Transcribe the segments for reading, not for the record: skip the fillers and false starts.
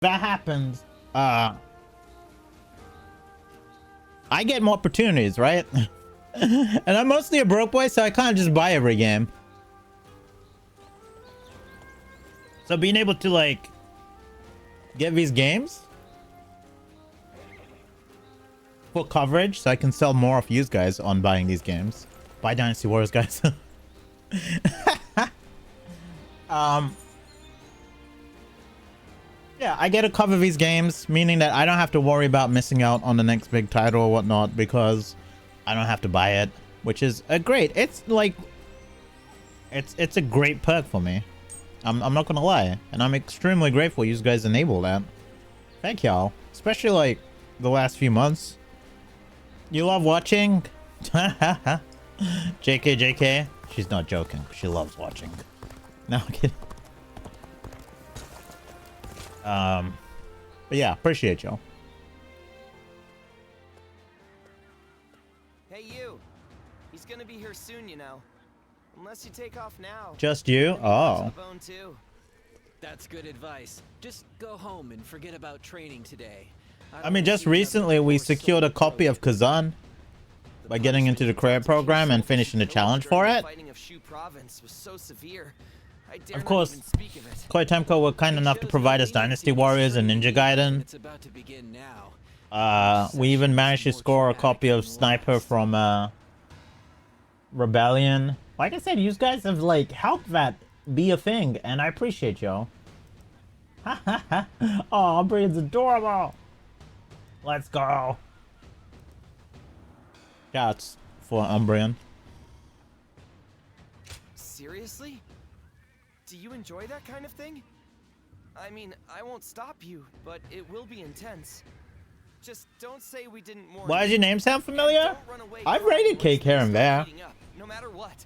that happens, I get more opportunities, right? And I'm mostly a broke boy, so I can't just buy every game. So being able to like get these games for coverage, so I can sell more of you guys on buying these games. Buy Dynasty Warriors, guys. Yeah, I get to cover these games, meaning that I don't have to worry about missing out on the next big title or whatnot because I don't have to buy it, which is a great. It's like, it's a great perk for me. I'm not gonna lie, and I'm extremely grateful you guys enable that. Thank y'all, especially like the last few months. You love watching? JK, JK. She's not joking. She loves watching. No, I'm kidding. But yeah, appreciate y'all. Hey you, he's gonna be here soon, you know. Unless you take off now. Just you? Oh. That's good advice. Just go home and forget about training today. I mean, just recently we secured a copy of Kazan by getting into the career program and finishing the challenge for it. Of course, Koei Tecmo were kind enough to provide us Dynasty Warriors and Ninja Gaiden. We even managed to score a copy of Sniper from Rebellion. Like I said, you guys have like helped that be a thing, and I appreciate y'all. Oh, Umbreon's adorable. Let's go. Shouts for Umbreon. Seriously? Do you enjoy that kind of thing? I mean, I won't stop you, but it will be intense. Just don't say we didn't warn you. Why does your name sound familiar? I've rated Cake here and there. No matter what.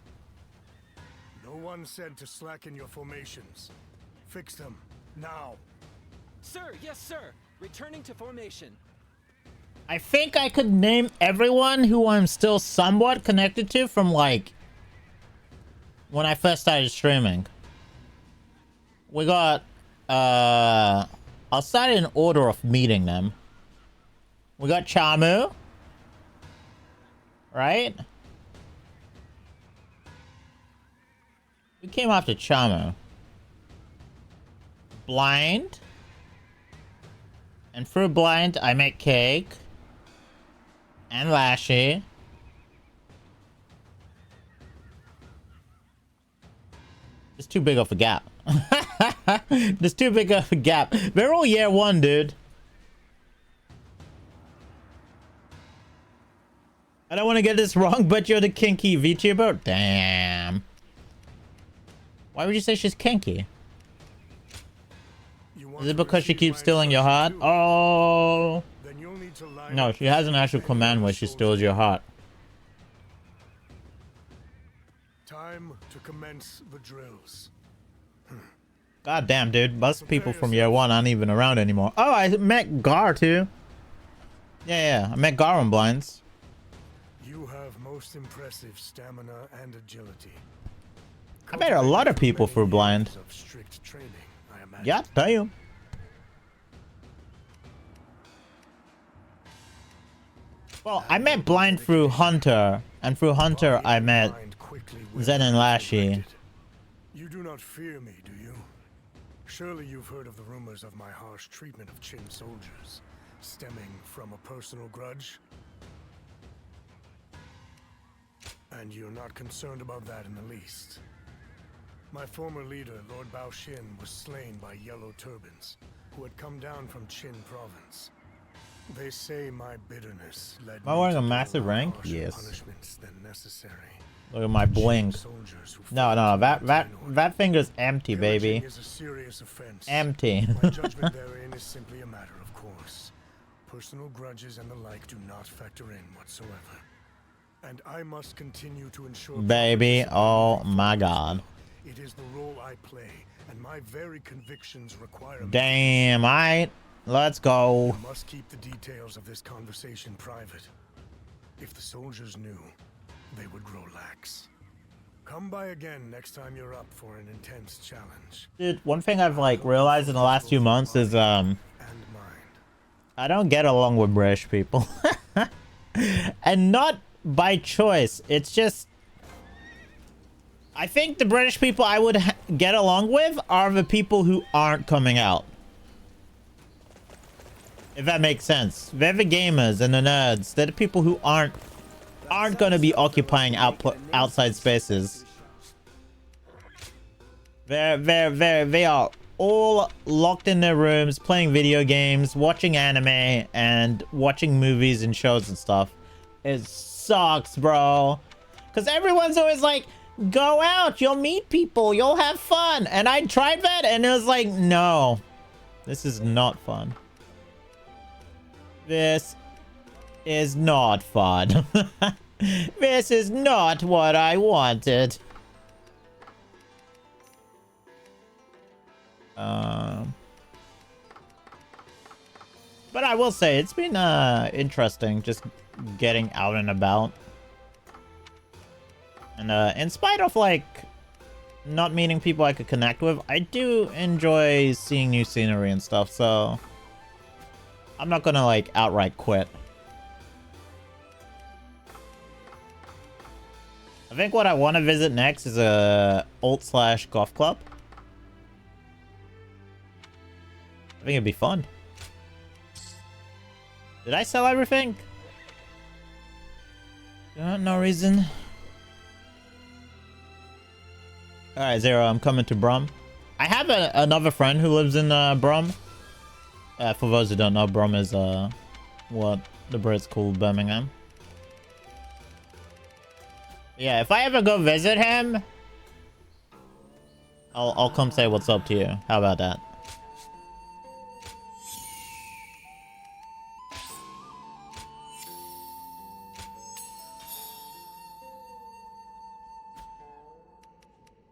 No one said to slacken your formations. Fix them now. Sir, yes, sir. Returning to formation. I think I could name everyone who I'm still somewhat connected to from like when I first started streaming. We got I'll start in order of meeting them. We got Chamu, right? We came after Chamu. Blind. And through Blind, I met Cake. And Lashy. It's too big of a gap. There's too big of a gap. They're all year one, dude. I don't want to get this wrong, but you're the kinky VTuber? Damn. Why would you say she's kinky? Is it because she keeps stealing your heart? Oh. No, she has an actual command where she steals your heart. Time to commence the drills. God damn, dude. Most people from year one aren't even around anymore. Oh, I met Gar too. Yeah, I met Gar on Blinds. You have most impressive stamina and agility. I met a lot of people through Blind. Yeah, damn. Well, I met Blind through Hunter, and through Hunter I met Zen and Lashy. You do not fear me, do you? Surely you've heard of the rumors of my harsh treatment of Qin soldiers, stemming from a personal grudge? And you're not concerned about that in the least. My former leader, Lord Bao Xin, was slain by Yellow Turbans, who had come down from Qin province. They say my bitterness led Am I wearing a massive rank? Yes. punishments than necessary. Look at my bling. No, that finger's empty, baby. Is a serious offense. Empty. My judgment therein is simply a matter of course. Personal grudges and the like do not factor in whatsoever. And I must continue to ensure... Baby, oh my god. It is the role I play, and my very convictions require... Damn, alright. Let's go. You must keep the details of this conversation private. If the soldiers knew, they would grow lax. Come by again next time you're up for an intense challenge. Dude, one thing I've like realized in the last few months is And mind. I don't get along with British people. And not by choice. It's just I think the British people I would get along with are the people who aren't coming out. If that makes sense. They're the gamers and the nerds. They're the people who aren't going to be occupying outside spaces. They are all locked in their rooms, playing video games, watching anime, and watching movies and shows and stuff. It sucks, bro. Because everyone's always like, go out, you'll meet people, you'll have fun. And I tried that, and it was like, no. This is not fun. This is not fun. This is not what I wanted. But I will say it's been interesting just getting out and about. And in spite of like not meeting people I could connect with, I do enjoy seeing new scenery and stuff, so I'm not gonna like outright quit. I think what I want to visit next is a alt/golf club. I think it'd be fun. Did I sell everything? No reason. Alright, Zero, I'm coming to Brum. I have another friend who lives in Brum. For those who don't know, Brum is what the Brits call Birmingham. Yeah, if I ever go visit him, I'll come say what's up to you. How about that?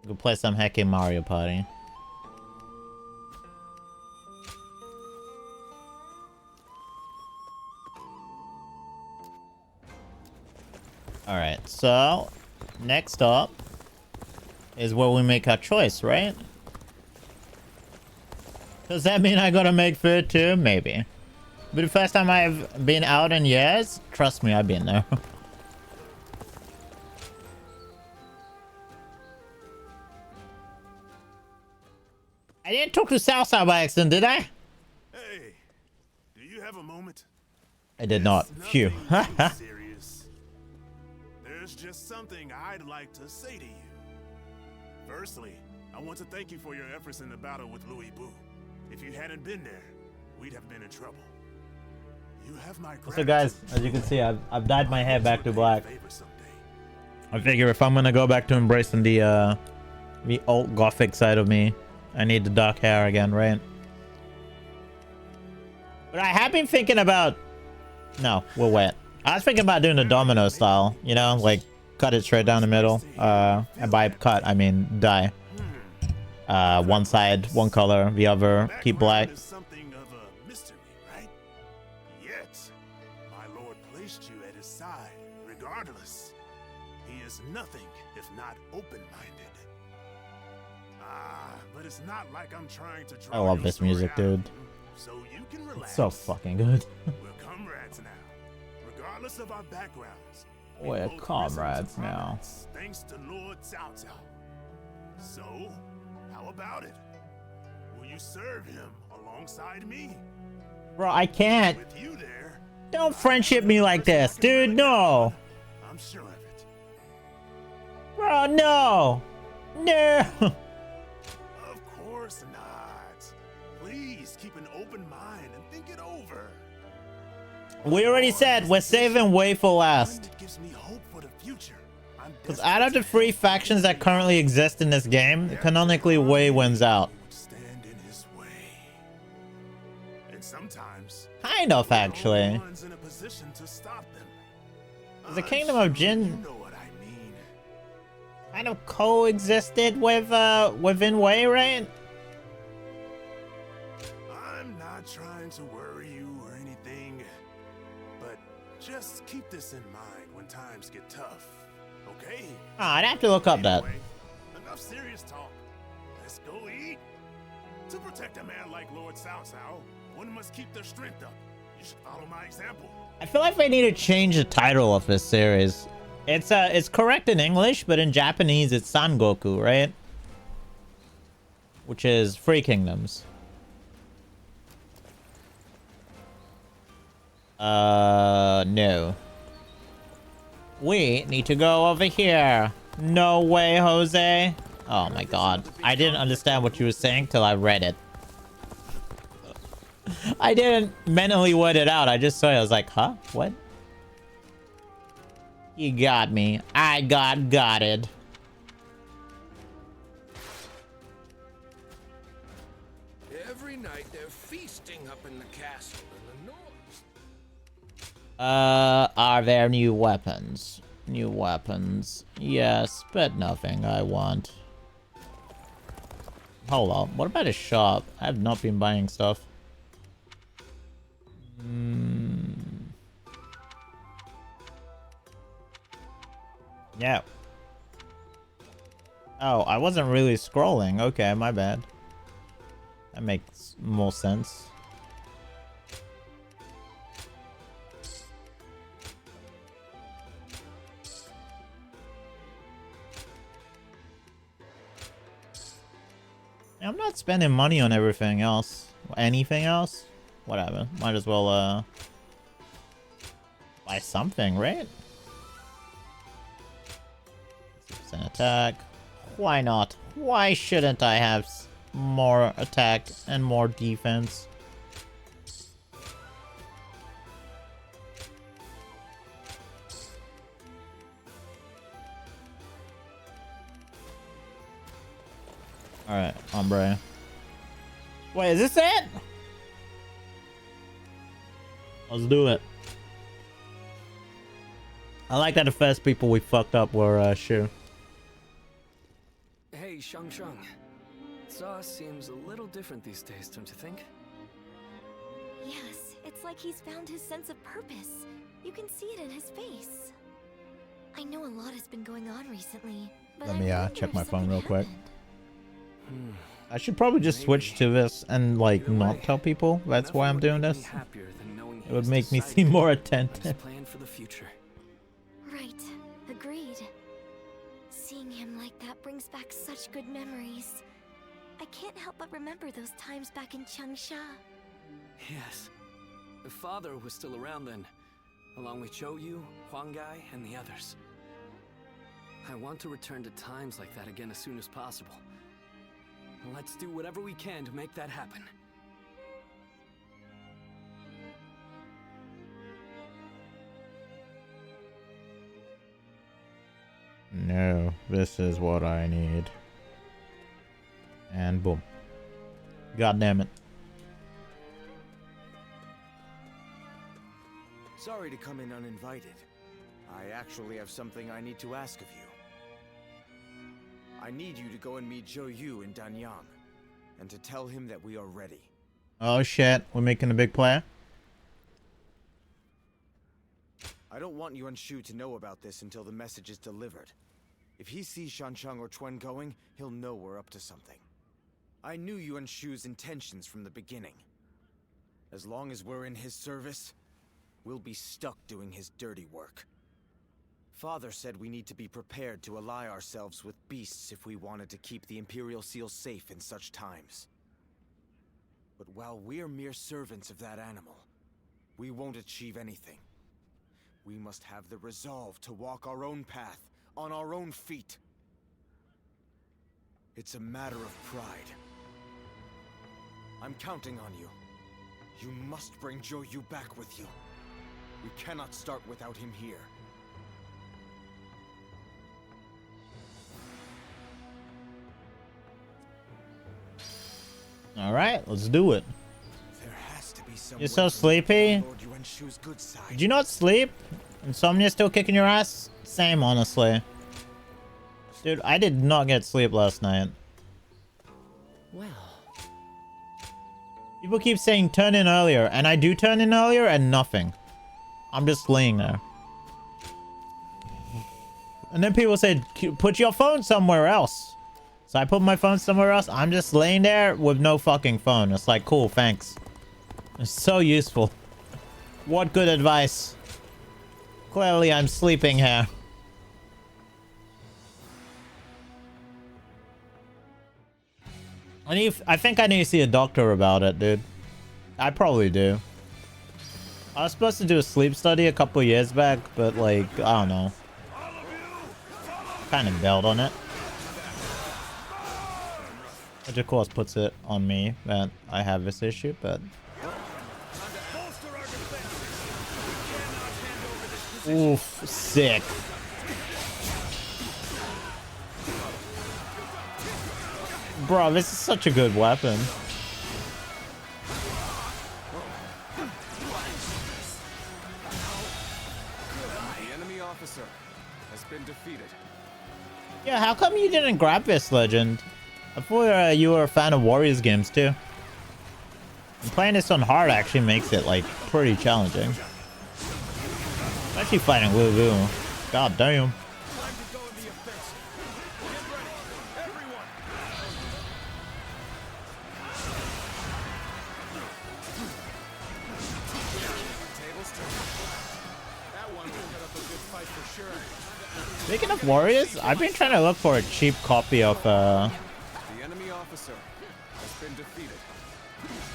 Go play some heckin' Mario Party. Alright, so next up is where we make our choice, right? Does that mean I gotta make food too? Maybe. But the first time I've been out in years, trust me, I've been there. I didn't talk to Southside by accident, did I? Hey, do you have a moment? I did not. Phew. Serious. There's just something I'd like to say to you. Firstly, I want to thank you for your efforts in the battle with Louis Boo. If you hadn't been there, we'd have been in trouble. You have my gratitude. So guys, as you can see, I've dyed my hair back to black. I figure if I'm gonna go back to embracing the alt gothic side of me, I need the dark hair again, right? But I have been thinking about... No, we'll wait. I was thinking about doing the domino style, you know, like cut it straight down the middle. And by cut, I mean dye. One side, one color, the other, keep black. Something of a mystery, right? Yet, my lord placed you at his side, regardless. He is nothing if not open-minded. But it's not like I'm trying to draw I love your this story music, out. dude. So you can relax. It's so fucking good. We're comrades now. Regardless of our backgrounds. we We're both risen to comrades now. prominence, thanks to Lord Cao Cao. So, how about it? Will you serve him alongside me? Bro, I can't. With you there, Don't friendship me like this, dude. No. I'm sure of it. Bro, no. No. Of course not. Please keep an open mind and think it over. We already said we're saving Wei for last. It gives me hope for the future. I'm Because out of the three factions that currently exist in this game, canonically Wei wins out. stand in his way. And sometimes Kind of, actually. no one's in a position to stop them. The I'm Kingdom sure of Jin you know what I mean. kind of coexisted with within Wei, right? I'm not trying to worry you or anything, but just keep this in mind when times get tough. Okay? I'd have to look up that. Anyway, enough serious talk. Let's go eat. To protect a man like Lord Cao Cao, one must keep their strength up. You should follow my example. I feel like we need to change the title of this series. It's correct in English, but in Japanese it's Sangoku, right? Which is Three Kingdoms. No. We need to go over here. No way, Jose. Oh my god. I didn't understand what you were saying till I read it. I didn't mentally word it out. I just saw it. I was like, huh? What? You got me. I got it. Every night they're feasting up in the castle in the north. Are there new weapons? New weapons. Yes, but nothing I want. Hold on. What about a shop? I have not been buying stuff. Yeah. Oh, I wasn't really scrolling. Okay, my bad. That makes more sense. I'm not spending money on everything else. Anything else? Whatever. Might as well, buy something, right? 6% attack. Why not? Why shouldn't I have more attack and more defense? Alright, Ombre. Wait, is this it? Let's do it. I like that the first people we fucked up were, Shu. Hey, Shang. Saw seems a little different these days, don't you think? Yes, it's like he's found his sense of purpose. You can see it in his face. I know a lot has been going on recently, but Let I me wonder check if my phone something real quick. happened. I should probably just switch to this and like Either not way, tell people that's why I'm nothing doing would make this. me happier than knowing It would he's make me decided seem more on his attentive. plan for the future. Right, agreed. Seeing him like that brings back such good memories. I can't help but remember those times back in Changsha. Yes. The father was still around then, along with Zhou Yu, Huang Gai, and the others. I want to return to times like that again as soon as possible. Let's do whatever we can to make that happen. No, this is what I need. And boom. God damn it. Sorry to come in uninvited. I actually have something I need to ask of you. I need you to go and meet Zhou Yu in Danyang, and to tell him that we are ready. Oh shit, we're making a big play. I don't want Yuan Shu to know about this until the message is delivered. If he sees Shancheng or Chuen going, he'll know we're up to something. I knew Yuan Shu's intentions from the beginning. As long as we're in his service, we'll be stuck doing his dirty work. Father said we need to be prepared to ally ourselves with beasts if we wanted to keep the Imperial Seal safe in such times. But while we're mere servants of that animal, we won't achieve anything. We must have the resolve to walk our own path, on our own feet. It's a matter of pride. I'm counting on you. You must bring Zhou Yu back with you. We cannot start without him here. Alright, let's do it. There has to be some You're way so for me to sleepy. find Lord Yuan Shu's good side. Did you not sleep? Insomnia still kicking your ass? Same, honestly. Dude, I did not get sleep last night. Well, People keep saying turn in earlier, and I do turn in earlier and nothing. I'm just laying there. And then people said, put your phone somewhere else. So I put my phone somewhere else. I'm just laying there with no fucking phone. It's like, cool, thanks. It's so useful. What good advice. Clearly I'm sleeping here. I think I need to see a doctor about it, dude. I probably do. I was supposed to do a sleep study a couple years back, but like, I don't know. Kind of bailed on it. Which of course puts it on me that I have this issue, but... Oof, sick. Bro, this is such a good weapon. The enemy officer has been defeated. Yeah, how come you didn't grab this, Legend? I thought you were a fan of Warriors games too. And playing this on hard actually makes it like pretty challenging. Especially fighting Wu Wu. God damn. Speaking of Warriors, I've been trying to look for a cheap copy of The enemy officer has been defeated.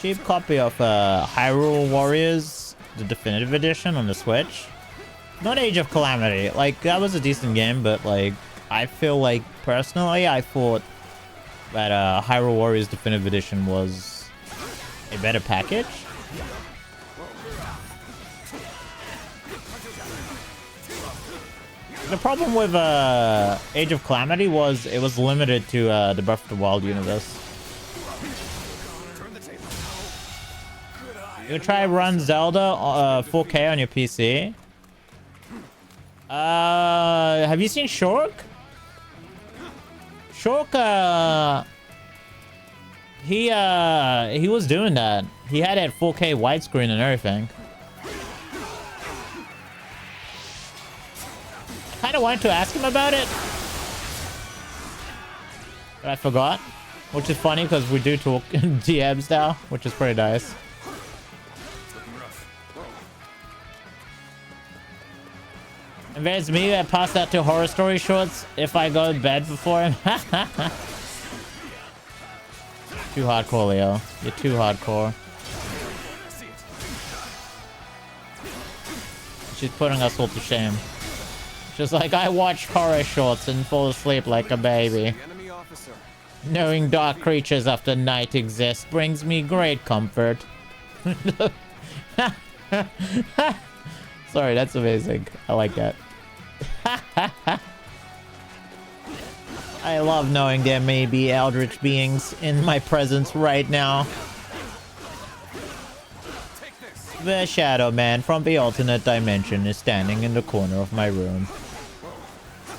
cheap copy of Hyrule Warriors, the definitive edition on the Switch. Not Age of Calamity. Like, that was a decent game, but like, I feel like personally, I thought that Hyrule Warriors definitive edition was a better package. The problem with Age of Calamity was it was limited to the Breath of the Wild universe. You try run Zelda 4K on your PC. Have you seen Shork? Shork, he was doing that. He had it 4K widescreen and everything. I kind of wanted to ask him about it, but I forgot, which is funny because we do talk in DMs now, which is pretty nice. And there's me that passed out to horror story shorts if I go to bed before him. Too hardcore, Leo. You're too hardcore. She's putting us all to shame. Just like, I watch horror shorts and fall asleep like a baby. Knowing dark creatures after night exist brings me great comfort. Sorry, that's amazing. I like that. I love knowing there may be eldritch beings in my presence right now. The Shadow Man from the alternate dimension is standing in the corner of my room.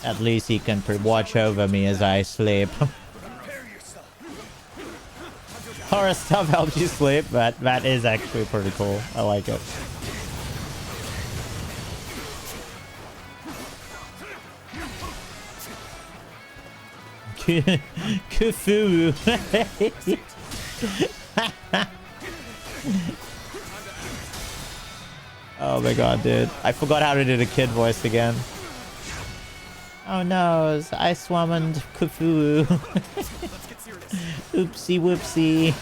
At least he can watch over me as I sleep. Horror stuff helps you sleep, but that is actually pretty cool. I like it. Cthulhu. Oh my god, dude. I forgot how to do the kid voice again. Oh no, I summoned Cthulhu. Oopsie whoopsie.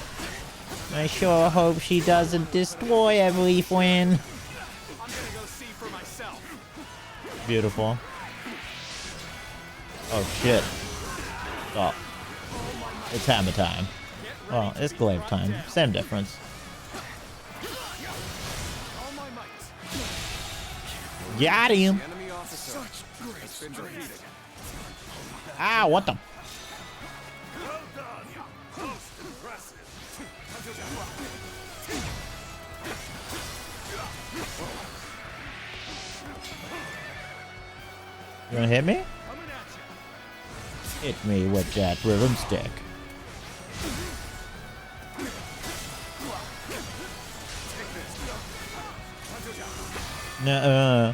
I sure hope she doesn't destroy everything. Beautiful. Oh shit. Oh. It's hammer time. Well, it's glaive time. Same difference. Got him. Ah, what the? You wanna hit me? Hit me with that rhythm stick. Nuh-uh.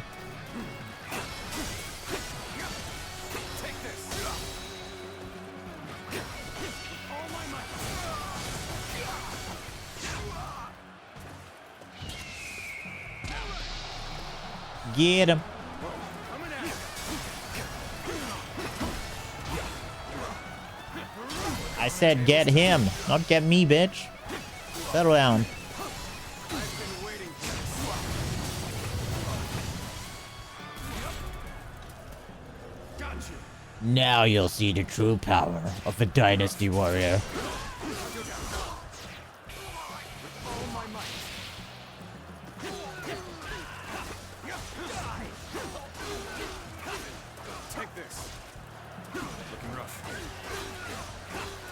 Get him. I said get him, not get me, bitch. Settle down. Now you'll see the true power of a Dynasty warrior.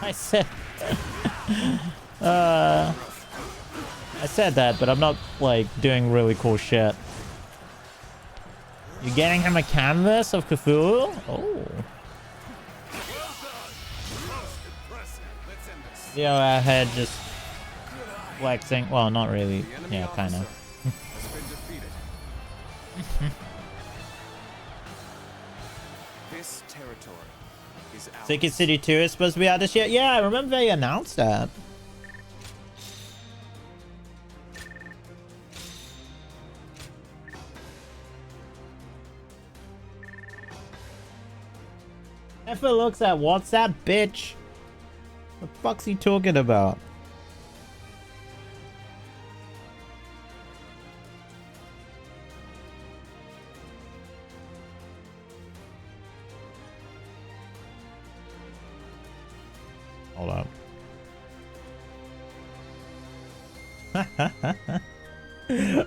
I said... I said that, but I'm not, like, doing really cool shit. You're getting him a canvas of Cthulhu? Oh. Yo, our head just flexing. Well, not really. Yeah, kind of. This territory is ours. Secret City 2 is supposed to be out this year? Yeah, I remember they announced that. If it looks at WhatsApp, bitch. What the fuck's he talking about? Hold up.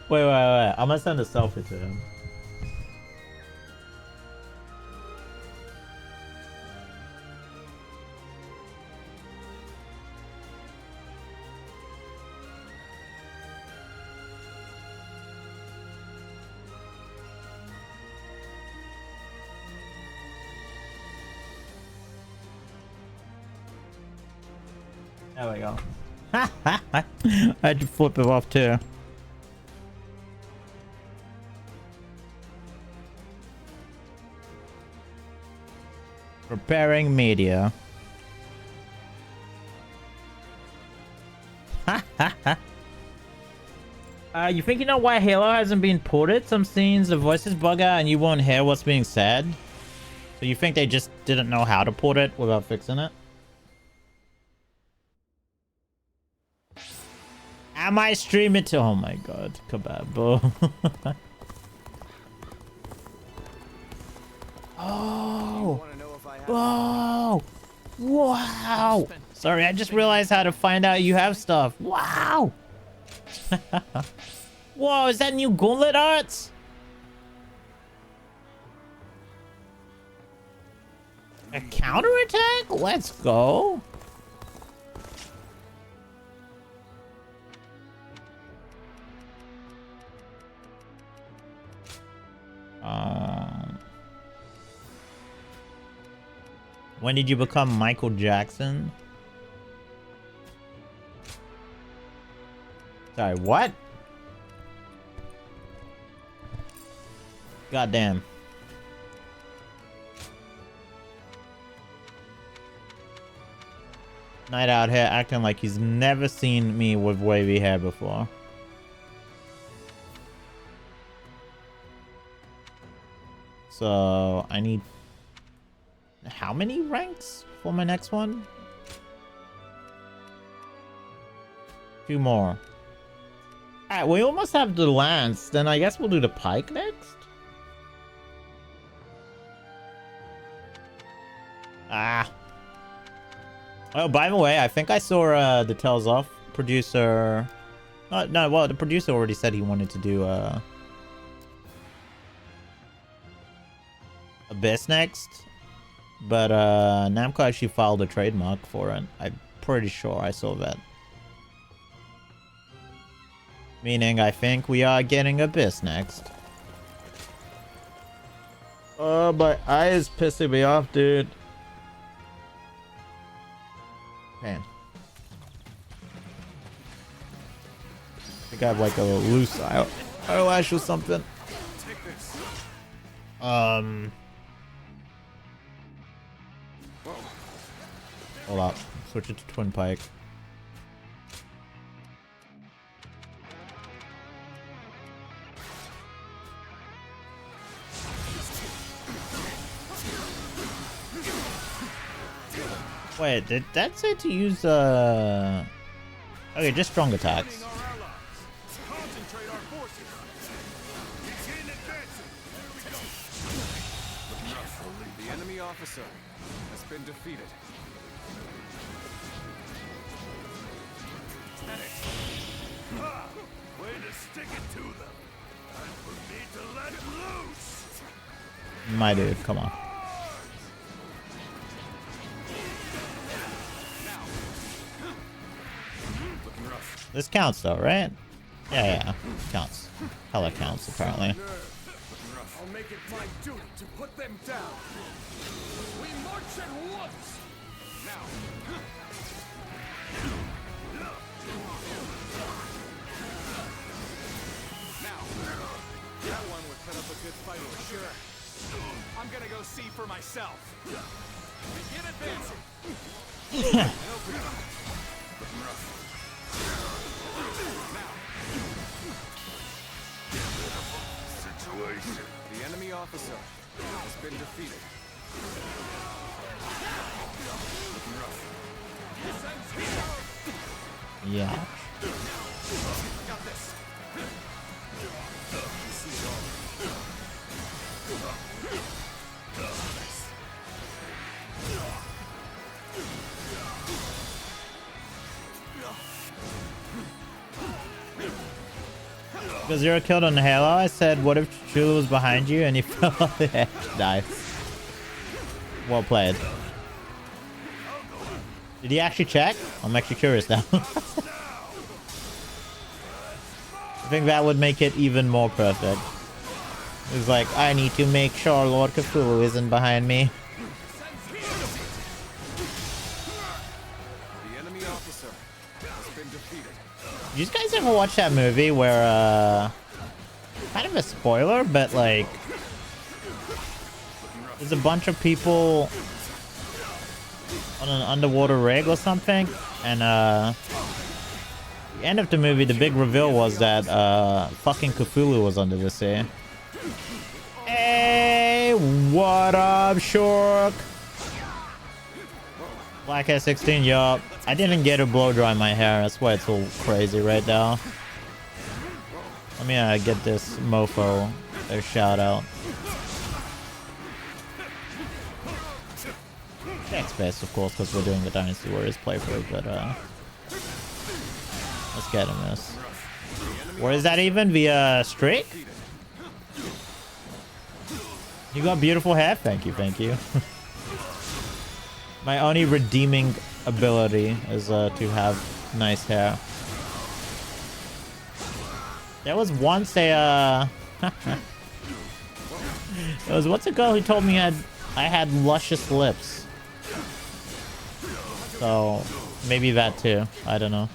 wait. I'm gonna send a selfie to him. There we go. I had to flip it off too. Preparing media. You think you know why Halo hasn't been ported? Some scenes the voices bug out and you won't hear what's being said. So you think they just didn't know how to port it without fixing it? Am I streaming to? Oh my god, kebab. Oh. Oh. Wow. Sorry, I just realized how to find out you have stuff. Wow. Whoa, is that new gauntlet arts? A counterattack? Let's go. When did you become Michael Jackson? Sorry, what? Goddamn. Night out here acting like he's never seen me with wavy hair before. So I need how many ranks for my next one? 2 more. Alright, we almost have the lance. Then I guess we'll do the pike next. Ah. Oh, by the way, I think I saw the Tales Off producer. No, well, the producer already said he wanted to do Abyss next, but Namco actually filed a trademark for it. I'm pretty sure I saw that. Meaning, I think we are getting Abyss next. Oh, my eye is pissing me off, dude. Man. I think I have like a loose eyelash or something. Hold up. Switch it to Twin Pike. Wait, did that say to use okay, just strong attacks. Concentrate our forces. Begin advancing. The enemy officer has been defeated. Ha! Way to stick it to them. Time for me to let loose. My dude, come on. This counts though, right? Yeah, counts. Hella counts apparently. I'll make it my duty to put them down. We march at once. Now. That one would put up a good fight for sure. I'm gonna go see for myself. Begin advancing. Situation. The enemy officer has been defeated. Yeah. Got this. Because you were killed on Halo, I said, what if Chula was behind you and you fell off the edge? Nice. Well played. Did he actually check? I'm actually curious now. I think that would make it even more perfect. It's like, I need to make sure Lord Cthulhu isn't behind me. The enemy officer has been defeated. Did you guys ever watch that movie where, kind of a spoiler, but like, there's a bunch of people on an underwater rig or something, and the end of the movie, the big reveal was that fucking Cthulhu was under the sea. Hey, what up, Shork? Black Hair 16, yup. I didn't get to blow dry my hair. That's why it's all crazy right now. Let me get this mofo a shout out. Check space, of course, because we're doing the Dynasty Warriors playthrough, but let's get him this. Where is that even? Via streak? You got beautiful hair? Thank you, thank you. My only redeeming ability is to have nice hair. There was once a there was once a girl who told me I had luscious lips. So maybe that too. I don't know.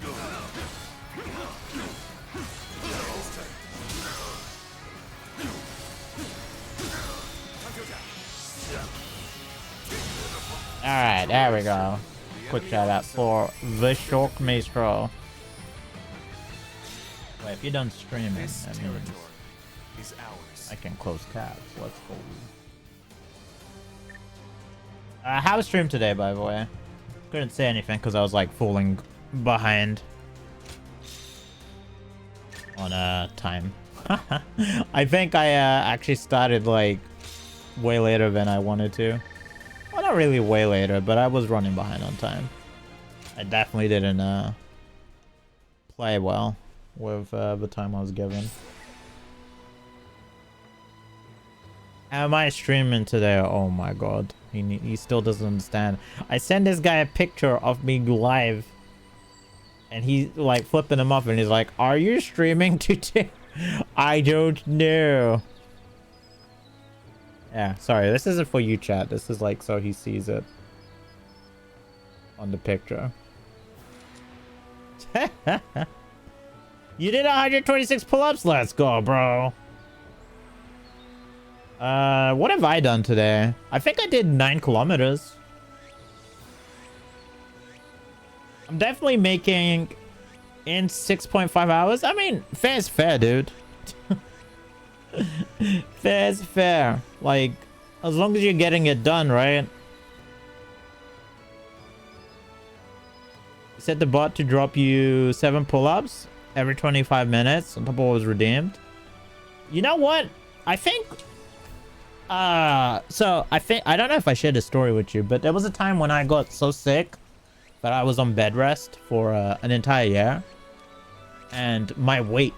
Alright, there we go. Quick shout out for the Shork Maestro. Wait, if you're done streaming, that means Is ours. I can close tabs. Let's go. How was stream today, by the way? Couldn't say anything because I was like falling behind on time. I think I actually started like way later than I wanted to. Well, not really way later, but I was running behind on time. I definitely didn't play well with the time I was given. How am I streaming today? Oh my god. He still doesn't understand. I send this guy a picture of me live. And he's like flipping him off and he's like, are you streaming today? I don't know. Yeah, sorry. This isn't for you, chat. This is like so he sees it on the picture. You did 126 pull-ups? Let's go, bro. What have I done today? I think I did 9 kilometers. I'm definitely making in 6.5 hours. I mean, fair is fair, dude. Fair is fair. Like, as long as you're getting it done, right? Set the bot to drop you 7 pull-ups every 25 minutes on top of what was redeemed. You know what? I think... so I don't know if I shared this story with you, but there was a time when I got so sick that I was on bed rest for an entire year. And my weight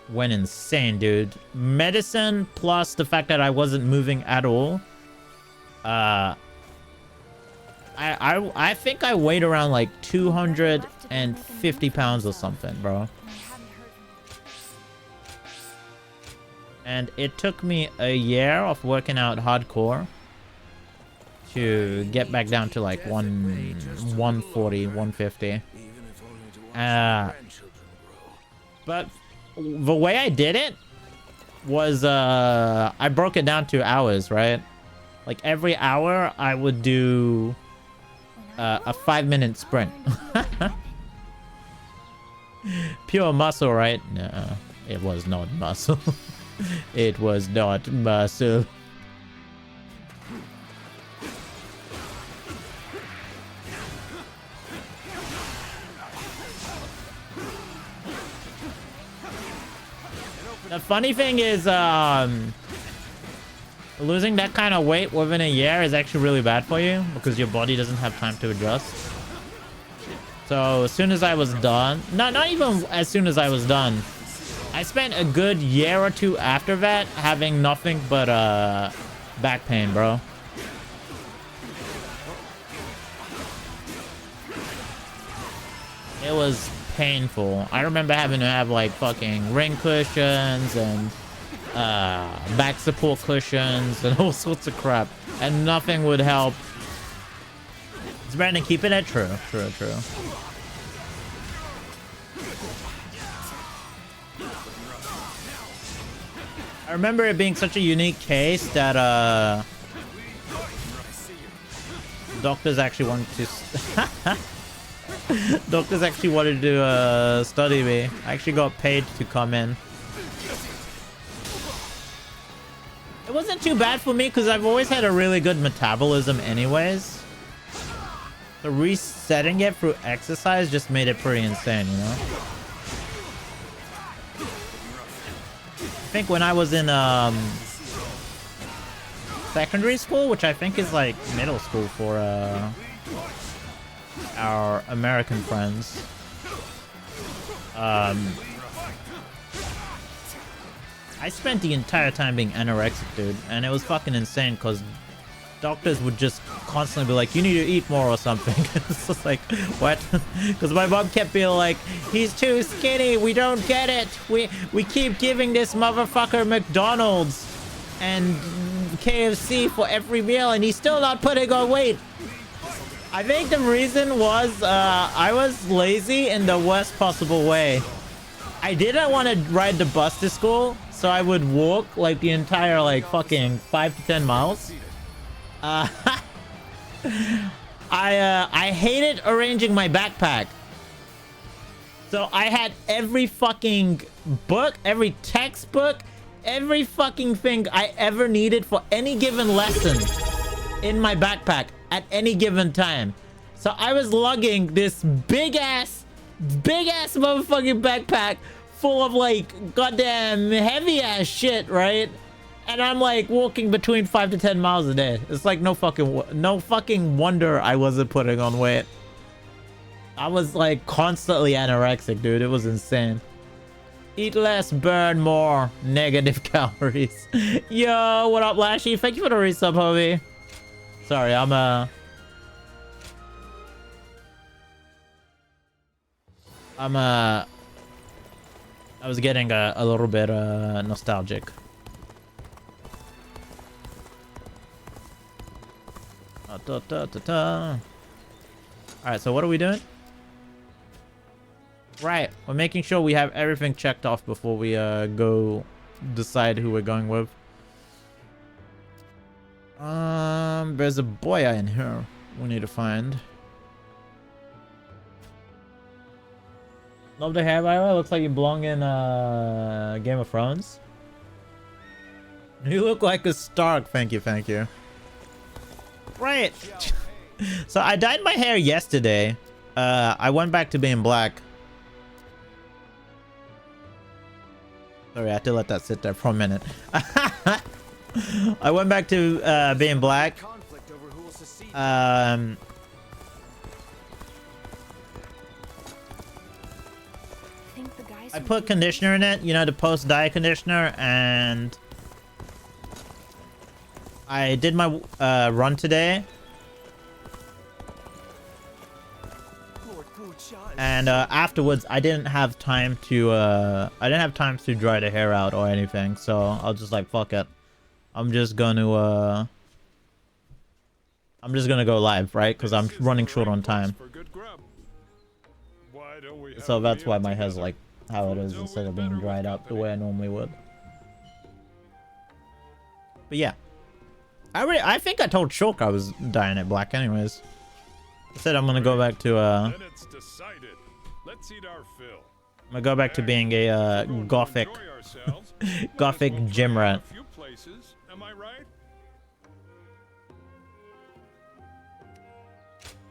went insane, dude. Medicine plus the fact that I wasn't moving at all. I think I weighed around like 250 pounds or something, bro. And it took me a year of working out hardcore to get back down to like 140, 150. But the way I did it was I broke it down to hours, right? Like every hour I would do a 5-minute sprint. Pure muscle, right? No, it was not muscle. It was not muscle. The funny thing is, losing that kind of weight within a year is actually really bad for you because your body doesn't have time to adjust. So as soon as I was done, not even as soon as I was done, I spent a good year or two after that having nothing but back pain, bro. It was painful. I remember having to have like fucking ring cushions and back support cushions and all sorts of crap, and nothing would help. Is Brandon keeping it? True. I remember it being such a unique case that doctors actually wanted to study me. I actually got paid to come in. It wasn't too bad for me because I've always had a really good metabolism anyways. So resetting it through exercise just made it pretty insane, you know? I think when I was in secondary school, which I think is like middle school for our American friends, I spent the entire time being anorexic, dude, and it was fucking insane because doctors would just constantly be like, you need to eat more or something. It's just like, what? Because my mom kept being like, he's too skinny, we don't get it, we keep giving this motherfucker McDonald's and KFC for every meal and he's still not putting on weight. I think the reason was I was lazy in the worst possible way. I didn't want to ride the bus to school, so I would walk like the entire like fucking 5 to 10 miles. I hated arranging my backpack. So I had every fucking book, every textbook, every fucking thing I ever needed for any given lesson in my backpack at any given time. So I was lugging this big ass motherfucking backpack full of like goddamn heavy ass shit, right? And I'm like walking between 5 to 10 miles a day. It's like no fucking wonder I wasn't putting on weight. I was like constantly anorexic, dude. It was insane. Eat less, burn more. Negative calories. Yo, what up, Lashy? Thank you for the resub, homie. Sorry, I was getting a little bit nostalgic. Alright, so what are we doing? Right, we're making sure we have everything checked off before we go decide who we're going with. There's a boy in here we need to find. Love the hair, by the way. Looks like you belong in Game of Thrones. You look like a Stark. Thank you, thank you. Right. So I dyed my hair yesterday. I went back to being black. Sorry, I had to let that sit there for a minute. I went back to being black. I put conditioner in it, you know, the post-dye conditioner, and I did my run today. And afterwards, I didn't have time to dry the hair out or anything, so I was just like, fuck it. I'm just gonna go live, right? Because I'm running short on time. So that's why my hair's like how it is instead of being dried out the way I normally would. But yeah, I think I told Shulk I was dyeing it black anyways. I said I'm gonna go back to I'm gonna go back to being a gothic gothic gym rat. Am I right?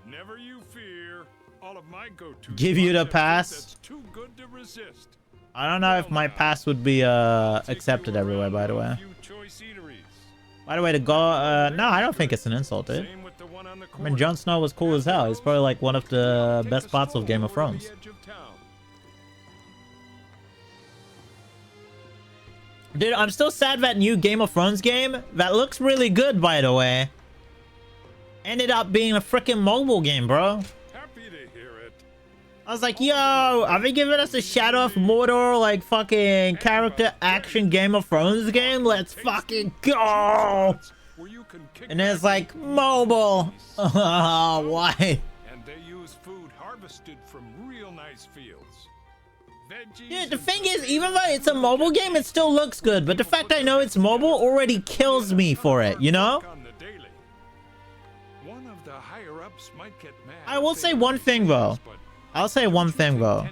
Never you fear. All of my go-to Give you the pass. that's too good to resist. I don't know if my pass would be accepted everywhere, by the way. By the way, the no, I don't think it's an insult, dude. I mean, Jon Snow was cool as hell. He's probably like one of the best parts of Game of Thrones. Dude, I'm still sad that new Game of Thrones game, that looks really good, by the way, ended up being a freaking mobile game, bro. I was like, yo, are they giving us a Shadow of Mordor, like, fucking character action Game of Thrones game? Let's fucking go! And then it's like, mobile. Why? And they use food harvested from real nice fields. Dude, the thing is, even though it's a mobile game, it still looks good. But the fact I know it's mobile already kills me for it, you know? I will say one thing, though. I'll say one thing, though.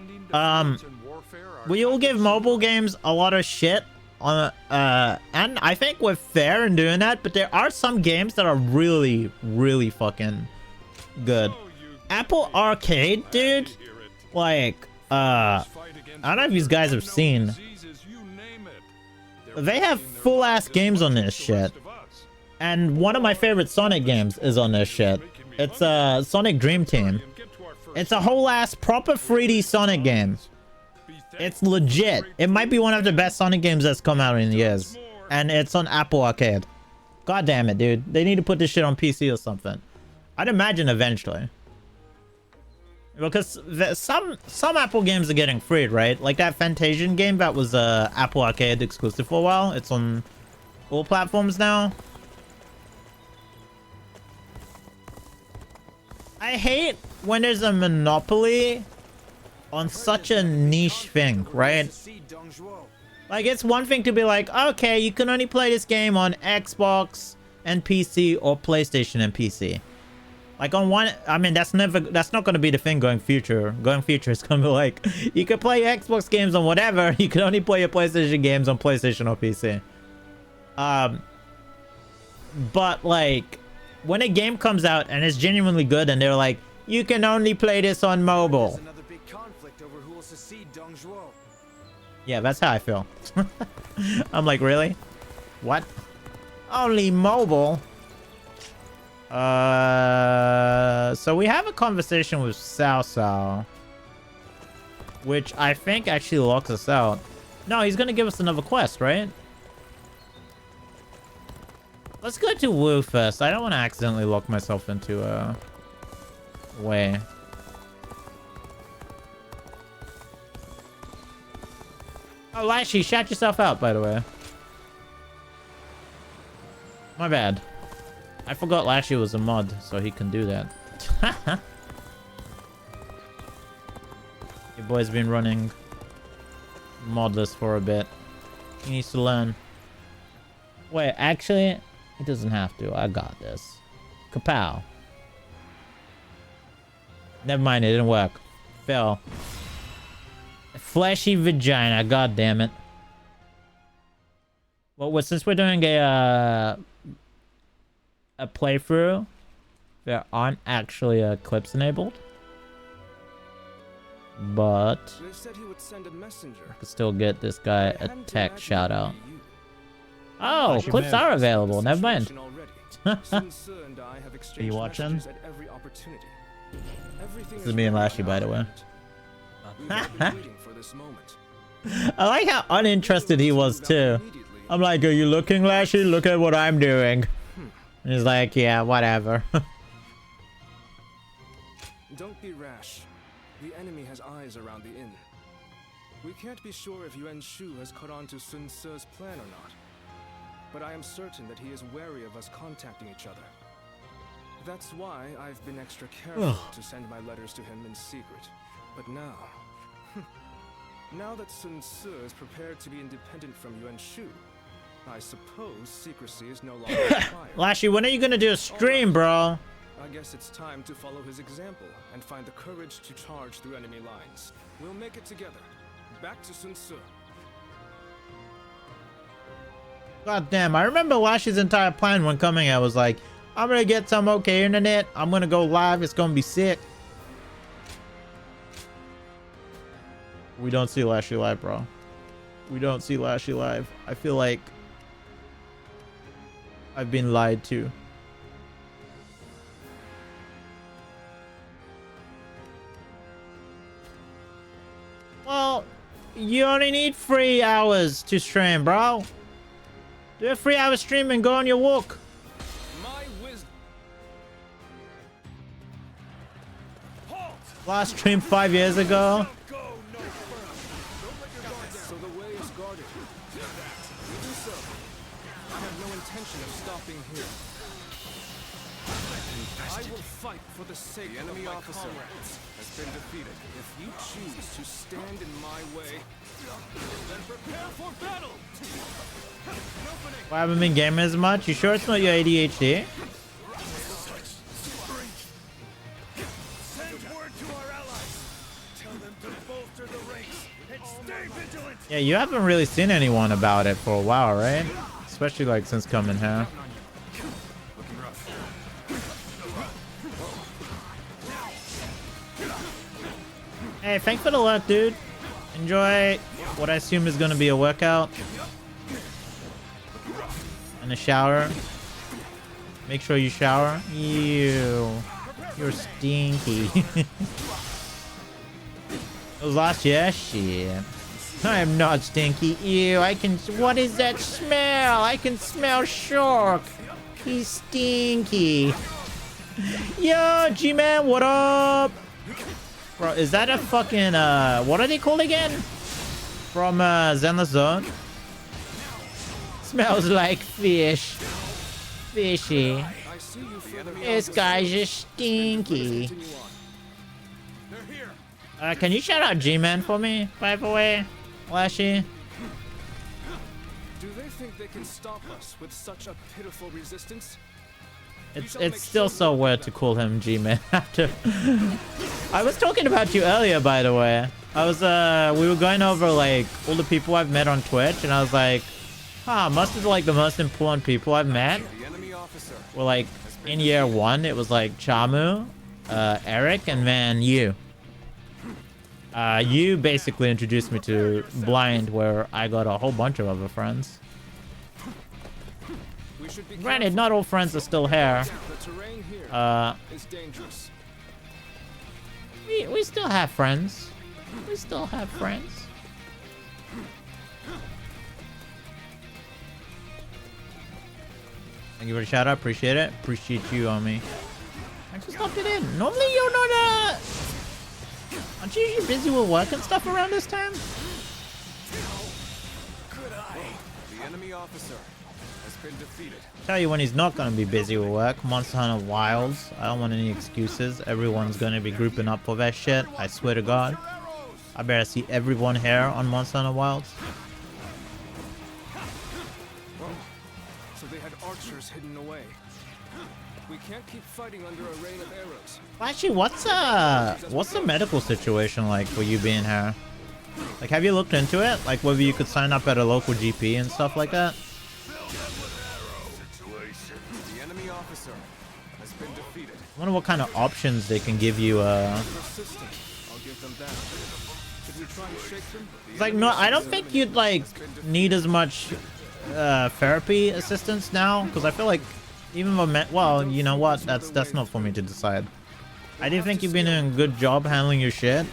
We all give mobile games a lot of shit. And I think we're fair in doing that. But there are some games that are really, really fucking good. Apple Arcade, dude. Like, I don't know if you guys have seen. They have full-ass games on this shit. And one of my favorite Sonic games is on this shit. It's Sonic Dream Team. It's a whole-ass proper 3D Sonic game. It's legit. It might be one of the best Sonic games that's come out in years. And it's on Apple Arcade. God damn it, dude. They need to put this shit on PC or something. I'd imagine eventually. Because some Apple games are getting freed, right? Like that Fantasian game that was Apple Arcade exclusive for a while. It's on all platforms now. I hate when there's a monopoly on such a niche thing, right? Like, it's one thing to be like, okay, you can only play this game on Xbox and PC or PlayStation and PC. Like on one, I mean, that's not going to be the thing going future. Going future is going to be like, you can play Xbox games on whatever. You can only play your PlayStation games on PlayStation or PC. But like, when a game comes out and it's genuinely good and they're like, you can only play this on mobile. Yeah, that's how I feel. I'm like, really? What? Only mobile? So we have a conversation with Cao Cao, which I think actually locks us out. No, he's gonna give us another quest, right? Let's go to Wu first. I don't want to accidentally lock myself into a way. Oh, Lashy, shout yourself out, by the way. My bad. I forgot Lashy was a mod, so he can do that. Your boy's been running modless for a bit. He needs to learn. Wait, actually, he doesn't have to. I got this. Kapow. Never mind, it didn't work. Fell. Fleshy vagina, god damn it. Well, since we're doing a playthrough, there aren't actually clips enabled. but They said he would send a messenger. I could still get this guy a tech shout out. Oh, She clips may have are available. Never mind. Sun Tzu and I have exchanged Are you watching? messages at every opportunity. Everything This is me and Lashy, by the way. We've all been waiting for this moment. I like how uninterested he was too. I'm like, are you looking, Lashy? Look at what I'm doing. And he's like, yeah, whatever. Don't be rash. The enemy has eyes around the inn. We can't be sure if Yuan Shu has caught on to Sun Tzu's plan or not. But I am certain that he is wary of us contacting each other. That's why I've been extra careful to send my letters to him in secret. But now... now that Sun Tzu is prepared to be independent from Yuan Shu, I suppose secrecy is no longer required. Lashy, when are you gonna do a stream, bro? I guess it's time to follow his example and find the courage to charge through enemy lines. We'll make it together. Back to Sun Tzu. God damn, I remember Lashy's entire plan when coming. I was like, I'm gonna get some okay internet. I'm gonna go live. It's gonna be sick. We don't see Lashy live, bro. We don't see Lashy live. I feel like I've been lied to. Well, you only need 3 hours to stream, bro. Do a 3-hour stream and go on your walk. My wisdom. Last stream 5 years ago. So the way is guarded. Even so, I have no intention of stopping here. I will fight for the sake of my comrades. Has been defeated. If you choose to stand in my way, then prepare for battle. Why haven't been gaming as much? You sure it's not your ADHD? Send word to our allies. Tell them to bolster the ranks and stay vigilant. Yeah, you haven't really seen anyone about it for a while, right? Especially like since coming here. Hey, thanks for the luck, dude. Enjoy what I assume is going to be a workout. And a shower. Make sure you shower. Ew. You're stinky. It was last year? Shit. I am not stinky. Ew, I can... What is that smell? I can smell shark. He's stinky. Yo, G-Man, what up? Bro, is that a fucking, what are they called again? From, Zenless Zone? Smells like fish. Fishy. This guy's just stinky. Can you shout out G-Man for me, by the way? Lashy? Do they think they can stop us with such a pitiful resistance? It's still so weird to call him G-Man after. I was talking about you earlier, by the way. I was we were going over like all the people I've met on Twitch, and I was like, most of like the most important people I've met were like in year 1. It was like Chamu, Eric, and then you. You basically introduced me to Blind, where I got a whole bunch of other friends. Granted, not all friends are still here. We still have friends. We still have friends. Thank you for the shout out. Appreciate it. Appreciate you, homie. Thanks for stopping in. Normally you're not aren't you usually busy with work and stuff around this time? The enemy officer has been defeated. Tell you when he's not going to be busy with work. Monster Hunter Wilds. I don't want any excuses. Everyone's going to be grouping up for that shit. I swear to God. I better see everyone here on Monster Hunter Wilds. So they had archers hidden away. We can't keep fighting under a rain of arrows. Actually, what's the medical situation like for you being here? Like, have you looked into it? Like, whether you could sign up at a local GP and stuff like that? The enemy officer has been defeated. I wonder what kind of options they can give you. Persistent. I'll give them that. It's like, no, I don't think you'd like need as much therapy assistance now, because I feel like even well, you know what? That's not for me to decide. I do think you've been doing a good job handling your shit,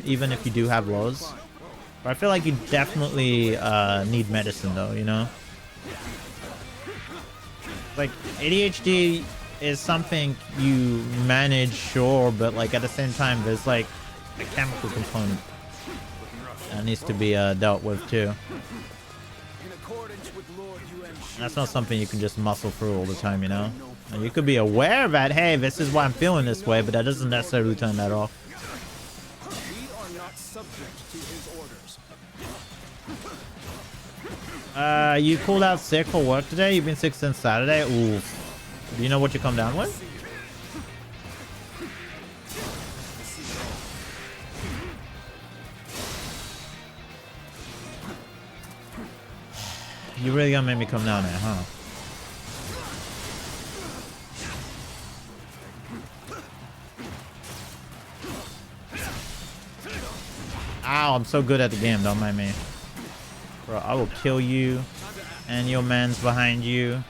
even if you do have lows. But I feel like you definitely need medicine, though. You know, like ADHD is something you manage, sure, but like at the same time, there's like a chemical component that needs to be dealt with too. And that's not something you can just muscle through all the time, you know. And you could be aware that, hey, this is why I'm feeling this way, but that doesn't necessarily turn that off. We are not subject to his orders. You called out sick for work today? You've been sick since Saturday? Ooh. Do you know what you come down with? You really gonna make me come down there, huh? Ow, I'm so good at the game, don't mind me. Bro, I will kill you. And your man's behind you.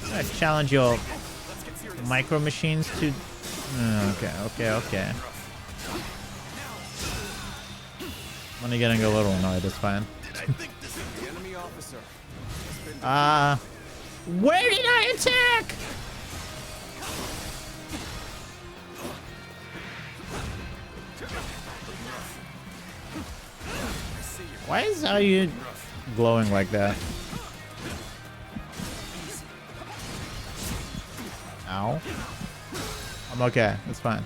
I'm gonna challenge your micro machines to... Okay. I'm only getting a little annoyed, it's fine. Where did I attack? Why is how you glowing like that? Ow. I'm okay, it's fine.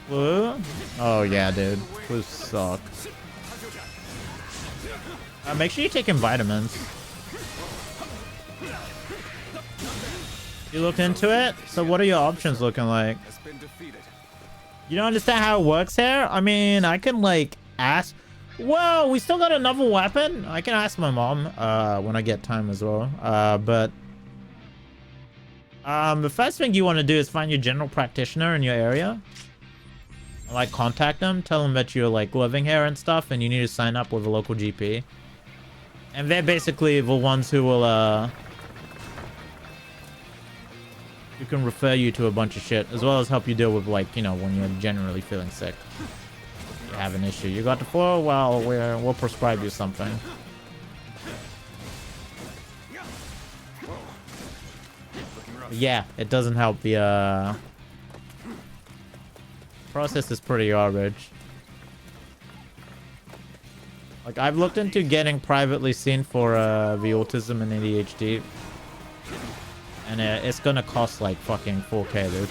Blue? Oh yeah, dude. Blue suck. Make sure you're taking vitamins. You looked into it? So what are your options looking like? You don't understand how it works here? I mean, I can like ask... Whoa, we still got another weapon? I can ask my mom when I get time as well. But the first thing you want to do is find your general practitioner in your area. Like contact them, tell them that you're like living here and stuff, and you need to sign up with a local GP. And they're basically the ones who will who can refer you to a bunch of shit, as well as help you deal with, like, you know, when you're generally feeling sick. You have an issue. You got the floor? Well, we'll prescribe you something. Yeah, it doesn't help. The process is pretty garbage. Like, I've looked into getting privately seen for the autism and ADHD. And it's gonna cost like fucking 4K, dude.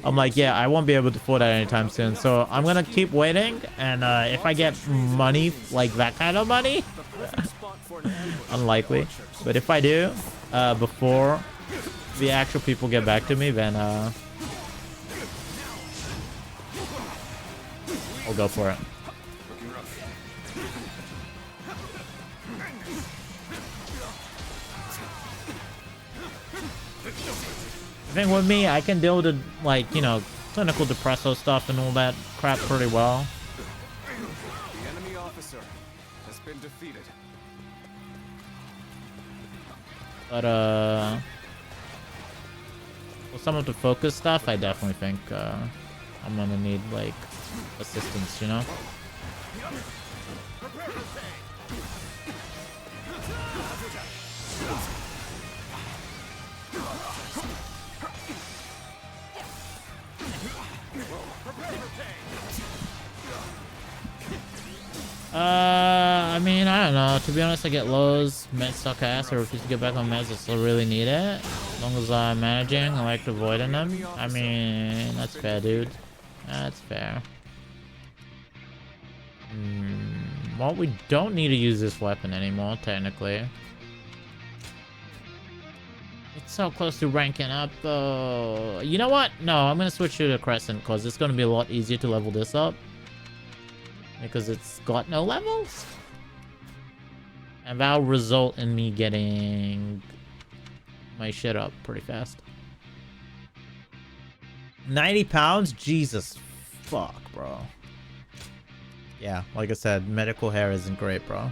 I'm like, yeah, I won't be able to afford that anytime soon. So I'm gonna keep waiting. And if I get money, like that kind of money, unlikely. But if I do, before the actual people get back to me, then I'll go for it. I think with me, I can deal with the, like, you know, clinical depresso stuff and all that crap pretty well. The enemy officer has been defeated. But with some of the focus stuff, I definitely think I'm gonna need like assistance, you know. I mean, I don't know. To be honest, I get lows. Meds suck ass. I refuse to get back on meds. I still really need it. As long as I'm managing, I like avoiding them. I mean, that's fair, dude. That's fair. Well, we don't need to use this weapon anymore, technically. It's so close to ranking up, though. You know what? No, I'm going to switch to the Crescent, because it's going to be a lot easier to level this up. Because it's got no levels? And that'll result in me getting my shit up pretty fast. 90 pounds? Jesus fuck, bro. Yeah, like I said, medical hair isn't great, bro.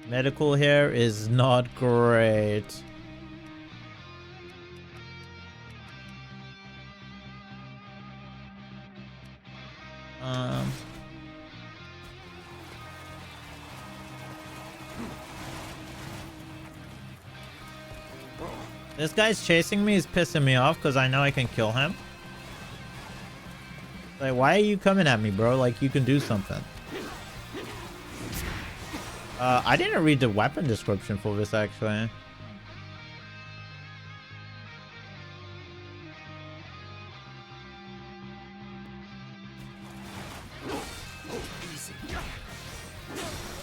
Medical hair is not great. This guy's chasing me is pissing me off because I know I can kill him. Like, why are you coming at me, bro? Like, you can do something. I didn't read the weapon description for this, actually.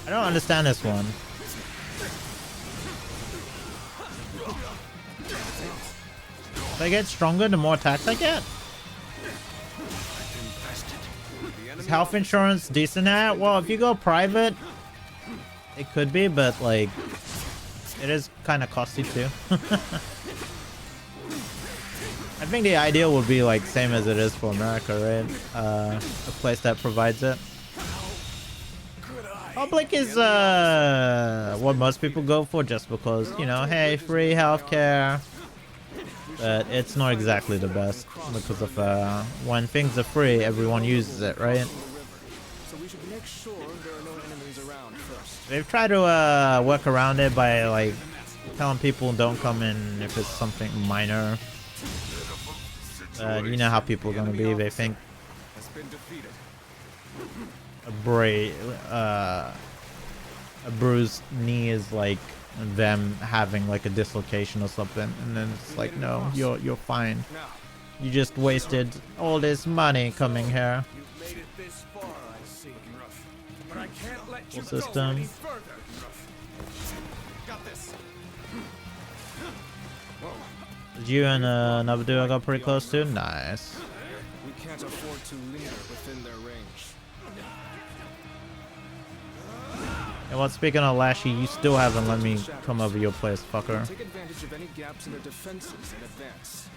I don't understand this one. If I get stronger, the more attacks I get. Is health insurance decent at? Well, if you go private, it could be, but like, it is kind of costly too. I think the ideal would be like same as it is for America, right? A place that provides it. Public is what most people go for just because, you know, hey, free healthcare. But it's not exactly the best because of when things are free, everyone uses it, right? So we should make sure there are no enemies around first. They've tried to work around it by like telling people don't come in if it's something minor. You know how people are gonna be. They think a bruised knee is like them having like a dislocation or something, and then it's like, no, you're fine. You just wasted all this money coming here. You've made it this far, I see. But I can't let you Full go system. any further. Got this. Did you and another dude got pretty close to? Nice. We can't afford to linger within their range. And well, speaking of Lashy, you still haven't let me come over your place, fucker. Take advantage of any gaps in their defenses in advance.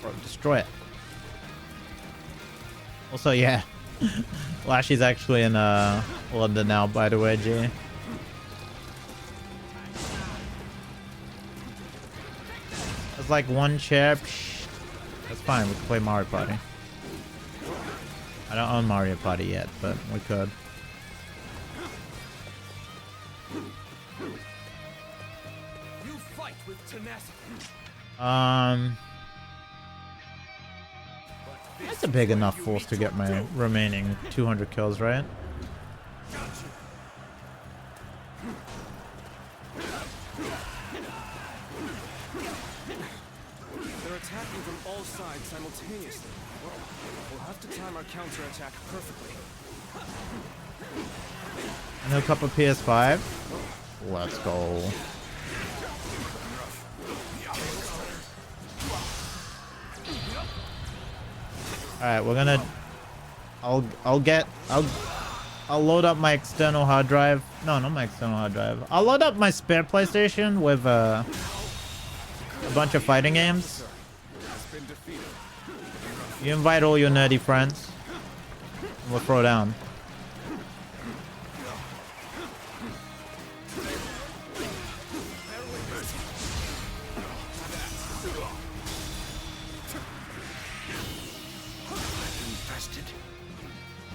Bro, destroy it. Also, yeah. Lashy's actually in London now, by the way, G. There's like one chair. Psh, that's fine, we can play Mario Party. I don't own Mario Party yet, but we could. You fight with tenacity. That's a big enough force to get my remaining 200 kills, right? They're attacking from all sides simultaneously. We'll have to time our counterattack perfectly. And hook up a PS5. Let's go. Alright, we're gonna... I'll load up my external hard drive. No, not my external hard drive. I'll load up my spare PlayStation with a bunch of fighting games. You invite all your nerdy friends. And we'll throw down.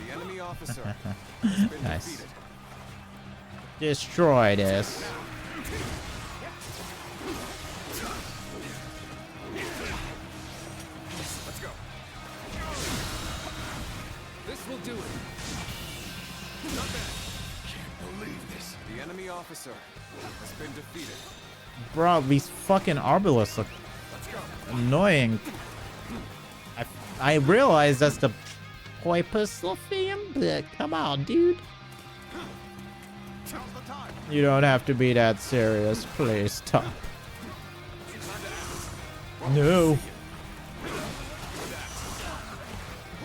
The enemy officer. Nice. Destroy this. Let's go. This will do it. Not bad. Can't believe this. The enemy officer has been defeated. Bro, these fucking Arbaleths are annoying. I realize that's the purpose of him, but come on, dude. You don't have to be that serious. Please stop. No.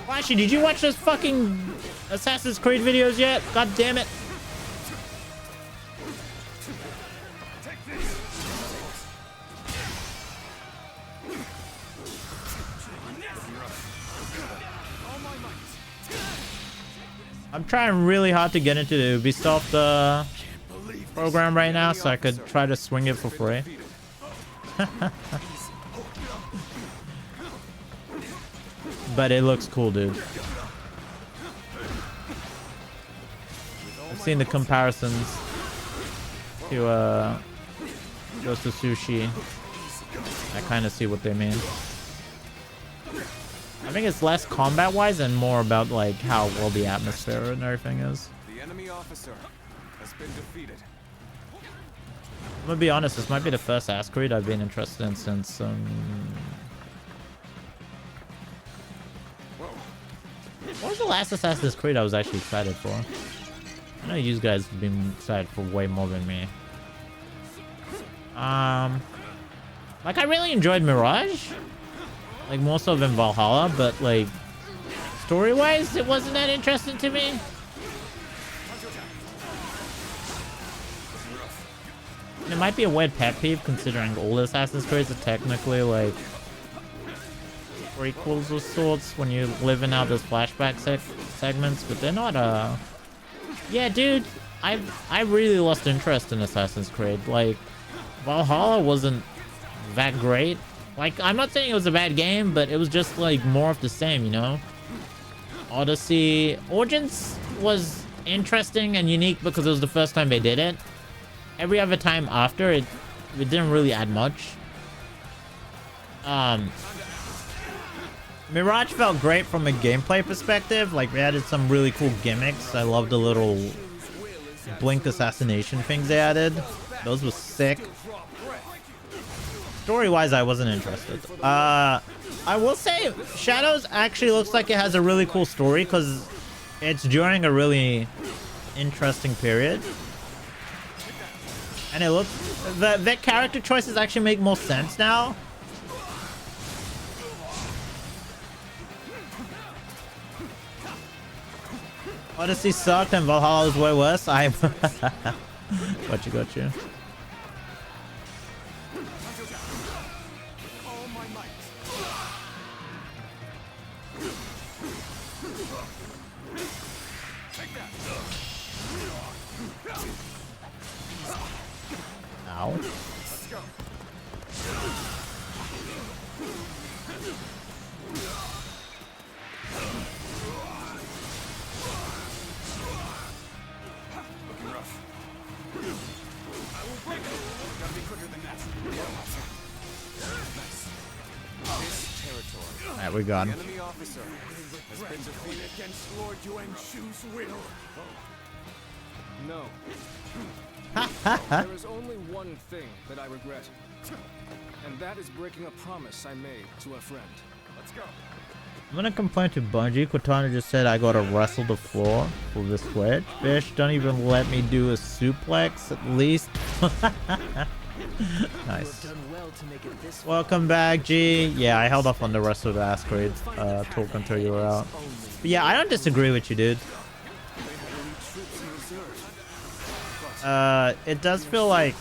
Flashy, did you watch those fucking Assassin's Creed videos yet? God damn it. I'm trying really hard to get into the Ubisoft program right now so I could try to swing it for free. But it looks cool, dude. I've seen the comparisons to Ghost of Sushi. I kind of see what they mean. I think it's less combat-wise and more about like how well the atmosphere and everything is. The enemy officer has been defeated. I'm gonna be honest, this might be the first Assassin's Creed I've been interested in since what was the last Assassin's Creed I was actually excited for? I know you guys have been excited for way more than me. Like I really enjoyed Mirage. Like more so than Valhalla, but like story-wise, it wasn't that interesting to me. And it might be a weird pet peeve considering all Assassin's Creed are technically like prequels of sorts when you're living out those flashback segments, but they're not yeah, dude, I really lost interest in Assassin's Creed. Like Valhalla wasn't that great. Like, I'm not saying it was a bad game, but it was just like more of the same, you know? Odyssey Origins was interesting and unique because it was the first time they did it. Every other time after it didn't really add much. Mirage felt great from a gameplay perspective. Like, they added some really cool gimmicks. I love the little blink assassination things they added. Those were sick. Story-wise, I wasn't interested. I will say, Shadows actually looks like it has a really cool story because it's during a really interesting period. And it looks... The character choices actually make more sense now. Odyssey sucked and Valhalla was way worse. Got you. Ow. Let's go. Looking rough. I will break it. Gotta be quicker than that. Nice. This territory. Alright, we're gone. The enemy officer has been defeated Against Lord Yuan Shu's will. No. There is only one thing that I regret, and that is breaking a promise I made to a friend. Let's go. I'm gonna complain to Bungie. Cortana just said I gotta wrestle the floor for the Switch. Fish, don't even let me do a suplex at least. Nice. Welcome back, G. Yeah, I held off on the rest of the Assassin's Creed talk until you were out. But yeah, I don't disagree with you, dude. It does feel like...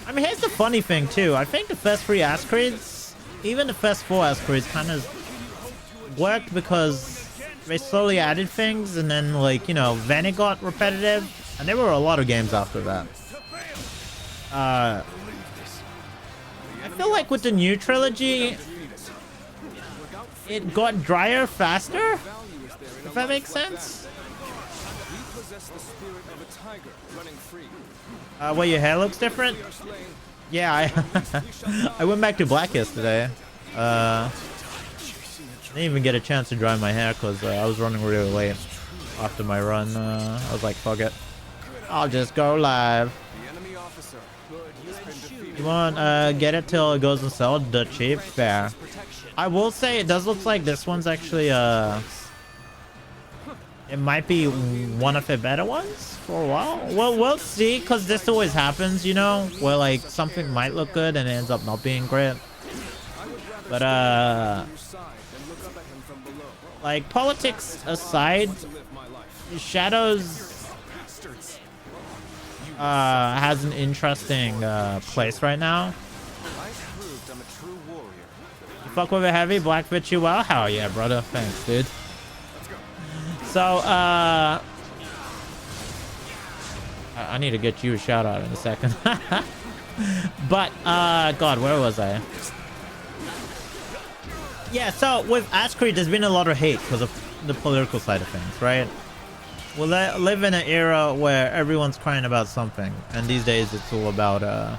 I mean, here's the funny thing, too. I think the first 3 Assassin's Creeds, even the first 4 Assassin's Creeds kind of worked because they slowly added things and then, like, you know, then it got repetitive. And there were a lot of games after that. I feel like with the new trilogy, it got drier faster, if that makes sense. Well, your hair looks different? Yeah, I went back to black yesterday. I didn't even get a chance to dry my hair because I was running really late after my run. I was like, fuck it. I'll just go live. You want get it till it goes and sell the cheap? Fair. I will say it does look like this one's actually it might be one of the better ones for a while. Well, we'll see, because this always happens, you know, where like something might look good and it ends up not being great. But like politics aside, Shadows has an interesting place right now. You fuck with a heavy, black fit you well? Hell yeah, brother. Thanks, dude. So I need to get you a shout out in a second. But God, where was I? Yeah, so with Ascrete, there's been a lot of hate because of the political side of things, right? We live in an era where everyone's crying about something, and these days it's all about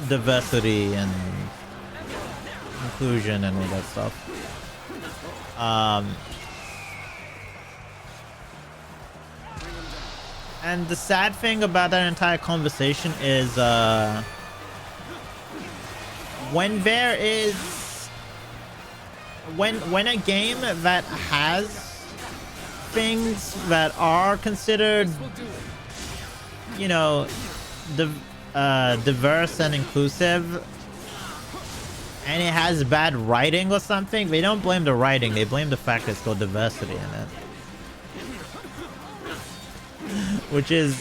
diversity and inclusion and all that stuff. And the sad thing about that entire conversation is when a game that has things that are considered, you know, diverse and inclusive, and it has bad writing or something, they don't blame the writing, they blame the fact that it's got diversity in it. Which is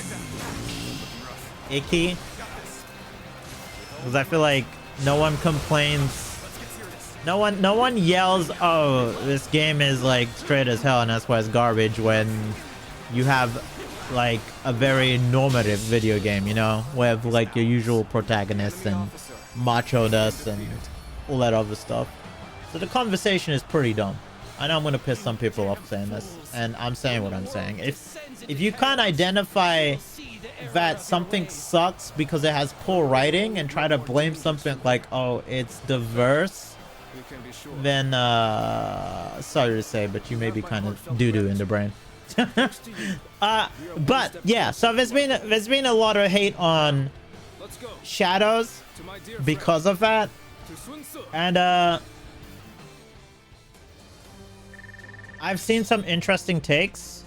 icky, because I feel like no one complains, no one yells, oh, this game is like straight as hell and that's why it's garbage, when you have like a very normative video game, you know, with like your usual protagonists and macho-ness and all that other stuff. So the conversation is pretty dumb. I know I'm gonna piss some people off saying this, and I'm saying what I'm saying. If you can't identify that something sucks because it has poor writing and try to blame something like, oh, it's diverse, then sorry to say, but you may be kind of doo-doo in the brain. But yeah, so there's been a lot of hate on Shadows because of that, and I've seen some interesting takes,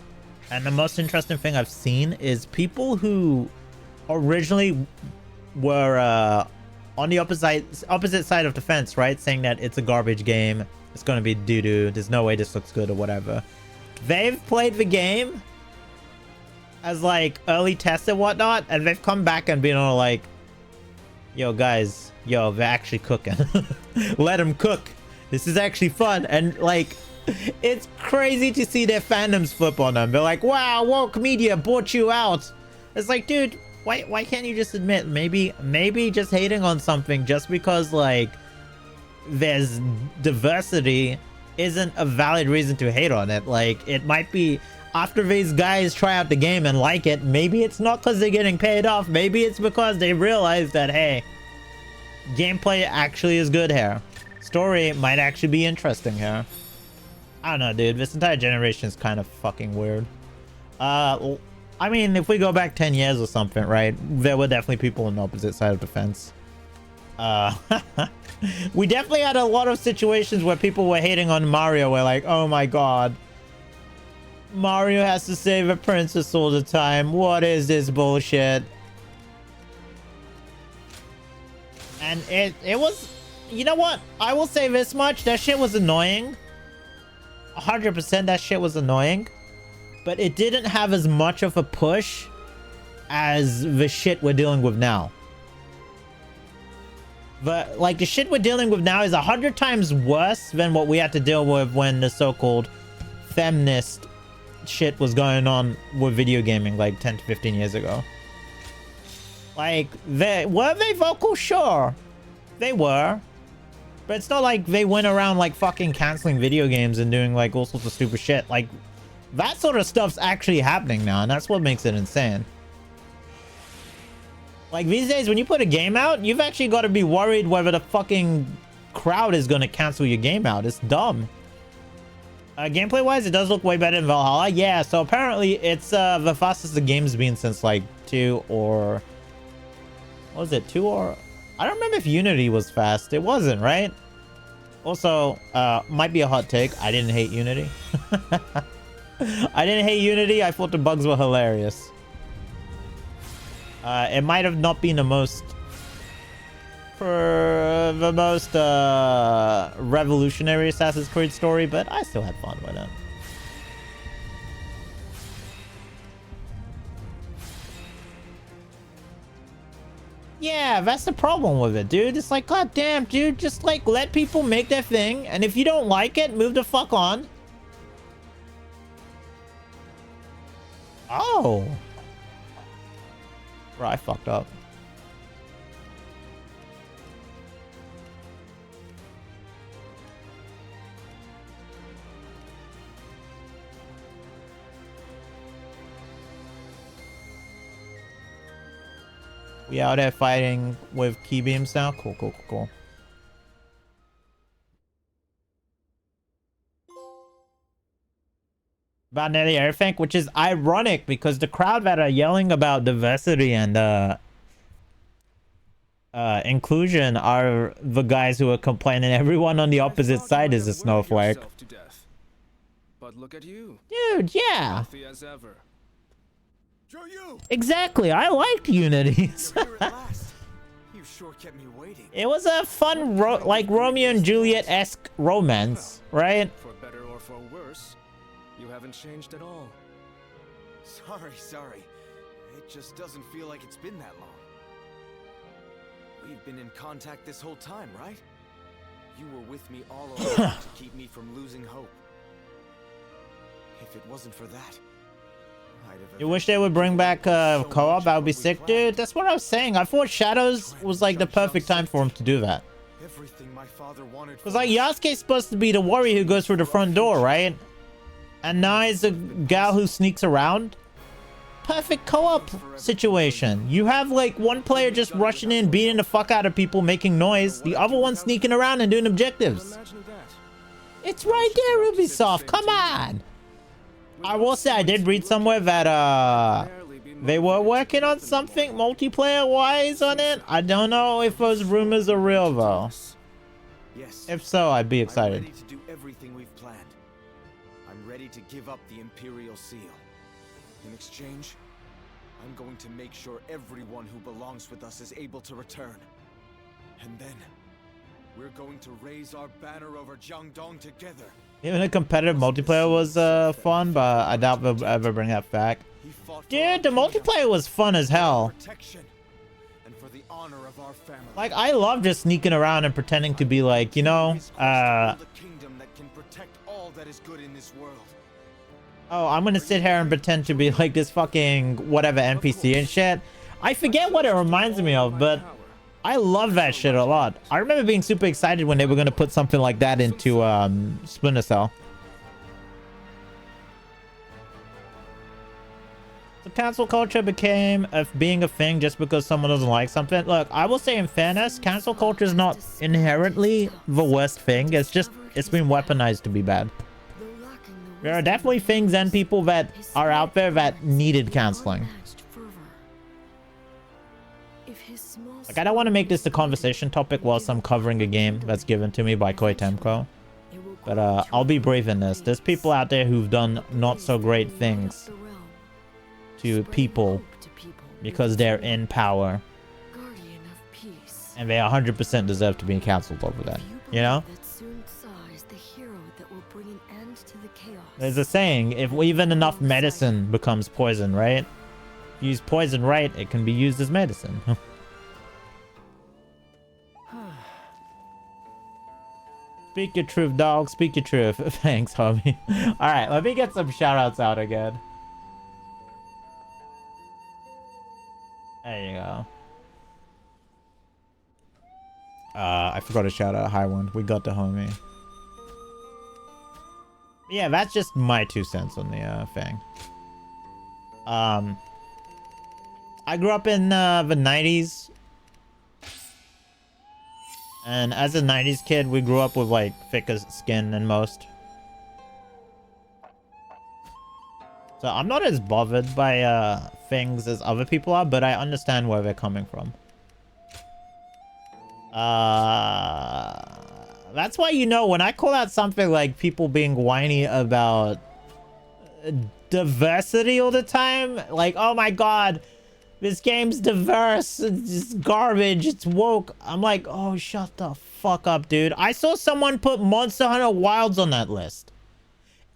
and the most interesting thing I've seen is people who originally were on the opposite side of the fence, right? Saying that it's a garbage game, it's gonna be doo-doo, there's no way this looks good or whatever. They've played the game as like early tests and whatnot, and they've come back and been all like, yo guys, yo, they're actually cooking. Let them cook. This is actually fun. And like, it's crazy to see their fandoms flip on them. They're like, wow, woke media bought you out. It's like, dude, why can't you just admit maybe just hating on something just because like there's diversity isn't a valid reason to hate on it. Like, it might be after these guys try out the game and like it, maybe it's not because they're getting paid off, maybe it's because they realize that, hey, gameplay actually is good here, story might actually be interesting here. I don't know, dude. This entire generation is kind of fucking weird. I mean, if we go back 10 years or something, right? There were definitely people on the opposite side of the fence. We definitely had a lot of situations where people were hating on Mario. We're like, oh my god, Mario has to save a princess all the time. What is this bullshit? And it was, you know what? I will say this much. That shit was annoying. 100% that shit was annoying, but it didn't have as much of a push as the shit we're dealing with now. But like, the shit we're dealing with now is 100 times worse than what we had to deal with when the so-called feminist shit was going on with video gaming like 10 to 15 years ago. Like, were they vocal? Sure, they were. But it's not like they went around like fucking canceling video games and doing like all sorts of stupid shit. Like, that sort of stuff's actually happening now, and that's what makes it insane. Like, these days, when you put a game out, you've actually got to be worried whether the fucking crowd is going to cancel your game out. It's dumb. Gameplay-wise, it does look way better than Valhalla. Yeah, so apparently it's the fastest the game's been since like 2 or... What was it? 2 or... I don't remember if Unity was fast. It wasn't, right? Also, might be a hot take. I didn't hate Unity. I didn't hate Unity. I thought the bugs were hilarious. It might have not been the most for the most revolutionary Assassin's Creed story, but I still had fun with it. Yeah, that's the problem with it, dude. It's like, god damn, dude, just like let people make their thing, and if you don't like it, move the fuck on. Oh. Bro, I fucked up. We out there fighting with key beams now? Cool, cool, cool, cool. About nearly everything, which is ironic because the crowd that are yelling about diversity and inclusion are the guys who are complaining everyone on the opposite side is a snowflake. But look at you. Dude, yeah. Healthy as ever. Exactly. I liked Unity. You sure kept me waiting. It was a fun, like Romeo and Juliet-esque romance, right? For better or for worse, you haven't changed at all. Sorry. It just doesn't feel like it's been that long. We've been in contact this whole time, right? You were with me all along to keep me from losing hope. If it wasn't for that, You wish they would bring back co-op? That would be sick, dude. That's what I was saying. I thought Shadows was like the perfect time for him to do that. Because like Yasuke's supposed to be the warrior who goes through the front door, right? And now he's a gal who sneaks around. Perfect co-op situation. You have like one player just rushing in, beating the fuck out of people, making noise. The other one sneaking around and doing objectives. It's right there, Ubisoft. Come on. I will say I did read somewhere that they were working on something multiplayer-wise on it. I don't know if those rumors are real though. Yes. If so, I'd be excited. I'm ready to do everything we've planned. I'm ready to give up the Imperial Seal. In exchange, I'm going to make sure everyone who belongs with us is able to return. And then, we're going to raise our banner over Jiangdong together. Even a competitive multiplayer was fun, but I doubt they'll ever bring that back. Dude, the multiplayer was fun as hell. Like, I love just sneaking around and pretending to be like, you know, oh, I'm gonna sit here and pretend to be like this fucking whatever NPC and shit. I forget what it reminds me of, but I love that shit a lot. I remember being super excited when they were going to put something like that into Splinter Cell. The cancel culture became being a thing just because someone doesn't like something. Look, I will say in fairness, cancel culture is not inherently the worst thing. It's just, it's been weaponized to be bad. There are definitely things and people that are out there that needed canceling. Like, I don't want to make this the conversation topic whilst I'm covering a game that's given to me by Koei Tecmo. But I'll be brave in this. There's people out there who've done not so great things to people because they're in power. And they 100% deserve to be cancelled over that. You know? There's a saying, if even enough medicine becomes poison, right? Use poison right, it can be used as medicine. Speak your truth, dog. Speak your truth. Thanks, homie. Alright, let me get some shoutouts out again. There you go. I forgot to shout out High One. We got the homie. Yeah, that's just my 2 cents on the thing. I grew up in the 90s. And as a 90s kid, we grew up with like thicker skin than most. So I'm not as bothered by things as other people are, but I understand where they're coming from. That's why, you know, when I call out something like people being whiny about diversity all the time, like, oh my god, This game's diverse. It's just garbage. It's woke. I'm like, oh, shut the fuck up, dude. I saw someone put Monster Hunter Wilds on that list.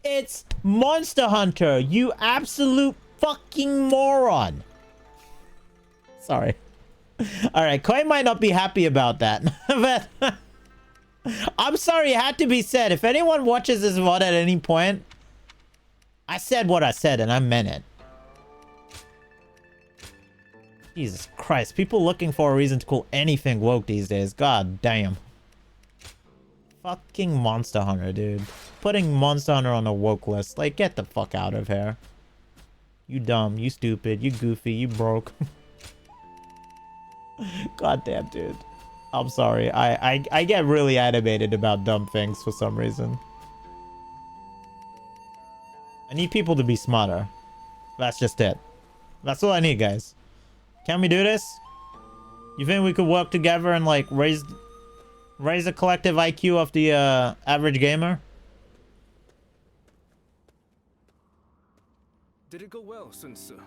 It's Monster Hunter, you absolute fucking moron. Sorry. Alright, Koi might not be happy about that. But I'm sorry, it had to be said. If anyone watches this VOD at any point, I said what I said and I meant it. Jesus Christ, people looking for a reason to call anything woke these days. God damn. Fucking Monster Hunter, dude. Putting Monster Hunter on a woke list. Like, get the fuck out of here. You dumb, you stupid, you goofy, you broke. God damn, dude. I'm sorry. I get really animated about dumb things for some reason. I need people to be smarter. That's just it. That's all I need, guys. Can we do this? You think we could work together and, like, raise the collective IQ of the average gamer? Did it go well, Sun Tzu?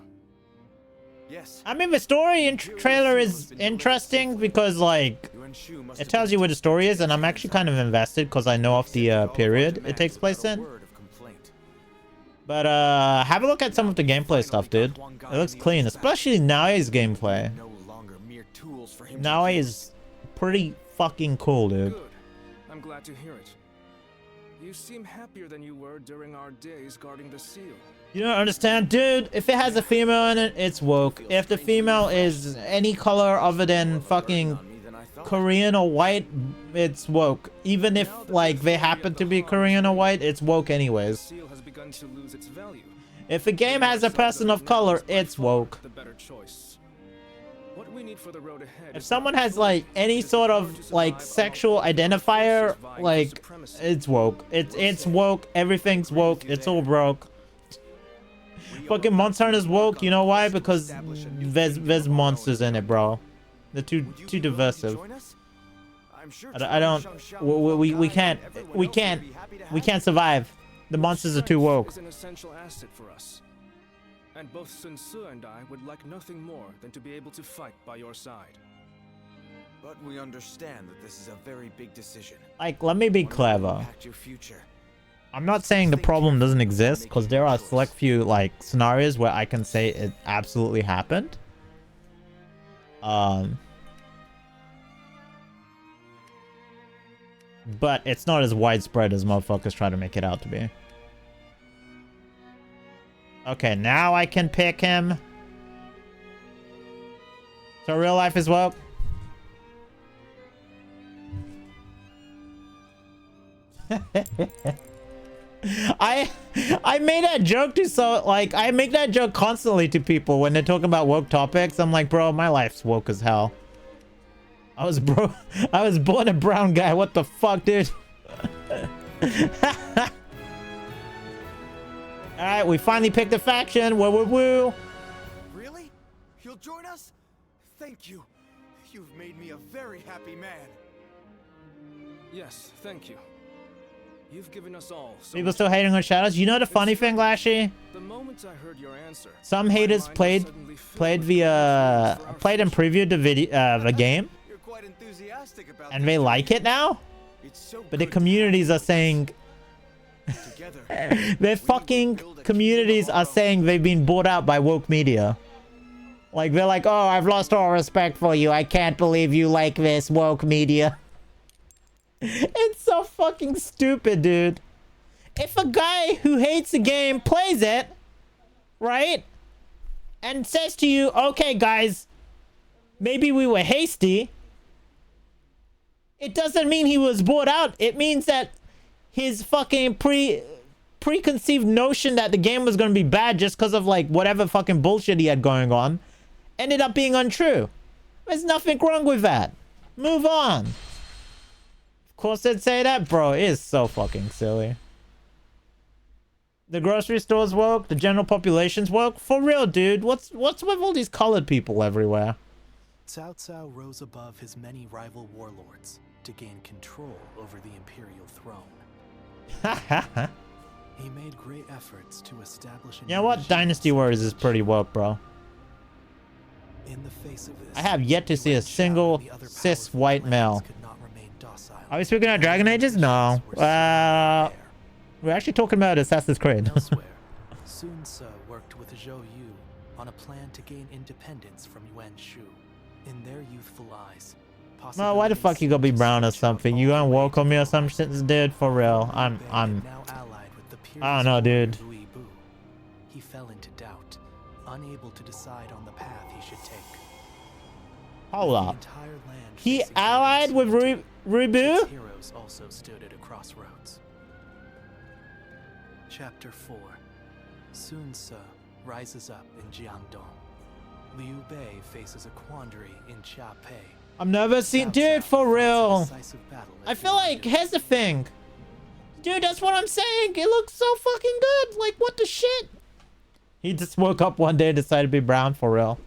Yes. I mean, the story and trailer is interesting because, like, it tells you what the story is, and I'm actually kind of invested because I know of the period it takes place in. But have a look at some of the gameplay stuff, dude. It looks clean, especially Naoi's gameplay. Naoi is pretty fucking cool, dude. Good. I'm glad to hear it. You seem happier than you were during our days guarding the seal. You don't understand, dude. If it has a female in it, it's woke. If the female is any color other than fucking Korean or white, it's woke. Even if, like, they happen to be Korean or white, it's woke anyways. Seal has begun to lose its value. If a game has a person of color, it's woke. The better choice. What we need for the road ahead. If someone has, like, any sort of, like, sexual identifier, like, it's woke. It's woke. Everything's woke. It's all broke. Fucking Monster Hunter's woke. You know why? Because there's monsters in it, bro. They're too diversive. I don't. We can't survive. The monsters are too woke. Is an essential asset for us. And both Sun Tzu and I would like nothing more than to be able to fight by your side. But we understand that this is a very big decision. Like, let me be clever. I'm not saying the problem doesn't exist, because there are select few, like, scenarios where I can say it absolutely happened. But it's not as widespread as motherfuckers try to make it out to be. Okay, now I can pick him. So real life is woke. I made that joke to I make that joke constantly to people when they're talking about woke topics. I'm like, bro, my life's woke as hell. I was born a brown guy. What the fuck, dude? All right, we finally picked a faction. Woo woo woo. Really? You'll join us? Thank you. You've made me a very happy man. Yes, thank you. You've given us all so People still hating on Shadows. You know the funny thing, Lashy? The moment I heard your answer, some haters played and previewed the video the game, You're quite enthusiastic about and they like it now. But the communities are saying their fucking communities are saying they've been bought out by woke media. Like, they're like, oh, I've lost all respect for you. I can't believe you like this woke media. It's so fucking stupid, dude. If a guy who hates the game plays it, right, and says to you, okay, guys, maybe we were hasty, it doesn't mean he was bought out. It means that his fucking preconceived notion that the game was going to be bad just because of, like, whatever fucking bullshit he had going on ended up being untrue. There's nothing wrong with that. Move on. Of course they'd say that, bro. It is so fucking silly. The grocery stores woke. The general population's woke. For real, dude. What's with all these colored people everywhere? Cao Cao rose above his many rival warlords to gain control over the imperial throne. He made great efforts to establish. You know what? Dynasty Warriors is pretty woke, bro. In the face of this, I have yet to see a Yuan Shao single and the other cis powerful white clans male. could not remain docile. Are we speaking about Dragon Ages? No. We're actually talking about Assassin's Creed. Elsewhere, Sun Ce worked with Zhou Yu on a plan to gain independence from Yuan Shu. In their youthful eyes, Well, why the fuck you gonna be brown or something? You gonna welcome me or some shit, dude? For real. I'm now allied with the I don't know, dude. Louis Bu. He fell into doubt, unable to decide on the path he should take. Hold The up. entire land He facing allied with Its Rubu? heroes also stood at a crossroads. Chapter 4. Sun Ce rises up in Jiangdong. Liu Bei faces a quandary in Chiaopei. I've never seen, Cao dude, Cao for fights a real. decisive battle at I feel like, Liangde. here's the thing. Dude, that's what I'm saying. It looks so fucking good. Like, what the shit? He just woke up one day and decided to be brown for real.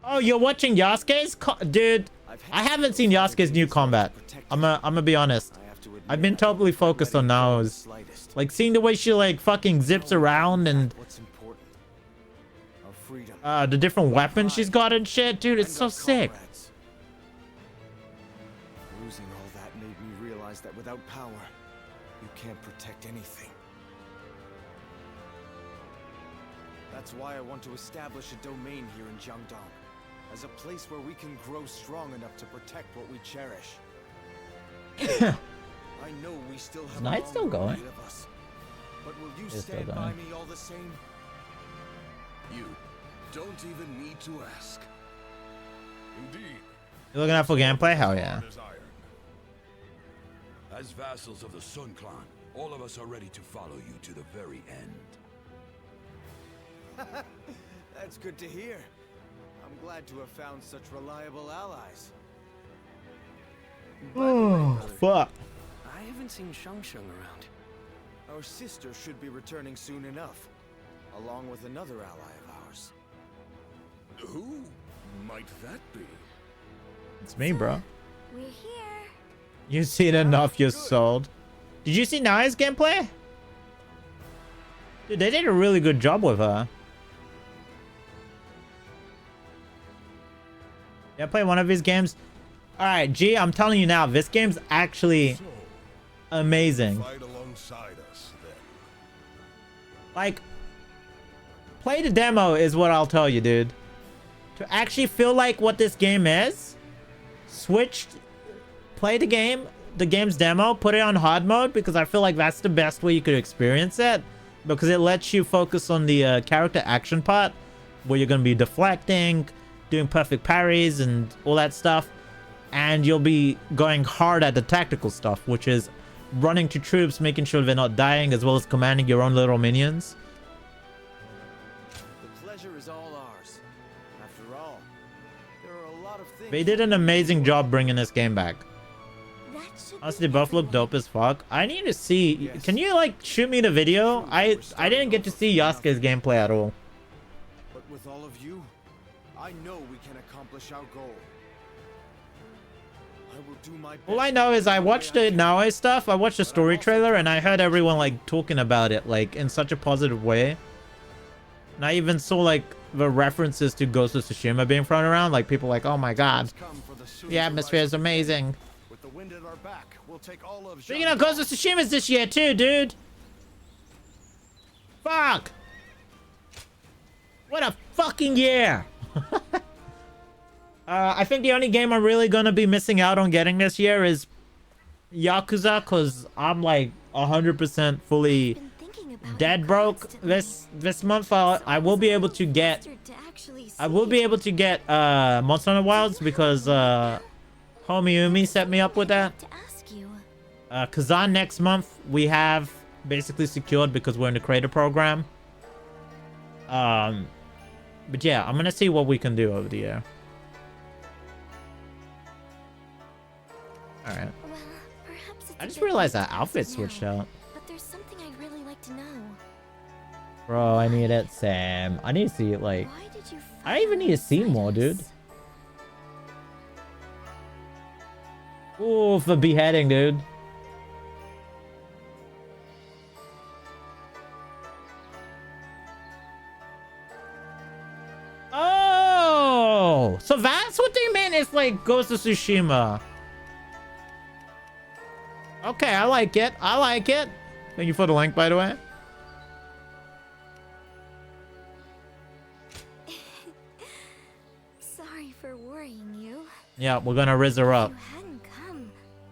Oh, you're watching Yasuke's? Dude, I haven't seen Yasuke's new combat. I'm gonna be honest. I've been totally focused on Nao's. Like, seeing the way she, like, fucking zips around and the different weapons she's got and shit. Dude, it's so sick. Losing all that made me realize that without power, you can't protect anything. That's why I want to establish a domain here in Jiangdong, as a place where we can grow strong enough to protect what we cherish. I know we still have Night's a long still road going. ahead of us, but will you It's still stand by going. me all the same? You don't even need to ask. Indeed. You looking out for gameplay? Hell yeah. As iron. As vassals of the Sun Clan, all of us are ready to follow you to the very end. That's good to hear. I'm glad to have found such reliable allies. Oh, fuck. I haven't seen Shang around. Our sister should be returning soon enough, along with another ally of ours. Who might that be? It's me, bro. We're here. You've seen enough, you're sold. Did you see Nai's gameplay? Dude, they did a really good job with her. Yeah, play one of his games. Alright, G, I'm telling you now, this game's actually So, amazing. fight alongside us then. Like, play the demo is what I'll tell you, dude. To actually feel like what this game is, play the game's demo, put it on hard mode, because I feel like that's the best way you could experience it, because it lets you focus on the character action part, where you're going to be deflecting, doing perfect parries and all that stuff, and you'll be going hard at the tactical stuff, which is running to troops, making sure they're not dying, as well as commanding your own little minions. The pleasure is all ours. After all, there are a lot of things. They did an amazing job bringing this game back. That should Honestly, be both look everyone. dope as fuck. I need to see. Can you like shoot me the video? I didn't get to see Yasuke's gameplay at all. But with all of you, I know we can accomplish our goal. I will do my best. All I know is I watched the Naoe stuff. I watched the story trailer and I heard everyone like talking about it like in such a positive way. And I even saw like the references to Ghost of Tsushima being thrown around. Like people like, oh my god, the atmosphere is amazing. With the wind at our back, we'll take all of Speaking of Ghost of Tsushima's this year too, dude. Fuck. What a fucking year. I think the only game I'm really gonna be missing out on getting this year is Yakuza, because I'm like 100% fully Been thinking about it dead broke constantly. this month. I will be able to get Flustered to actually I will see be it. able to get Monster Hunter Wilds because homie Umi set me up with that. To ask you. Kazan next month we have basically secured because we're in the creator program. But yeah, I'm gonna see what we can do over the year. All right. Well, perhaps it's I a just bit realized late that to ask outfit now, switched out. But there's something I'd really like to know. Bro, I need it, Sam. I need to see it like. Why did you I even need to see more, dude. Ooh, for beheading, dude. like Ghost of Tsushima. Okay, I like it. I like it. Thank you for the link, by the way. Sorry for worrying you. Yeah, we're gonna rizz her up. If you hadn't come,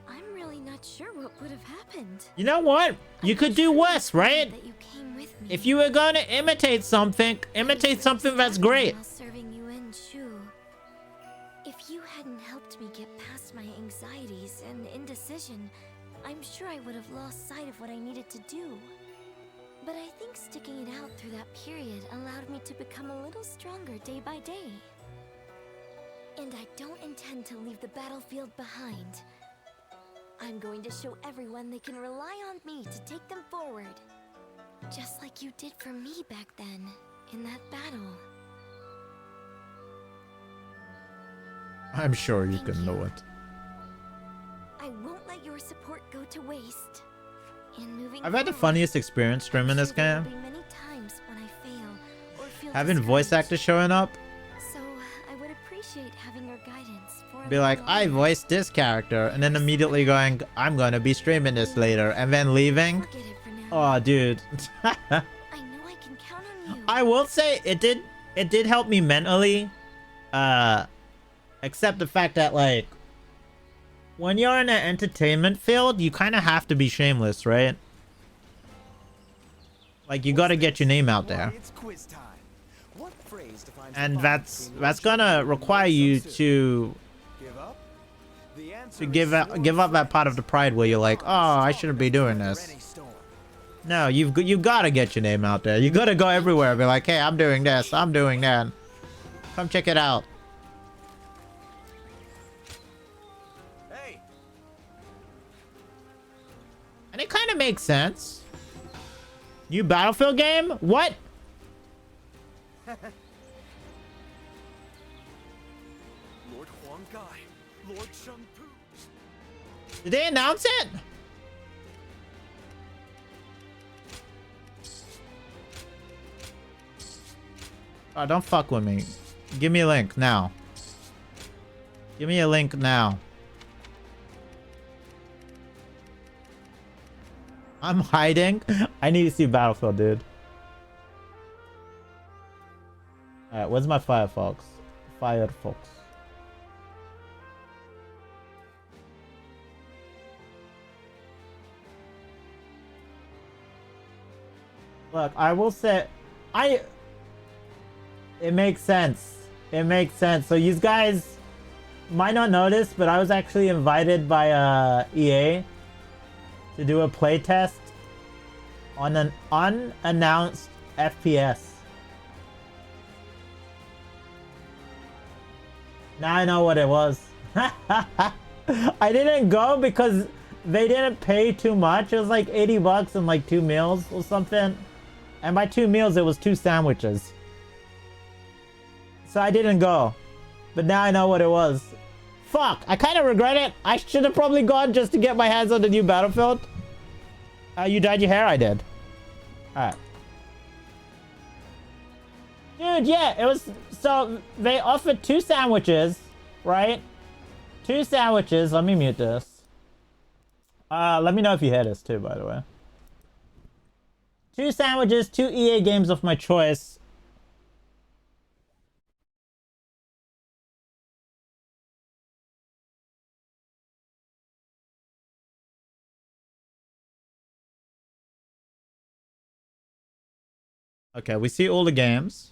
I'm really not sure what would have happened. You know what? You could do worse, right? That you came with me. If you were gonna imitate something that's great. While serving Yuan Shu. If you hadn't helped me get past my anxieties and indecision, I'm sure I would have lost sight of what I needed to do. But I think sticking it out through that period allowed me to become a little stronger day by day. And I don't intend to leave the battlefield behind. I'm going to show everyone they can rely on me to take them forward. Just like you did for me back then, in that battle. I'm sure you Thank can you. know it. I won't let your support go to waste. And moving I've had the forward, funniest experience streaming this there will game. be many times when I fail or feel Having voice discouraged. actors showing up. So I would appreciate having your guidance for a Be like, little I longer. voiced this character. And then immediately going, I'm gonna be streaming this later. And then leaving. Forget it for now. Oh, dude. I know I can count on you. I will say it did help me mentally. Except the fact that, like, when you're in an entertainment field, you kind of have to be shameless, right? Like, you gotta get your name out there. It's quiz time. What phrase defines the And bond that's between gonna Yuan Shu require and you Sun Tzu? to Give up? The answer to is give your up that part of friends. the pride where you're like, oh, I shouldn't be doing Weather this. any storm. No, you gotta get your name out there. You gotta go everywhere and be like, hey, I'm doing this, I'm doing that. Come check it out. Hey, And it kind of makes sense. New Battlefield game? What? Lord Huanggai, Lord Shangpu. Did they announce it? Oh, don't fuck with me. Give me a link now. Give me a link now. I'm hiding. I need to see Battlefield, dude. Alright, where's my Firefox? Firefox. Look, I will say, it makes sense. It makes sense. So you guys might not notice, but I was actually invited by EA to do a playtest on an unannounced FPS. Now I know what it was. I didn't go because they didn't pay too much. It was like 80 bucks and like 2 meals or something. And by 2 meals, it was 2 sandwiches. So I didn't go. But now I know what it was. Fuck, I kind of regret it. I should have probably gone just to get my hands on the new Battlefield. You dyed your hair? I did. Alright. Dude, yeah, it was... So, they offered 2 sandwiches, right? 2 sandwiches. Let me mute this. Let me know if you hear this too, by the way. 2 sandwiches, 2 EA games of my choice. Okay, we see all the games.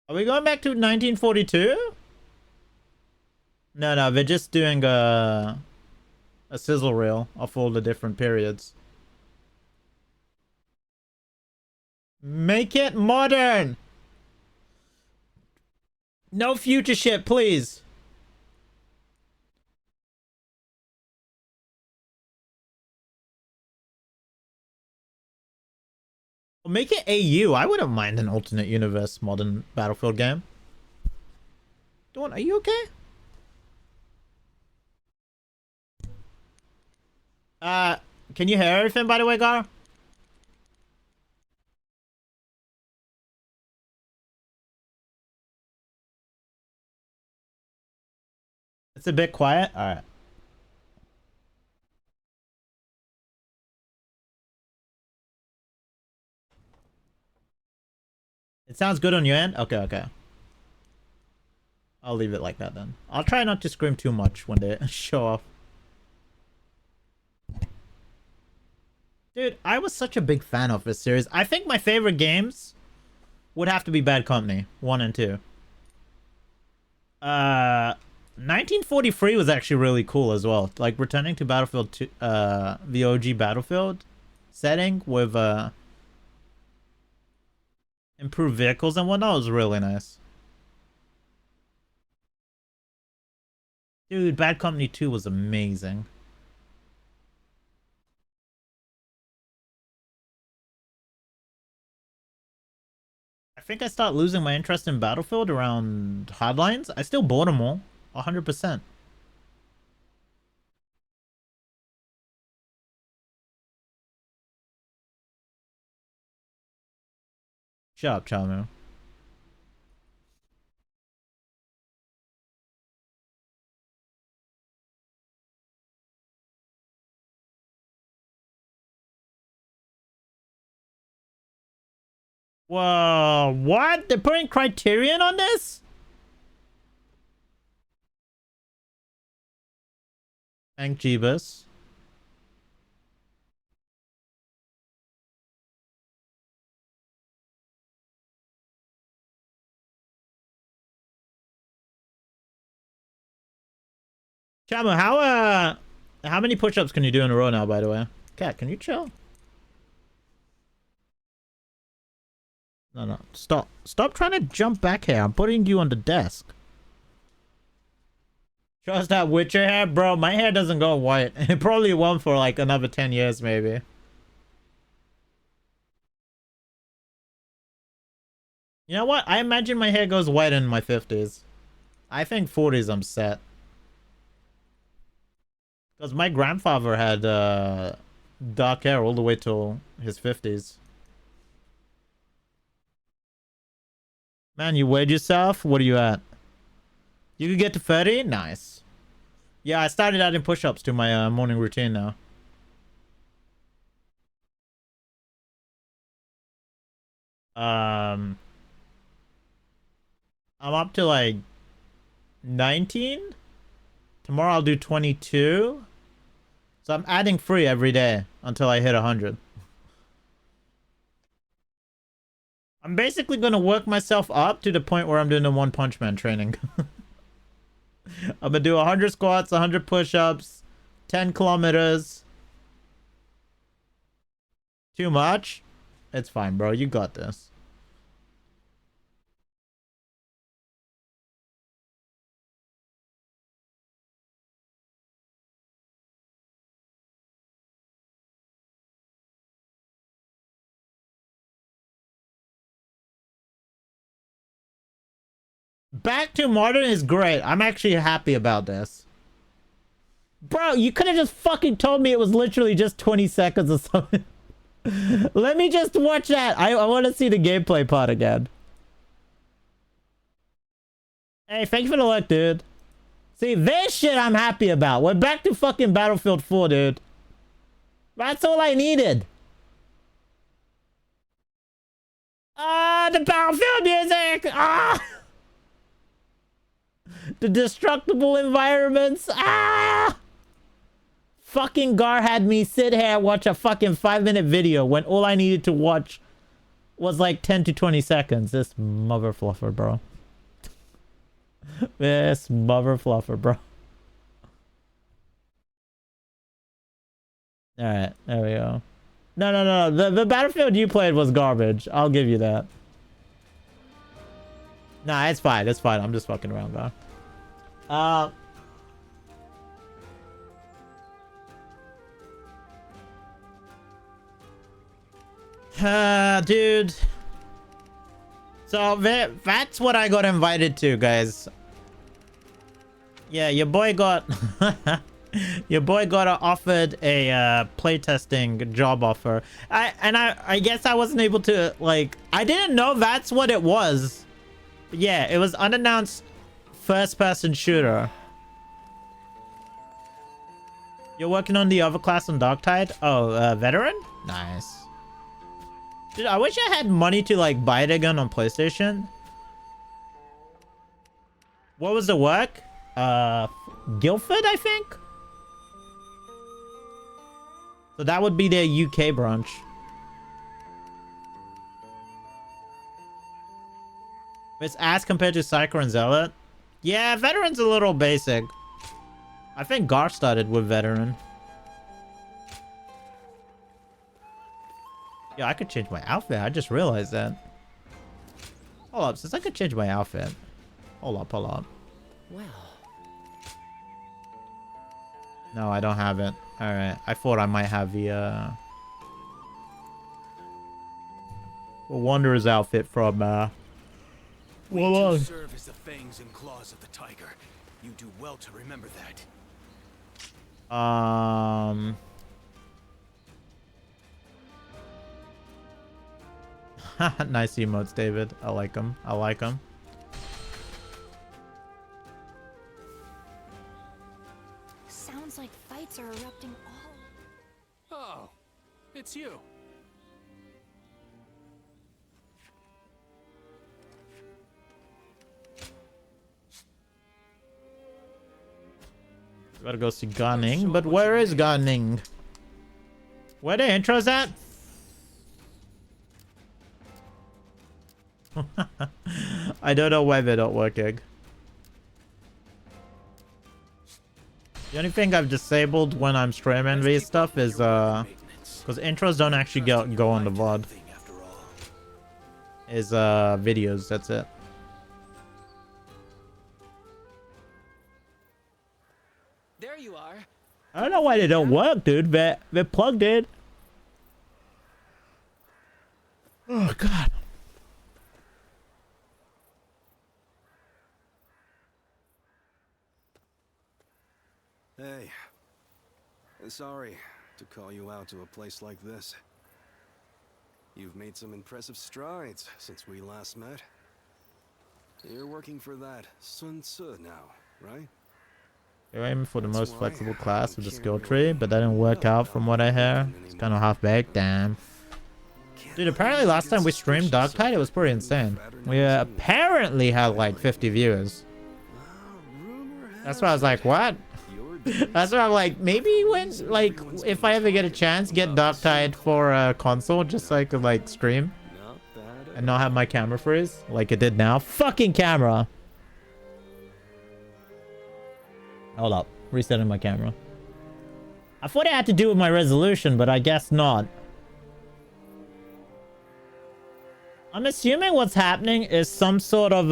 Are we going back to 1942? No, we're just doing a sizzle reel of all the different periods. Make it modern! No future shit, please. Make it AU. I wouldn't mind an alternate universe modern Battlefield game. Dawn, are you okay? Can you hear everything, by the way, Gar? It's a bit quiet. All right. It sounds good on your end? Okay, okay. I'll leave it like that then. I'll try not to scream too much when they show off. Dude, I was such a big fan of this series. I think my favorite games would have to be Bad Company 1 and 2. 1943 was actually really cool as well. Like returning to Battlefield 2, the OG Battlefield setting with improved vehicles and whatnot was really nice. Dude, Bad Company 2 was amazing. I think I started losing my interest in Battlefield around Hardlines. I still bought them all, 100%. Shut up, Chamu. Whoa, what? They're putting Criterion on this? Thank Jeebus. Chamu, how many push-ups can you do in a row now, by the way? Cat, can you chill? No. Stop. Stop trying to jump back here. I'm putting you on the desk. Show us that Witcher hair? Bro, my hair doesn't go white. It probably won't for like another 10 years, maybe. You know what? I imagine my hair goes white in my 50s. I think 40s I'm set. Because my grandfather had dark hair all the way till his 50s. Man, you weighed yourself? What are you at? You could get to 30? Nice. Yeah, I started adding push-ups to my morning routine now. I'm up to like 19. Tomorrow I'll do 22. So I'm adding 3 every day until I hit 100. I'm basically going to work myself up to the point where I'm doing the One Punch Man training. I'm going to do 100 squats, 100 push-ups, 10 kilometers. Too much? It's fine, bro. You got this. Back to Modern is great. I'm actually happy about this. Bro, you could have just fucking told me it was literally just 20 seconds or something. Let me just watch that. I want to see the gameplay part again. Hey, thank you for the luck, dude. See, this shit I'm happy about. We're back to fucking Battlefield 4, dude. That's all I needed. Ah, the Battlefield music! Ah! The destructible environments. Ah! Fucking Gar had me sit here and watch a fucking 5-minute video when all I needed to watch was like 10 to 20 seconds. This mother fluffer, bro. This mother fluffer, bro. Alright, there we go. No. The Battlefield you played was garbage. I'll give you that. Nah, it's fine. It's fine. I'm just fucking around, bro. Dude. So that's what I got invited to, guys. Yeah, your boy got Your boy got offered a playtesting job offer. I guess I wasn't able to, like, I didn't know that's what it was. But yeah, it was unannounced first-person shooter. You're working on the other class on Darktide? Oh, veteran? Nice. Dude, I wish I had money to, like, buy it again on PlayStation. What was the work? Guildford, I think? So that would be their UK branch. It's as compared to Psycho and Zealot. Yeah, Veteran's a little basic. I think Garth started with Veteran. Yeah, I could change my outfit. I just realized that. Hold up, since I could change my outfit. Hold up, hold up. Well. No, I don't have it. Alright, I thought I might have the, Wanderer's outfit from, We serve as the fangs and claws of the tiger. You do well to remember that. Nice emotes, David. I like them. I like them. Sounds like fights are erupting all. Oh, it's you. Gotta go see Gunning, but where is Gunning? Where the intro's at? I don't know why they're not working. The only thing I've disabled when I'm streaming these stuff is because intros don't actually go on the VOD. Is videos, that's it. There you are. I don't know why they don't work, dude. They're plugged in. Oh god. Hey. Sorry to call you out to a place like this. You've made some impressive strides since we last met. You're working for that Sun Tzu now, right? You're aiming for the most flexible class with the skill tree, but that didn't work out from what I hear. It's kind of half-baked, damn. Dude, apparently last time we streamed Darktide, it was pretty insane. We apparently had like 50 viewers. That's why I was like, what? That's why I'm like, maybe when, like, if I ever get a chance, get Darktide for a console, just so I could, like, stream. And not have my camera freeze, like it did now. Fucking camera! Hold up. Resetting my camera. I thought it had to do with my resolution, but I guess not. I'm assuming what's happening is some sort of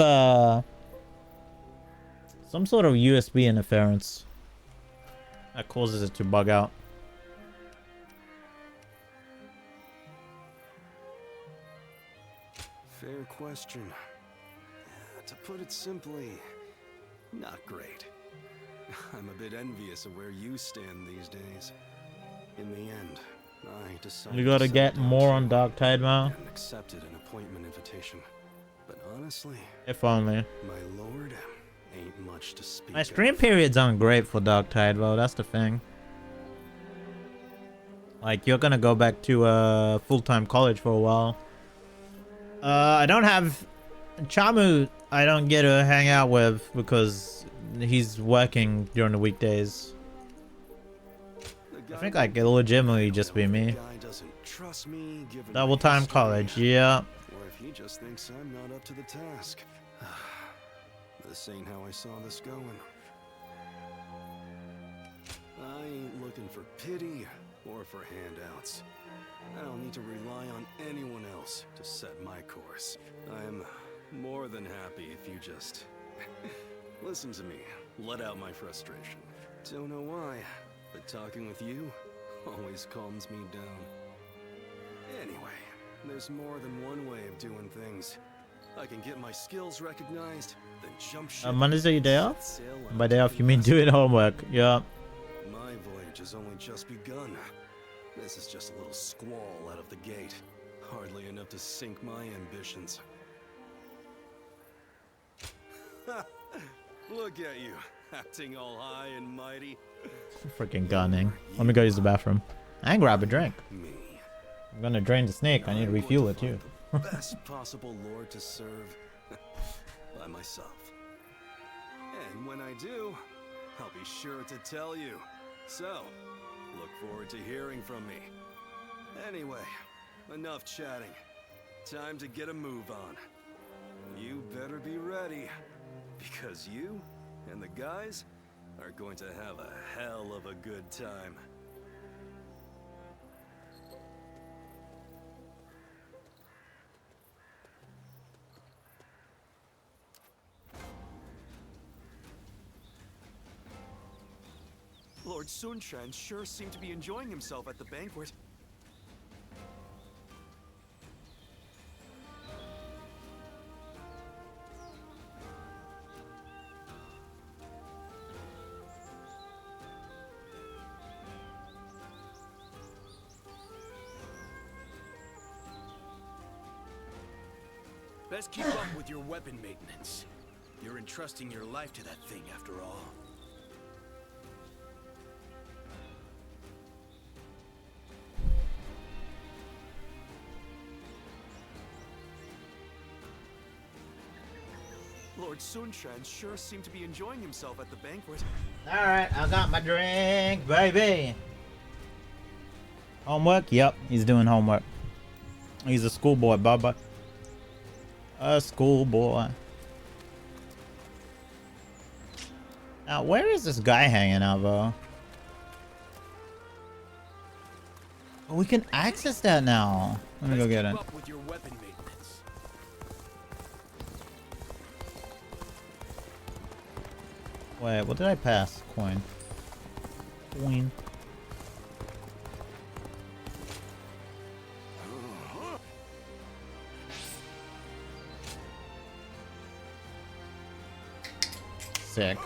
USB interference that causes it to bug out. Fair question. To put it simply, not great. I'm a bit envious of where you stand these days. In the end, I decided We gotta get more on Darktide now. and accepted an appointment invitation. But honestly, If only. my lord, ain't much to speak My of. stream periods aren't great for Darktide, though. That's the thing. Like, you're gonna go back to full-time college for a while. I don't have... Chamu, I don't get to hang out with because he's working during the weekdays. I think like it'll legitimately just be me. Double time college, yeah. Or if he just thinks I'm not up to the task. This ain't how I saw this going. I ain't looking for pity or for handouts. I don't need to rely on anyone else to set my course. I'm more than happy if you just listen to me, let out my frustration. Don't know why, but talking with you always calms me down. Anyway, there's more than one way of doing things. I can get my skills recognized, then jump ship. Mondays are your day off? sail By day off, you mean doing homework. Yeah. My voyage has only just begun. This is just a little squall out of the gate. Hardly enough to sink my ambitions. Look at you, acting all high and mighty. Freaking gunning. Let me go use the bathroom. And grab a drink. Me. I'm gonna drain the snake. I need to refuel it too. Best possible lord to serve by myself. And when I do, I'll be sure to tell you. So, look forward to hearing from me. Anyway, enough chatting. Time to get a move on. You better be ready, because you and the guys are going to have a hell of a good time. Lord Sunshan sure seemed to be enjoying himself at the banquet. Best keep up with your weapon maintenance. You're entrusting your life to that thing after all. Lord Sunshan sure seemed to be enjoying himself at the banquet. Alright, I got my drink, baby. Homework? Yep, he's doing homework. He's a schoolboy, Bubba. A schoolboy. Now, where is this guy hanging out, though? Oh, we can access that now. Let me go get it. Wait, what did I pass? Coin. Coin. Sick.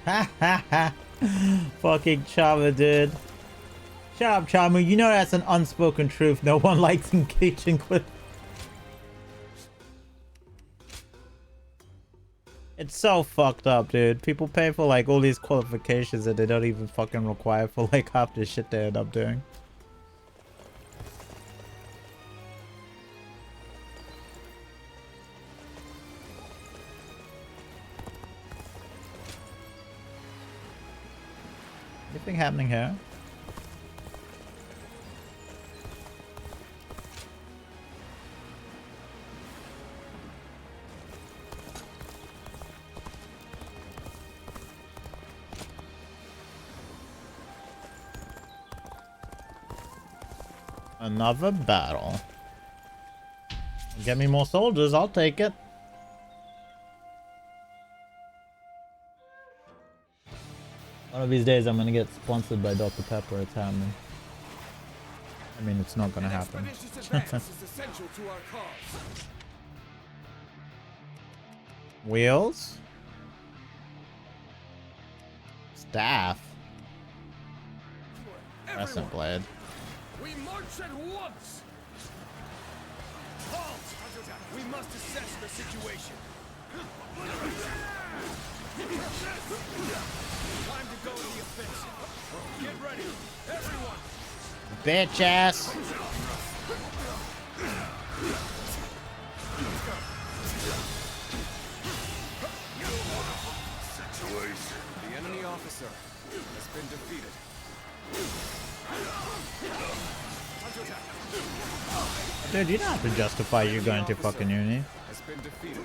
Ha ha ha. Fucking Chama, dude. Shut up, Chama. You know that's an unspoken truth. No one likes engaging with. It's so fucked up, dude. People pay for like all these qualifications that they don't even fucking require for like half the shit they end up doing. Anything happening here? Another battle. Get me more soldiers, I'll take it. One of these days I'm gonna get sponsored by Dr. Pepper, it's happening. I mean, it's not gonna happen. Wheels? Staff? Crescent blade. We march at once! Halt! We must assess the situation. Time to go to the offensive. Get ready, everyone! Bitch ass! The enemy officer has been defeated. Dude, you don't have to justify you going to fucking uni. Has been defeated.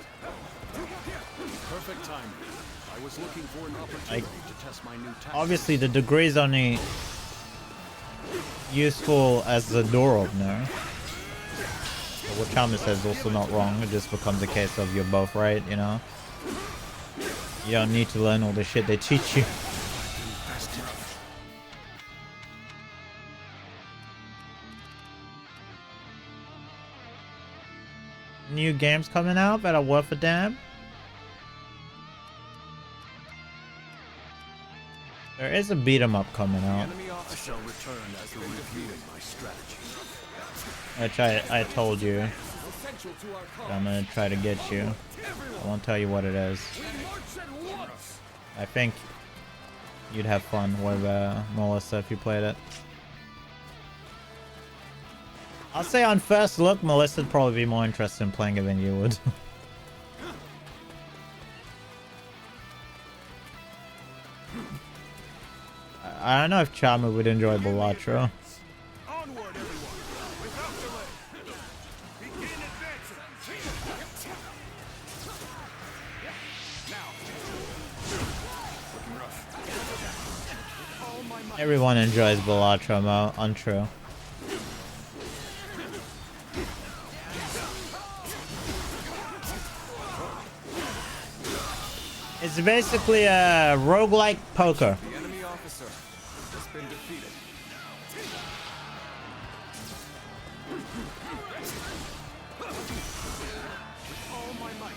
Perfect timing. I was looking for an opportunity Like, to test my new tactics. obviously the degree is only useful as a door opener. But what Chama says is also not wrong. It just becomes a case of you're both right, you know? You don't need to learn all the shit they teach you. New games coming out that are worth a damn. There is a beat 'em up coming out. Enemy officer returned as a review of my strategy. Which I told you. I'm gonna try to get you. I won't tell you what it is. I think you'd have fun with Melissa if you played it. I'll say on first look, Melisa'd probably be more interested in playing it than you would. I don't know if Chama would enjoy Balatro. Onward, everyone! Without delay! Begin advancing! Now! Everyone enjoys Balatro, Mo. Untrue. It's basically a roguelike poker. The enemy officer has been defeated. With all my might!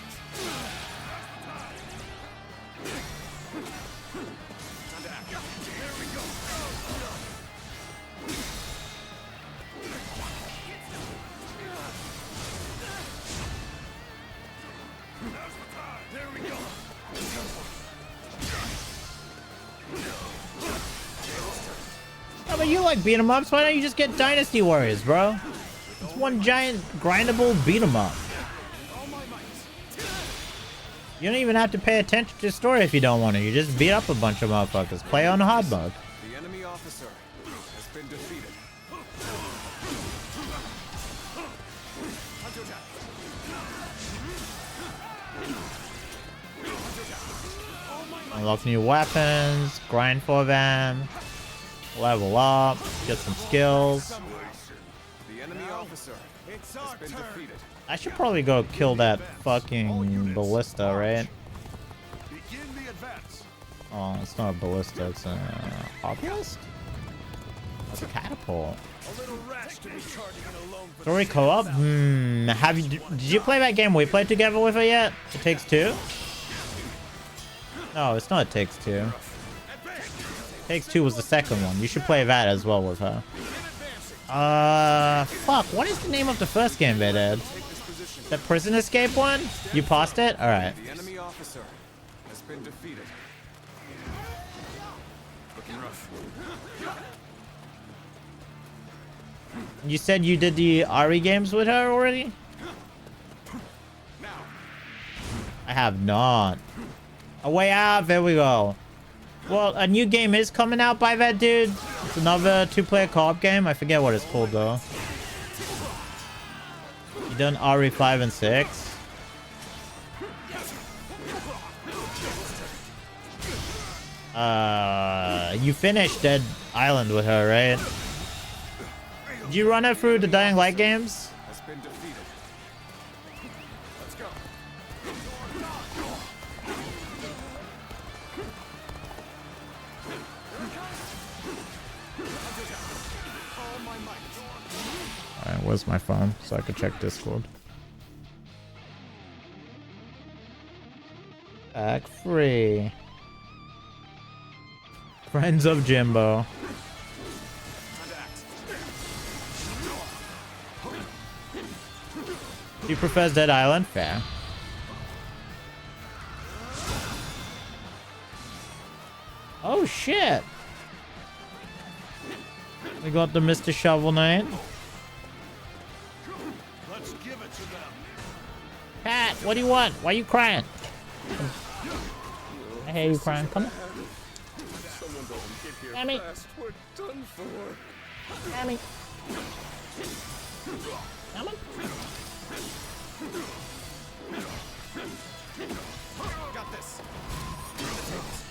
Time to act. There we go! Now's the time! There we go! Oh, but you like beat 'em ups. Why don't you just get Dynasty Warriors, bro? It's one giant grindable beat 'em up. You don't even have to pay attention to the story if you don't want to. You just beat up a bunch of motherfuckers. Play on hard mode. The enemy officer has been defeated. Unlock new weapons. Grind for them. Level up. Get some skills. The enemy officer has been defeated. I should probably go kill that fucking ballista, right? Begin the advance! Oh, it's not a ballista. It's a obelisk? It's a catapult. A little rash to be charging in alone for Story co-op? Have you? Did you play that game we played together with her yet? It Takes Two? No, it's not It Takes Two. Takes Two was the second one. You should play that as well with her. Fuck. What is the name of the first game they did? The prison escape one? You paused it? All right. The enemy officer has been defeated. Looking rough. You said you did the Ari games with her already? I have not. A Way Out. There we go. Well, a new game is coming out by that dude. It's another two-player co-op game. I forget what it's called though. You done RE 5 and 6? You finished Dead Island with her, right? Did you run it through the Dying Light games? Has been defeated. Let's go. Alright, where's my phone so I could check Discord? Act free. Friends of Jimbo. He prefers Dead Island? Fair. Oh shit! We got the Mr. Shovel Knight. Let's give it to them. Pat, what do you want? Why are you crying? I hear you crying. Come on. Someone don't get here Sammy. fast. We're done for. Sammy. Come on. Got this.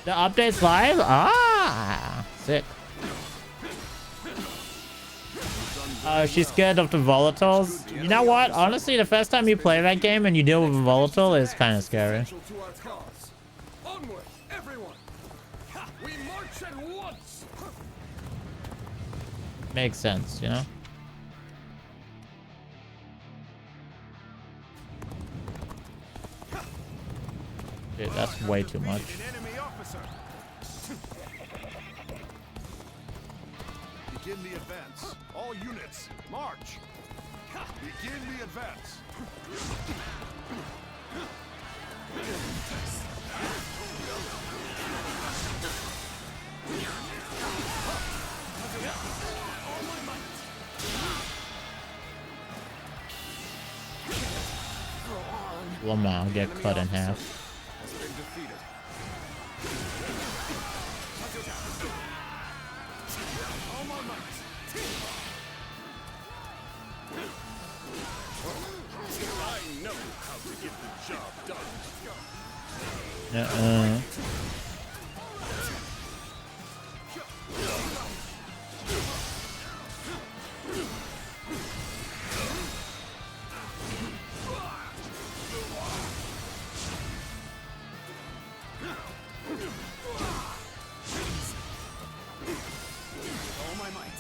The update's live? Ah, sick. She's scared of the volatiles. You know what? Honestly, the first time you play that game and you deal with a volatile is kind of scary. To our cause. Onward, everyone. We march at once. Makes sense, you know? Dude, that's way too much. An enemy officer. Begin the advance. All units, march! Begin the advance. Lamau get cut in half. Has been defeated. All my might. I know how to get the job done. All my might.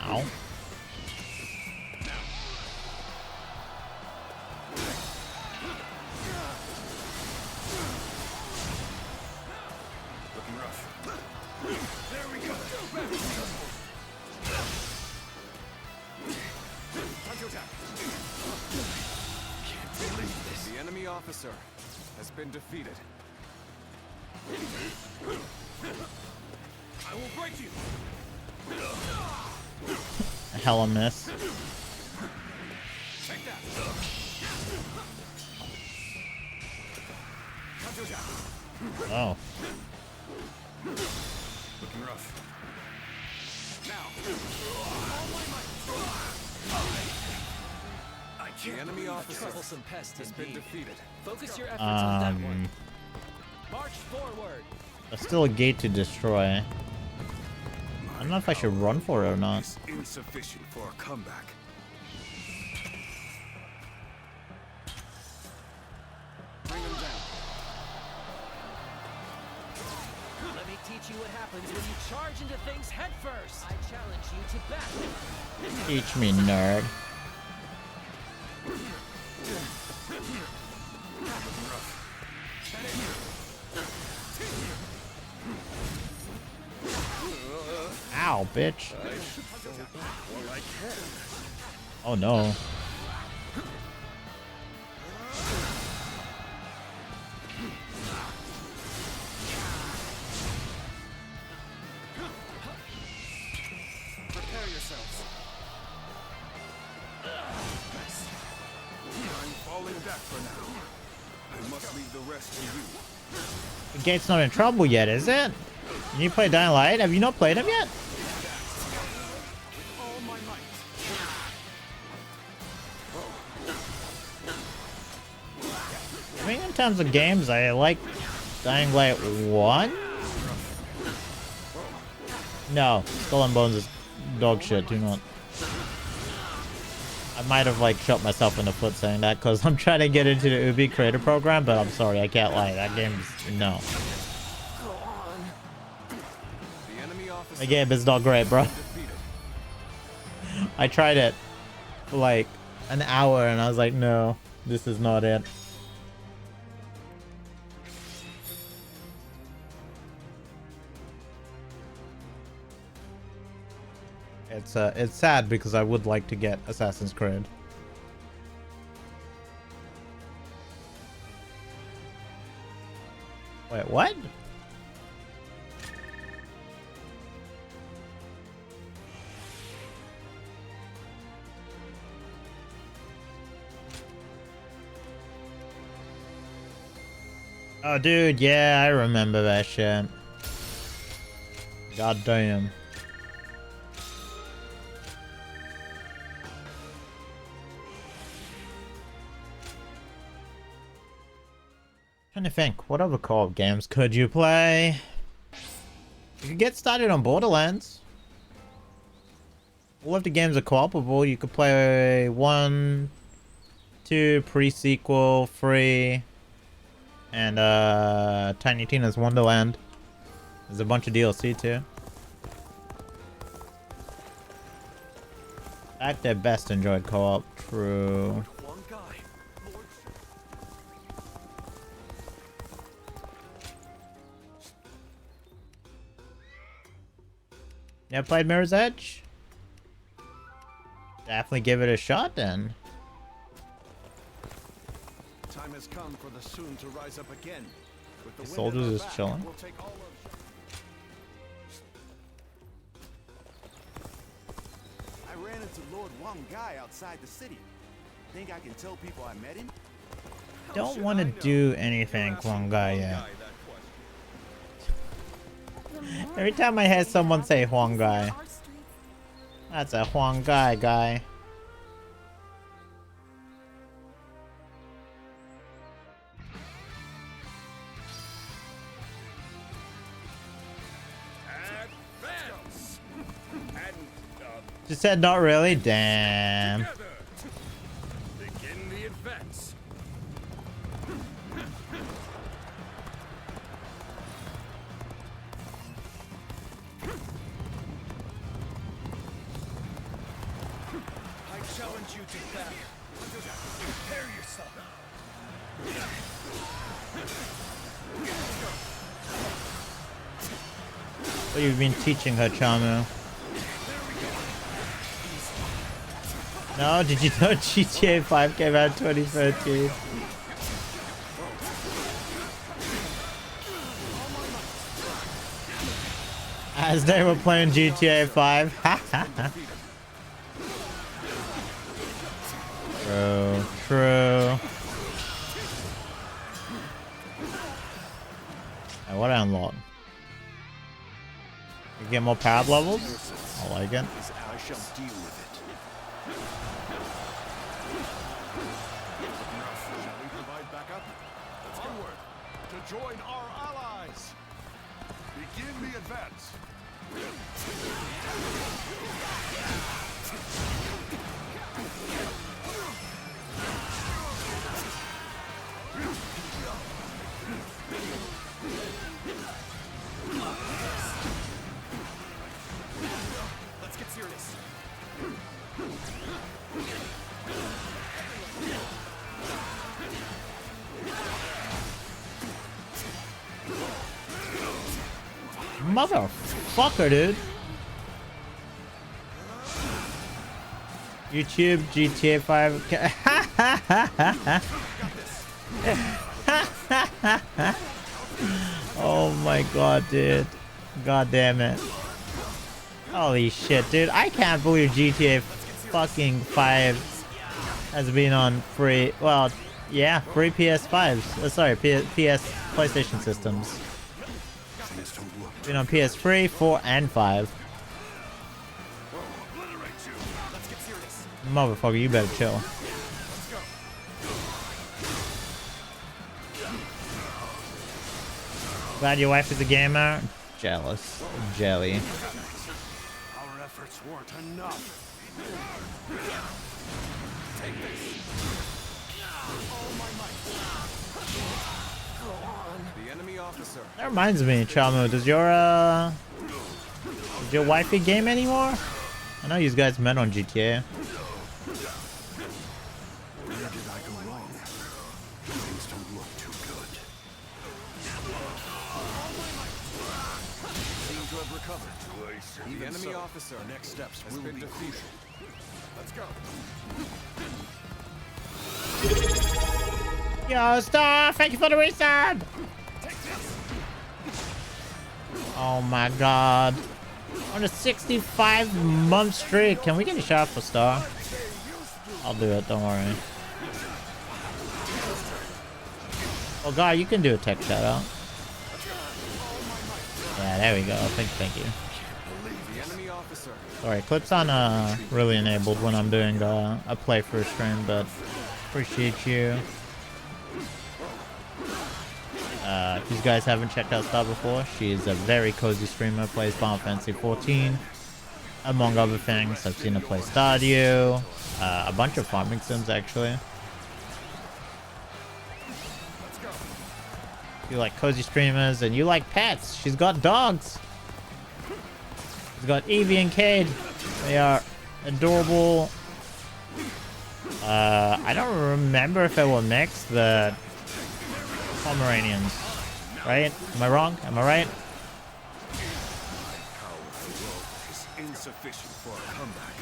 Ow. Looking rough. There we go. Time to attack. Can't believe this. The enemy officer has been defeated. I will break you. Hella miss. Take that. Time to attack. Oh. Looking rough. Now. I The can't enemy believe officer troublesome pest has been indeed. defeated. Focus your efforts on that one. March forward. There's still a gate to destroy. I don't know if I should run for it or not. is insufficient for a comeback. Bring him down. Let me teach you what happens when you charge into things head first. I challenge you to battle. Teach me, nerd. Ow, bitch. Oh no. Prepare yourselves. I'm falling back for now. I must leave the rest to you. The gate's not in trouble yet, is it? You play Dying Light? Have you not played him yet? All my might. I mean, in terms of games, I like Dying Light 1. No, Skull and Bones is dog shit. Do not. I might have like shot myself in the foot saying that because I'm trying to get into the Ubi creator program, but I'm sorry, I can't lie. That game's no. The enemy officer The game is not great, bro. defeated. I tried it for like an hour and I was like, no, this is not it. It's sad because I would like to get Assassin's Creed. Wait, what? Oh, dude, yeah, I remember that shit. God damn. Trying to think, what other co-op games could you play? You could get started on Borderlands. All of the games are co-opable. You could play 1, 2, pre-sequel, free, and Tiny Tina's Wonderland. There's a bunch of DLC too. At their best, enjoyed co-op. True. Yeah, played Mirror's Edge? Definitely give it a shot then. Time has come for the Sun to rise up again. With The soldiers just chilling. we'll take all of... I ran into Lord Wang Gai outside the city. Think I can tell people I met him? Don't want to do anything, Kwang Gai yet. Every time I hear someone say Huang Gai, that's a Huang Gai guy. She said not really? Damn. Begin the advance. I challenge you to battle. Prepare yourself. What have you been teaching her, Chamu? No, did you know GTA 5 came out in 2013? As they were playing GTA 5. True, true. Hey, what I unlock? You get more power levels? I like it. I shall deal with it. Shall we provide backup? Onward to join our allies. Begin the advance. Let's get serious. Motherfucker, dude. YouTube, GTA 5. Oh my god, dude. God damn it. Holy shit, dude. I can't believe GTA fucking 5 has been on free. Well, yeah, free PS5s. Sorry, PS PlayStation systems. Been on PS3, 4, and 5. Motherfucker, you better chill. Glad your wife is a gamer. Jealous. Jelly. Our efforts weren't enough. Take this. The enemy officer. That reminds me, Chamu, does your wifey game anymore? I know you guys met on GTA. Where did I go wrong? Things don't look too good. Seem to have recovered. The enemy officer. Next steps has will been be defeated. Let's go. Yo, Star, thank you for the resub! Oh my god. On a 65-month streak. Can we get a shot for Star? I'll do it, don't worry. Oh god, you can do a tech shout out. Yeah, there we go. Thank you. The enemy officer. Sorry, clips on really enabled when I'm doing a playthrough stream, but appreciate you. If you guys haven't checked out Star before, she is a very cozy streamer, plays Final Fantasy 14, among other things. I've seen her play Stardew, a bunch of farming sims actually. If you like cozy streamers and you like pets, she's got dogs. She's got Evie and Cade. They are adorable. I don't remember if it will mix the Pomeranians, right? Am I wrong? Am I right? Is insufficient for a comeback.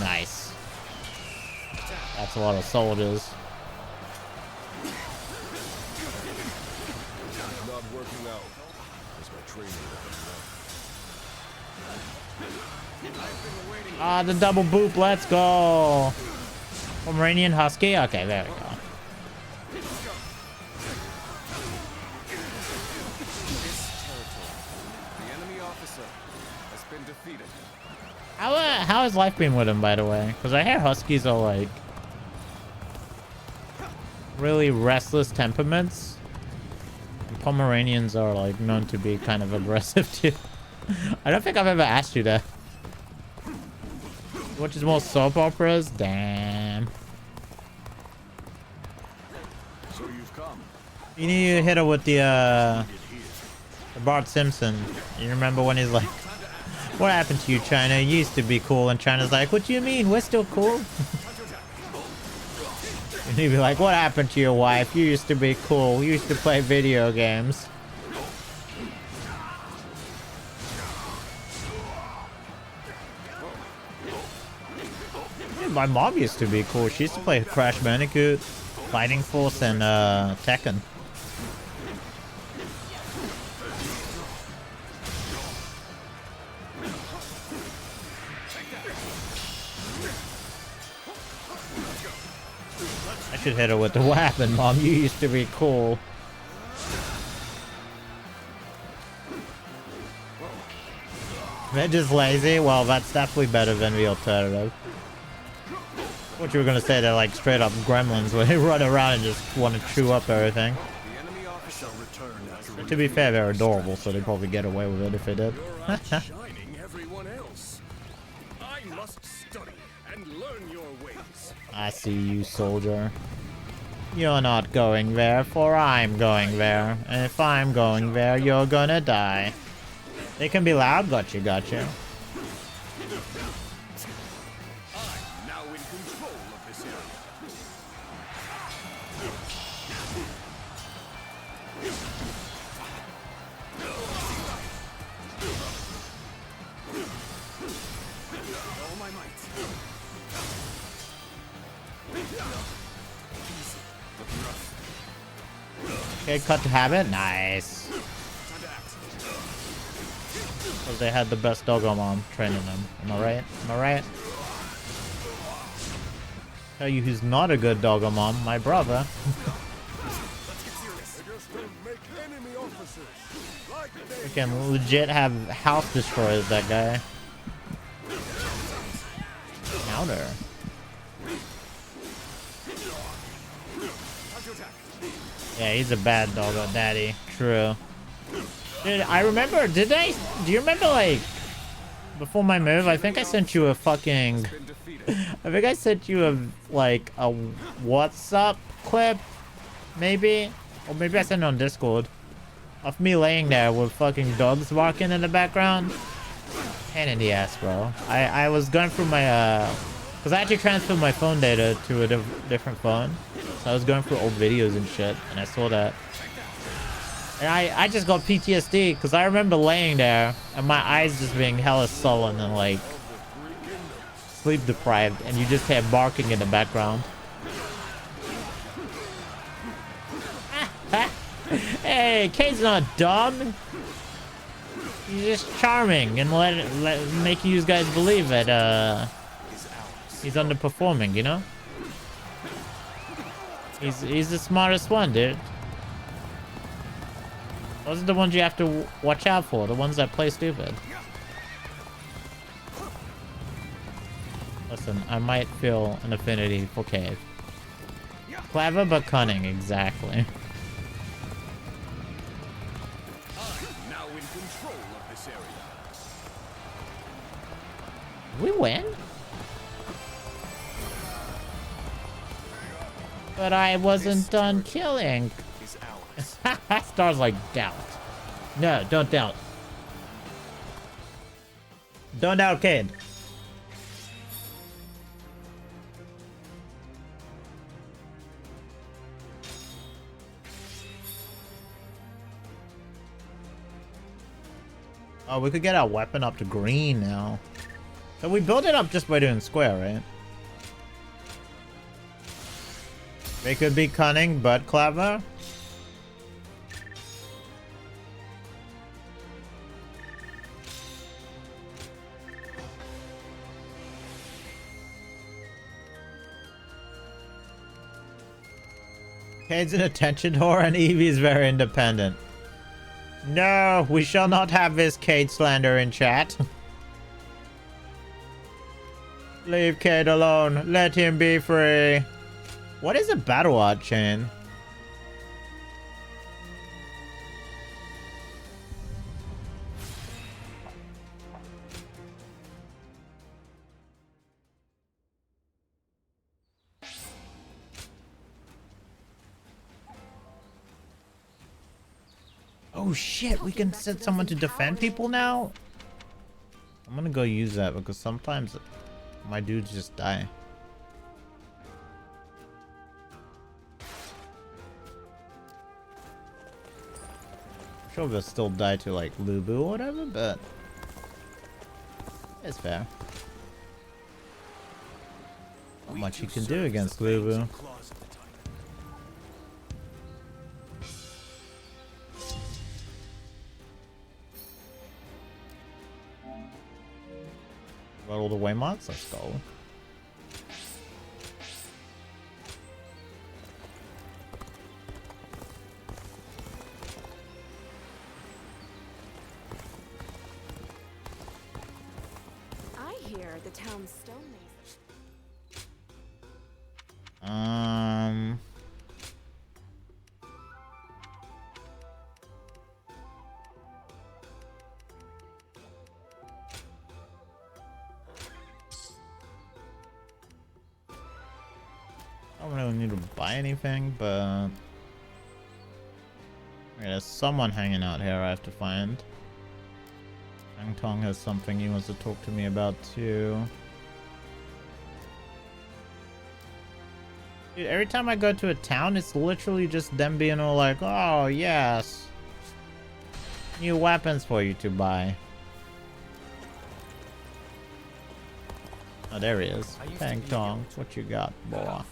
Nice. That's a lot of soldiers. Not working out. As my training Ah, the double boop. Let's go. Pomeranian Husky. Okay, there we go. The enemy officer has been defeated. How has life been with him, by the way? Because I hear Huskies are like really restless temperaments. And Pomeranians are like known to be kind of aggressive too. I don't think I've ever asked you that. Which is more soap operas? Damn. So you've come. You need to hit her with the Bart Simpson. You remember when he's like, what happened to you, China? You used to be cool. And China's like, what do you mean? We're still cool? And he'd be like, what happened to your wife? You used to be cool. You used to play video games. My mom used to be cool. She used to play Crash Bandicoot, Fighting Force, and Tekken. I should hit her with the what happened, Mom? You used to be cool. They're just lazy? Well, that's definitely better than the alternative. What you were gonna say, they're like straight up gremlins where they run around and just want to chew up everything. But to be fair, they're adorable, so they'd probably get away with it if they did. Shining everyone else. I must study and learn your ways. I see you, soldier. You're not going there, for I'm going there. And if I'm going there, you're gonna die. They can be loud, gotcha, gotcha. Okay, cut to habit. Nice. Because they had the best doggo mom training them. Am I right? Am I right? Tell you who's not a good doggo mom, my brother. We can legit have house destroyers, that guy. Counter. Yeah, he's a bad doggo daddy. True. Dude, I remember, do you remember, like, before my move, I think I sent you a fucking, I think I sent you a, like, a WhatsApp clip, maybe? Or maybe I sent it on Discord. Of me laying there with fucking dogs barking in the background. Pain in the ass, bro. I was going through my, because I actually transferred my phone data to a different phone. So I was going through old videos and shit, and I saw that. And I just got PTSD, because I remember laying there, and my eyes just being hella sullen and, like, sleep deprived, and you just hear barking in the background. Hey, Kate's not dumb. He's just charming, and make you guys believe that, he's underperforming, you know? He's the smartest one, dude. Those are the ones you have to watch out for, the ones that play stupid. Listen, I might feel an affinity for Cave. Clever but cunning, exactly. Now in control of this area. We win? But I wasn't done killing. Is ours. Star's like, doubt. No, don't doubt. Don't doubt, Cade. Oh, we could get our weapon up to green now. So we build it up just by doing square, right? They could be cunning, but clever. Cade's an attention whore and Evie's very independent. No, we shall not have this Cade slander in chat. Leave Cade alone. Let him be free. What is a battle art chain? Oh shit, we can set someone to defend people now? I'm gonna go use that because sometimes my dudes just die. I'm sure they'll still die to like Lubu or whatever, but it's fair. Not much you can do against Lubu. Got all the Waymarks? Let's go. I hear the town's stonemason. I don't really need to buy anything, but okay, there's someone hanging out here I have to find. Fang Tong has something he wants to talk to me about too. Dude, every time I go to a town, it's literally just them being all like, oh yes, new weapons for you to buy. Oh, there he is. Fang Tong, what you got, boy?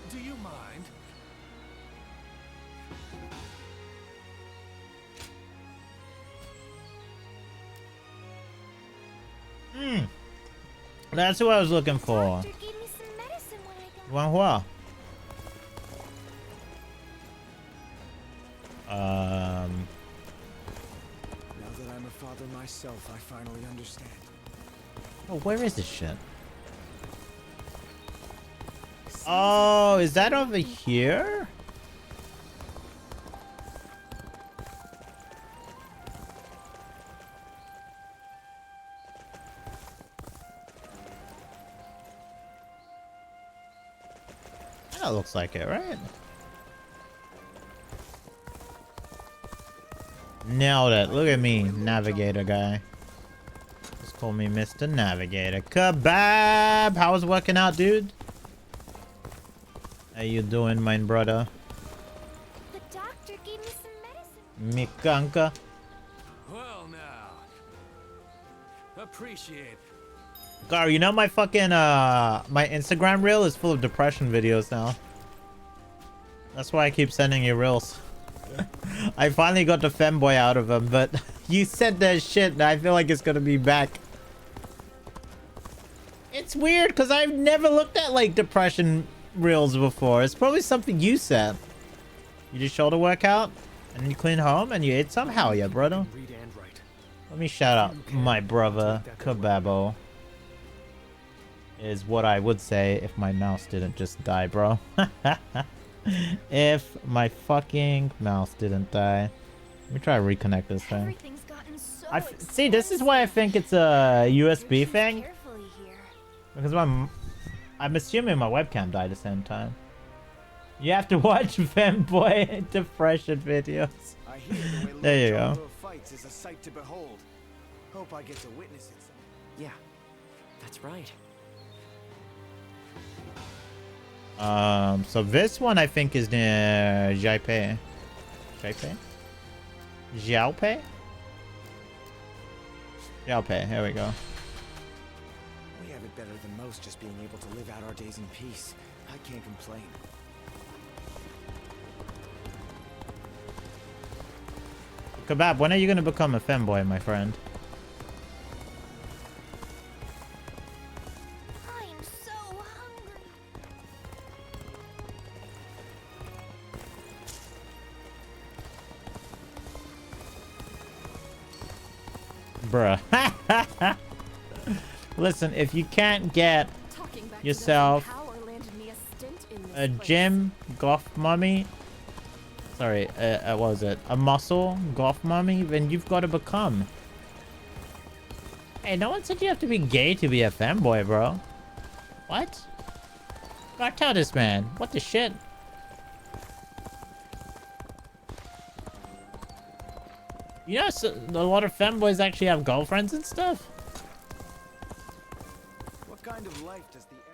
Do you mind? That's who I was looking for. Wang Hua. Now that I'm a father myself, I finally understand. Oh, where is this shit? Oh, is that over here? That looks like it, right? Nailed it. Look at me, navigator guy. Just call me Mr. Navigator. Kebab! How was working out, dude? How you doing, my brother? The doctor gave me some medicine. Mikanka. Well now. Appreciate it. Gar, you know my fucking my Instagram reel is full of depression videos now. That's why I keep sending you reels. I finally got the femboy out of him, but you said that shit and I feel like it's gonna be back. It's weird because I've never looked at like depression reels before. It's probably something you said. You did shoulder workout and then you clean home and you ate some? Hell yeah, brother. Let me shout out my brother Kebabo. Is what I would say if my mouse didn't just die, bro. If my fucking mouse didn't die. Let me try to reconnect this thing. See, this is why I think it's a USB thing. Because I'm assuming my webcam died at the same time. You have to watch Femboy depression videos. I hear the way There you Lord go. Jongho fights is a sight to behold. Hope I get to witness it someday. Yeah, that's right. So this one I think is near Jiaopei. Jiaopei? Jiaopei? Jiaopei, here we go. We have it better than most, just being able to live out our days in peace. I can't complain. Kebab, when are you gonna become a femboy, my friend? I'm so hungry. Bruh. Listen, if you can't get yourself a gym goth mummy, sorry, what was it? A muscle goth mummy, then you've got to become. Hey, no one said you have to be gay to be a femboy, bro. What? God, tell this man. What the shit? You know, so, a lot of femboys actually have girlfriends and stuff. What kind of life does the Emperor...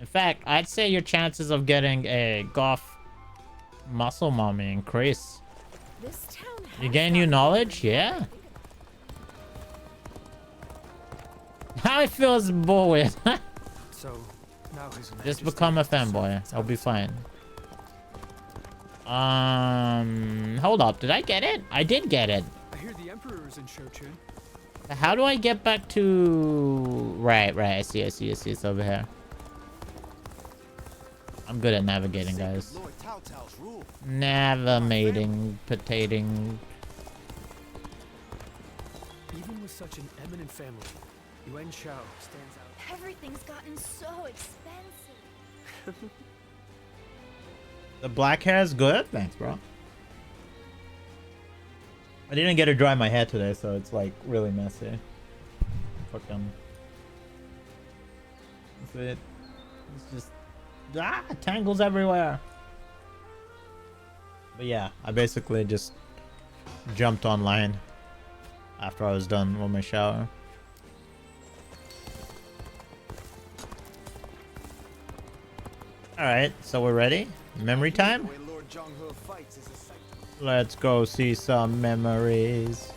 In fact, I'd say your chances of getting a goth muscle mommy increase. This town You gain new knowledge? Yeah. How it feels bullshit. So now his Just become a fanboy. I'll be fine. Hold up. Did I get it? I did get it. I hear the Emperor is in Shochin. How do I get back to... Right. I see. It's over here. I'm good at navigating, guys. Lord Tao Tao's rule. Navigating, potating. Even with such an eminent family, Yuan Shao stands out. Everything's gotten so expensive. The black hair is good? Thanks, bro. I didn't get to dry my hair today, so it's like really messy. Fucking. That's it. It's just tangles everywhere. But yeah, I basically just jumped online after I was done with my shower. Alright, so we're ready? Memory time? Let's go see some memories.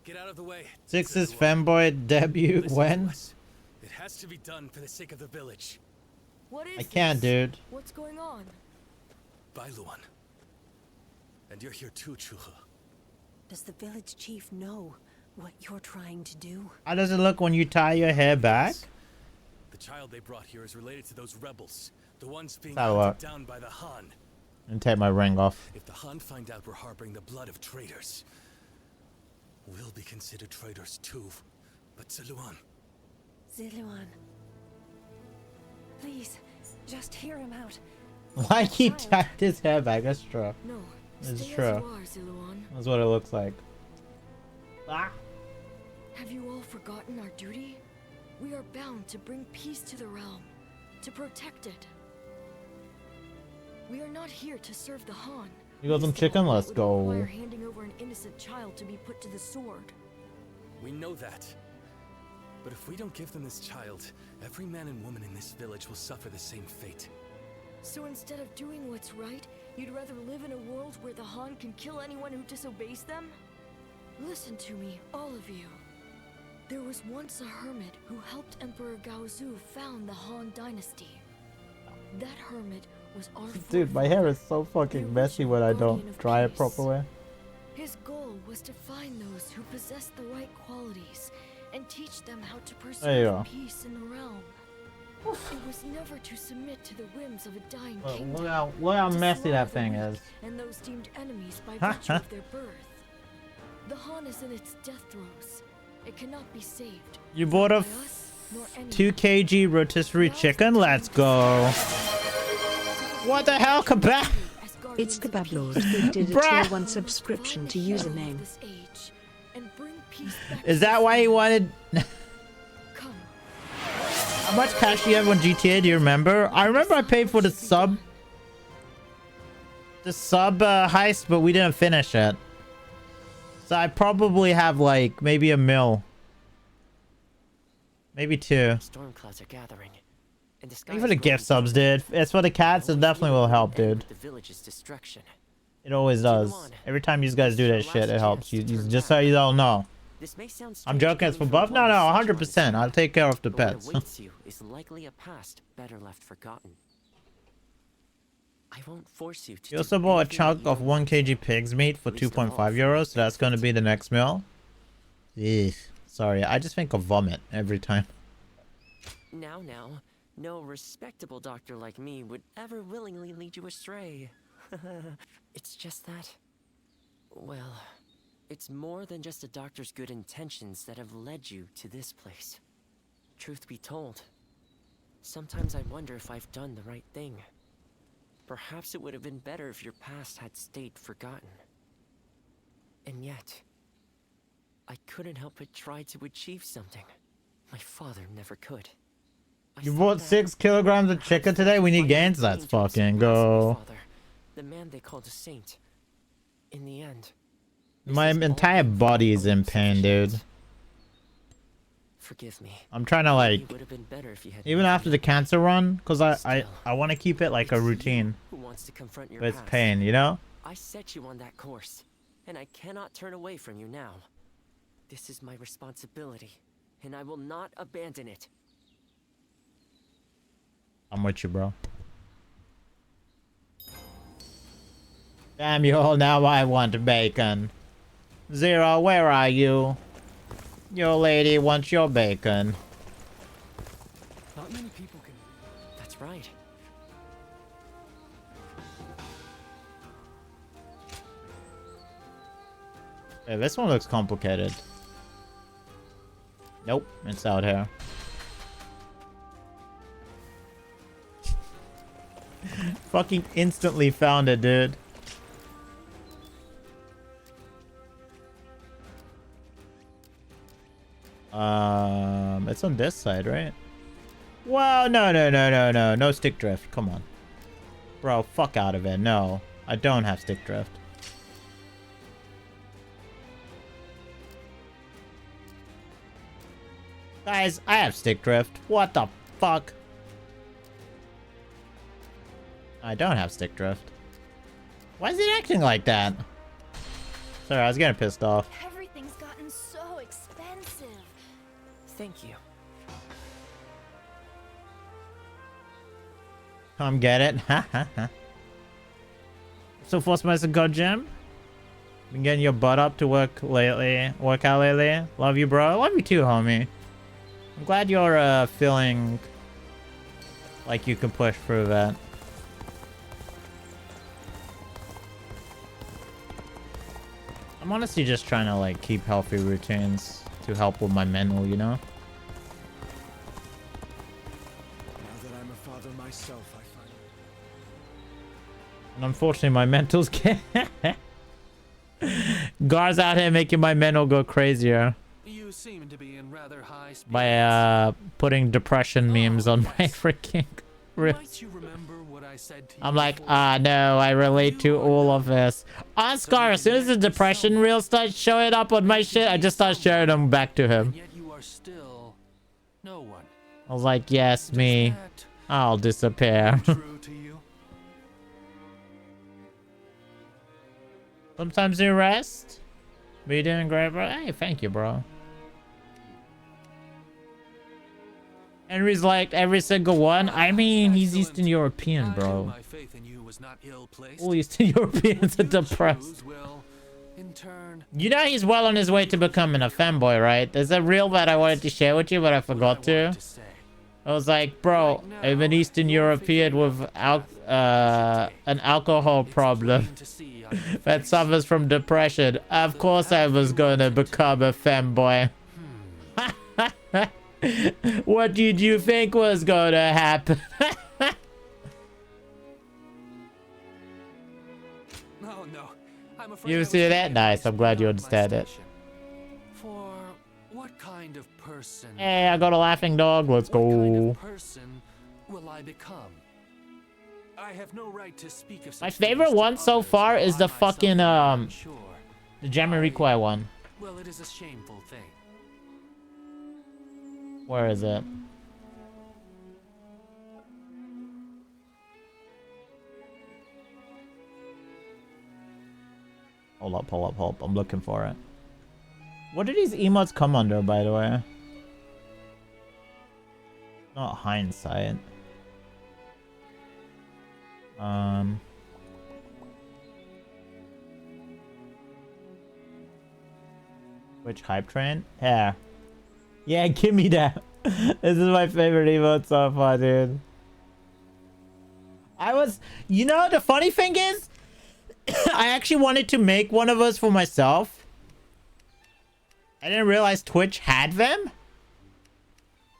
Get out of the way. Six's femboy debut Listen when? to us. It has to be done for the sake of the village. What is I can't, this? dude. What's going on? Bye, Luan. And you're here too, Chuha. Does the village chief know what you're trying to do? How does it look when you tie your hair back? The child they brought here is related to those rebels. The ones being That'll hunted work. down by the Han. And take my ring off. If the Han find out we're harboring the blood of traitors, we'll be considered traitors too. But Ziluan. Ziluan. Please, just hear him out. Why keep tying his hair back? That's true. No, It's stay true. as you are, Ziluan. That's what it looks like. Have you all forgotten our duty? We are bound to bring peace to the realm, to protect it. We are not here to serve the Han. You got some chicken? Let's Would go. require handing over an innocent child to be put to the sword. We know that. But if we don't give them this child, every man and woman in this village will suffer the same fate. So instead of doing what's right, you'd rather live in a world where the Han can kill anyone who disobeys them? Listen to me, all of you. There was once a hermit who helped Emperor Gaozu found the Han Dynasty. That hermit was our Dude, my hair is so fucking messy when I don't dry it properly. His goal was to find those who possessed the right qualities and teach them how to There you pursue go. peace in the realm. It was never to submit to the whims of a dying kingdom. Look how to messy that slaughter thing the is. weak and those deemed enemies by virtue of their birth. The Han is in its death throes. It cannot be saved. You bought a by us, nor anyone. 2 kg rotisserie chicken? Let's go. What the hell, Kebab? It's Kebab Lord. Gifted a tier 1 subscription to username. Is that why he wanted... How much cash do you have on GTA? Do you remember? I remember I paid for the sub. The sub heist, but we didn't finish it. So I probably have like maybe $1 million. Maybe 2. Storm clouds are gathering. And the sky Thank you for the gift subs, dude. It's for the cats. It definitely will help, dude. the village's destruction. It always does. Every time you guys do that shit, it helps. You just so you don't know. This may sound I'm strange joking. It's for coming buff. from No, one no, such honest 100%. I'll take care of the but what pets. awaits you is likely a past better left forgotten. I won't force you to. You also bought a chunk of 1 kg pig's meat for 2.5 euros. So that's going to be the next meal. Eesh. Sorry, I just think of vomit every time. Now, no respectable doctor like me would ever willingly lead you astray. It's just that, well, it's more than just a doctor's good intentions that have led you to this place. Truth be told, sometimes I wonder if I've done the right thing. Perhaps it would have been better if your past had stayed forgotten. And yet, I couldn't help but try to achieve something my father never could. You bought 6 kilograms of chicken today? We need gains. Let's fucking go. The man they called a saint. In the end, My entire body is in pain, dude. forgive me. I'm trying to like, It would have been better if you had even after the cancer run, because I want to keep it like a routine. who wants to confront your With past. pain, you know? I set you on that course, and I cannot turn away from you now. This is my responsibility, and I will not abandon it. I'm with you, bro. Damn you all, now I want bacon. Zero, where are you? Your lady wants your bacon. Not many people can. That's right. Hey, this one looks complicated. Nope, it's out here. Fucking instantly found it, dude. It's on this side, right? Well, no stick drift. Come on, bro. Fuck out of it. No, I don't have stick drift. Guys, I have stick drift. What the fuck? I don't have stick drift. Why is it acting like that? Sorry, I was getting pissed off. Everything's gotten so expensive. Thank you. Come get it. Ha ha ha. So Force God Gym? Been getting your butt up to work lately. Work out lately. Love you, bro. Love you too, homie. I'm glad you're feeling like you can push through that. I'm honestly just trying to like keep healthy routines to help with my mental, you know? Now that I'm a father myself, I find And unfortunately, my mental's Gar's out here making my mental go crazier. You seem to be in rather high spirits. By putting depression memes on my freaking wrist. Might you remember what I said to you I'm like, no, I relate to all of this. On Scar, as soon as the depression reel starts showing up on my shit, I just start sharing them back to him. Yet you are still no one. I was like, yes, me. I'll disappear. True to you? Sometimes you rest. But you're doing great, bro. Hey, thank you, bro. Henry's liked every single one. I mean, he's Eastern European, bro. All Eastern Europeans are depressed. You know he's well on his way to becoming a fanboy, right? There's a reel that I wanted to share with you, but I forgot to. I was like, bro, I'm an Eastern European with an alcohol problem that suffers from depression. Of course I was gonna become a fanboy. What did you think was gonna happen? I'm afraid I You was see that? thinking Nice. I'm glad you beyond my understand it. station. For what kind of person? Hey, I got a laughing dog. Let's What kind go. of person will I become? I have no right to speak of My such favorite things to one so others far while is I the myself fucking am not sure. the Jamiroquai one. Well, it is a shameful thing. Where is it? Hold up, hold up, hold up. I'm looking for it. What do these emotes come under, by the way? Not hindsight. Which hype train? Yeah. Yeah, give me that. This is my favorite emote so far, dude. You know, the funny thing is, I actually wanted to make one of us for myself. I didn't realize Twitch had them.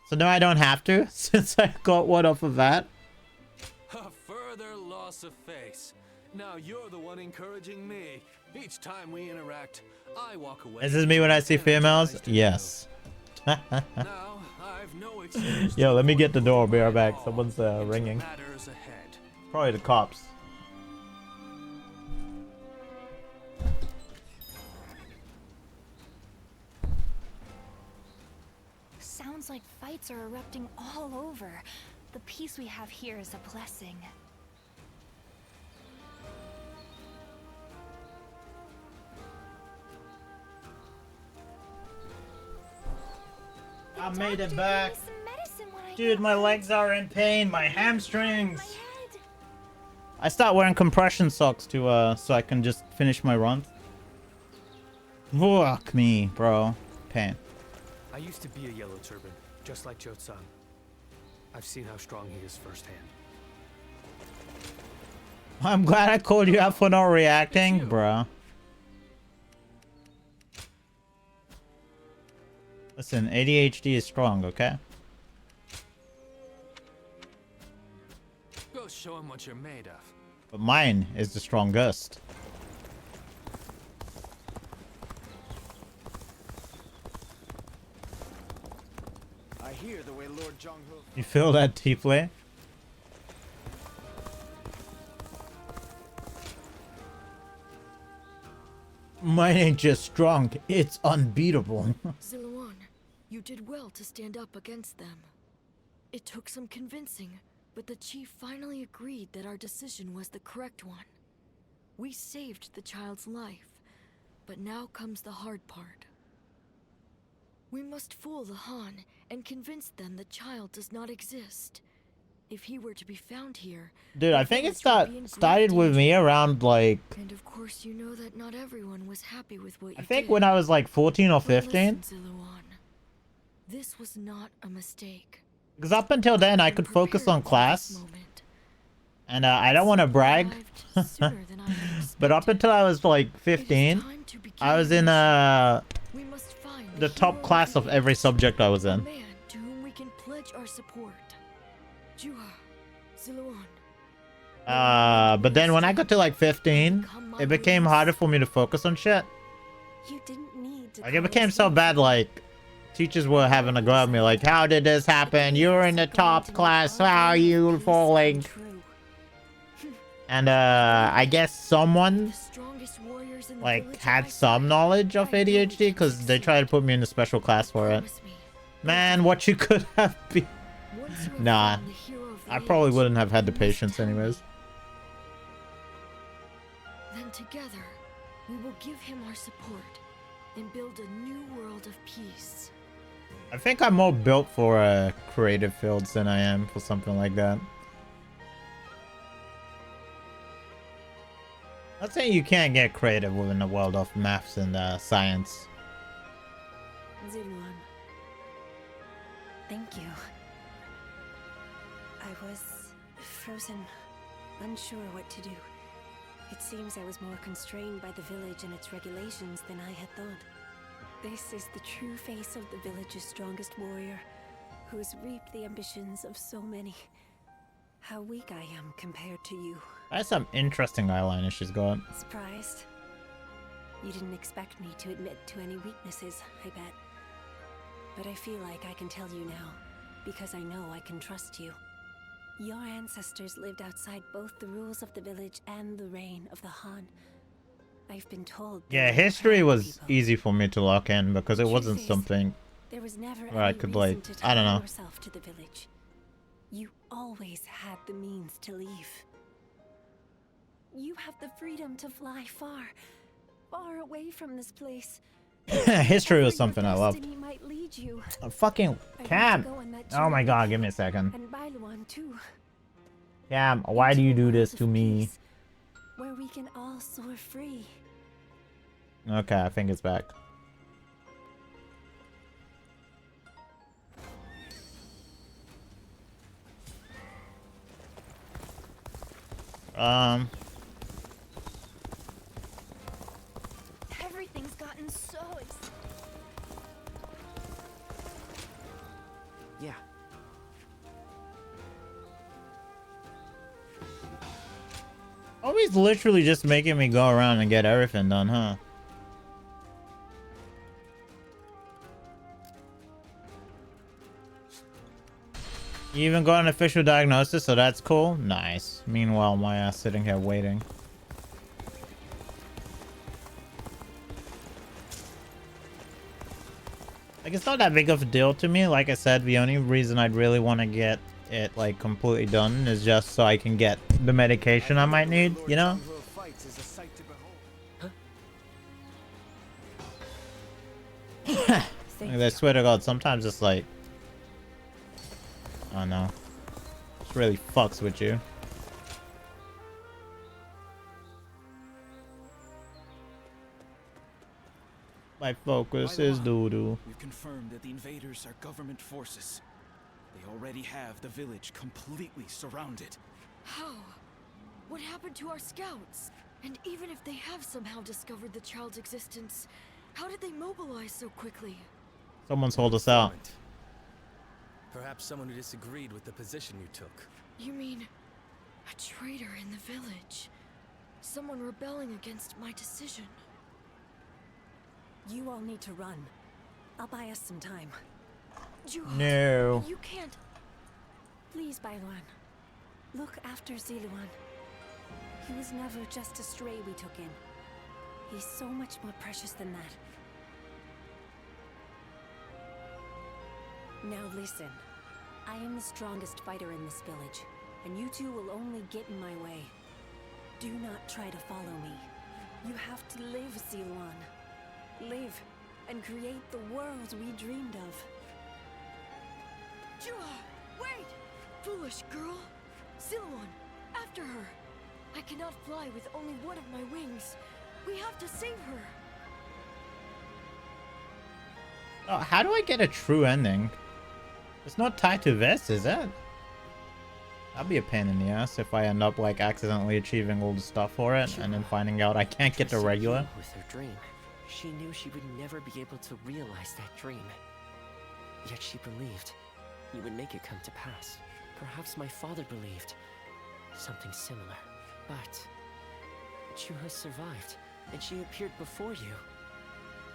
So now I don't have to, since I got one off of that. A further loss of face. Now you're the one encouraging me. Each time we interact, I walk away. Is this me when I see females? Yes. Now, I've no excuse. Yo, let me get the door. I'll be right back. Someone's ringing. Matters ahead. Probably the cops. Sounds like fights are erupting all over. The peace we have here is a blessing. I made it back. Dude, my legs are in pain. My hamstrings. I start wearing compression socks to so I can just finish my run. Fuck me, bro. Pain. I used to be a Yellow Turban, just like Cho-san. I've seen how strong he is firsthand. I'm glad I called you out for not reacting, bro. Listen, ADHD is strong, okay? Go show him what you're made of. But mine is the strongest. I hear the way Lord Jong-ho... You feel that deeply? Mine ain't just strong, it's unbeatable. Ziluan, you did well to stand up against them. It took some convincing, but the chief finally agreed that our decision was the correct one. We saved the child's life, but now comes the hard part. We must fool the Han and convince them the child does not exist. If he were to be found here... Dude, I think it started with me around like... And of course you know that not everyone was happy with what you did. I think when I was like 14 or 15. Listen, Ziluan. This was not a mistake. Because up until then, I could focus on class. And I don't want to brag. But up until I was like 15, I was in the top class of every subject I was in. Man to whom we can pledge our support. Juha, Ziluan. But then when I got to like 15, it became harder for me to focus on shit. You didn't need to Like it became so bad, like teachers were having a go at me, like, how did this happen? You were in the top class, how are you falling? And I guess someone like had some knowledge of ADHD because they tried to put me in a special class for it. Man, what you could have been. Nah, I probably wouldn't have had the patience anyways. Then together, we will give him our support and build a new world of peace. I think I'm more built for creative fields than I am for something like that. Not saying you can't get creative within the world of maths and science. Ziluan. Thank you. I was frozen, unsure what to do. It seems I was more constrained by the village and its regulations than I had thought. This is the true face of the village's strongest warrior, who has reaped the ambitions of so many. How weak I am compared to you. That's some interesting eyeliner she's got. Surprised? You didn't expect me to admit to any weaknesses, I bet. But I feel like I can tell you now, because I know I can trust you. Your ancestors lived outside both the rules of the village and the reign of the Han. I've been told... Yeah, history was easy for me to lock in because it wasn't is, something there was never where I any could, reason like, to I don't tie know. yourself to the village. You always had the means to leave. You have the freedom to fly far, far away from this place. History was something I loved. Might lead you. A fucking Cam. Oh my god, give me a second. And Bailuan too, Cam, why do you do this to me? where we can all soar free. Okay, I think it's back. Everything's gotten so Yeah. Always literally just making me go around and get everything done, huh? You even got an official diagnosis, so that's cool. Nice. Meanwhile, my ass sitting here waiting. Like, it's not that big of a deal to me. Like I said, the only reason I'd really want to get it, like, completely done is just so I can get the medication I might need, you know? Like, I swear to God, sometimes it's like... I don't know. It really fucks with you. My focus is doo-doo. We've confirmed that the invaders are government forces. They already have the village completely surrounded. How? What happened to our scouts? And even if they have somehow discovered the child's existence, how did they mobilize so quickly? Someone's hold us out. Perhaps someone who disagreed with the position you took. You mean a traitor in the village? Someone rebelling against my decision? You all need to run. I'll buy us some time. No. You can't. Please, Bailuan. Look after Ziluan. He was never just a stray we took in. He's so much more precious than that. Now listen. I am the strongest fighter in this village, and you two will only get in my way. Do not try to follow me. You have to live, Ziluan. Live and create the world we dreamed of. Wait! Foolish girl! Ziluan, after her! I cannot fly with only one of my wings. We have to save her. Oh, how do I get a true ending? It's not tied to this, is it? That'd be a pain in the ass if I end up like accidentally achieving all the stuff for it and then finding out I can't get the regular. With her dream, she knew she would never be able to realize that dream. Yet she believed you would make it come to pass. Perhaps my father believed something similar. But Chu has survived, and she appeared before you.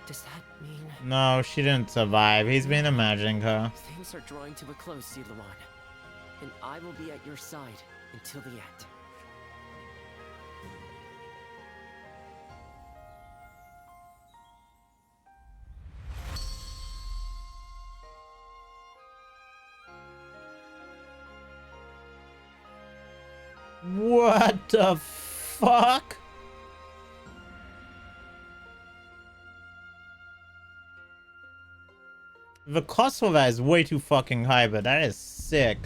Does that mean... No, she didn't survive. He's been imagining her. Things are drawing to a close, Ziluan. And I will be at your side until the end. What the fuck? The cost for that is way too fucking high, but that is sick.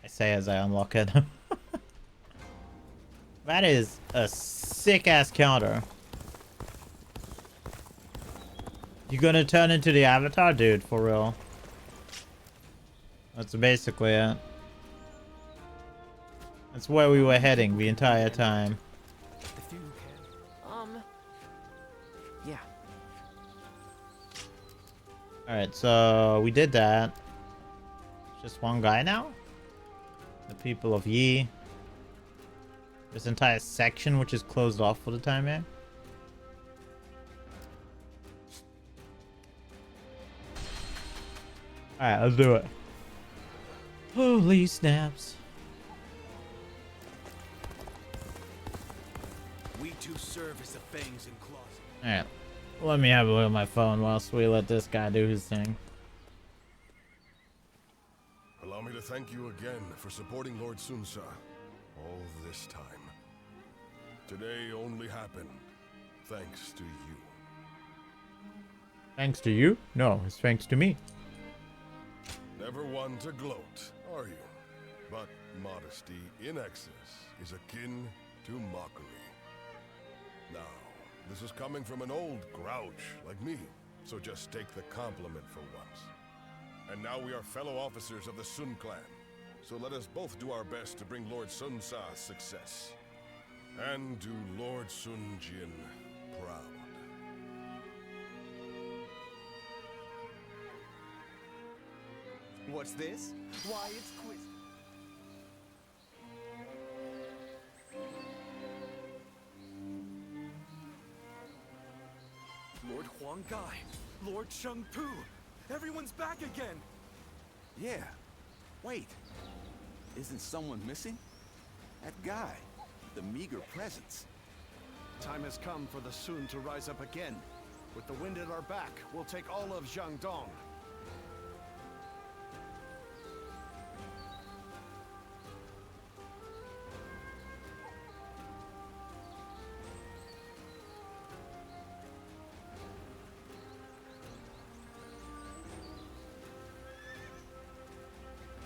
I say as I unlock it. That is a sick ass counter. You gonna turn into the Avatar? Dude, for real. That's basically it. That's where we were heading the entire time. Yeah. Alright, so we did that. Just one guy now? The people of Yi. This entire section which is closed off for the time being. Alright, let's do it. Holy snaps. We two serve as the fangs and claws. Alright. Let me have a look at my phone whilst we let this guy do his thing. Allow me to thank you again for supporting Lord Sunsa all this time. Today only happened thanks to you. Thanks to you? No, it's thanks to me. Never one to gloat, are you? But modesty in excess is akin to mockery. Now, this is coming from an old grouch like me, so just take the compliment for once. And now we are fellow officers of the Sun clan, so let us both do our best to bring Lord Sun Sa success. And do Lord Sun Jin proud. What's this? Why, it's quiz. Lord Huang Gai, Lord Sheng Pu, everyone's back again. Yeah. Wait. Isn't someone missing? That guy. The meager presence. Time has come for the Sun to rise up again. With the wind at our back, we'll take all of Jiangdong.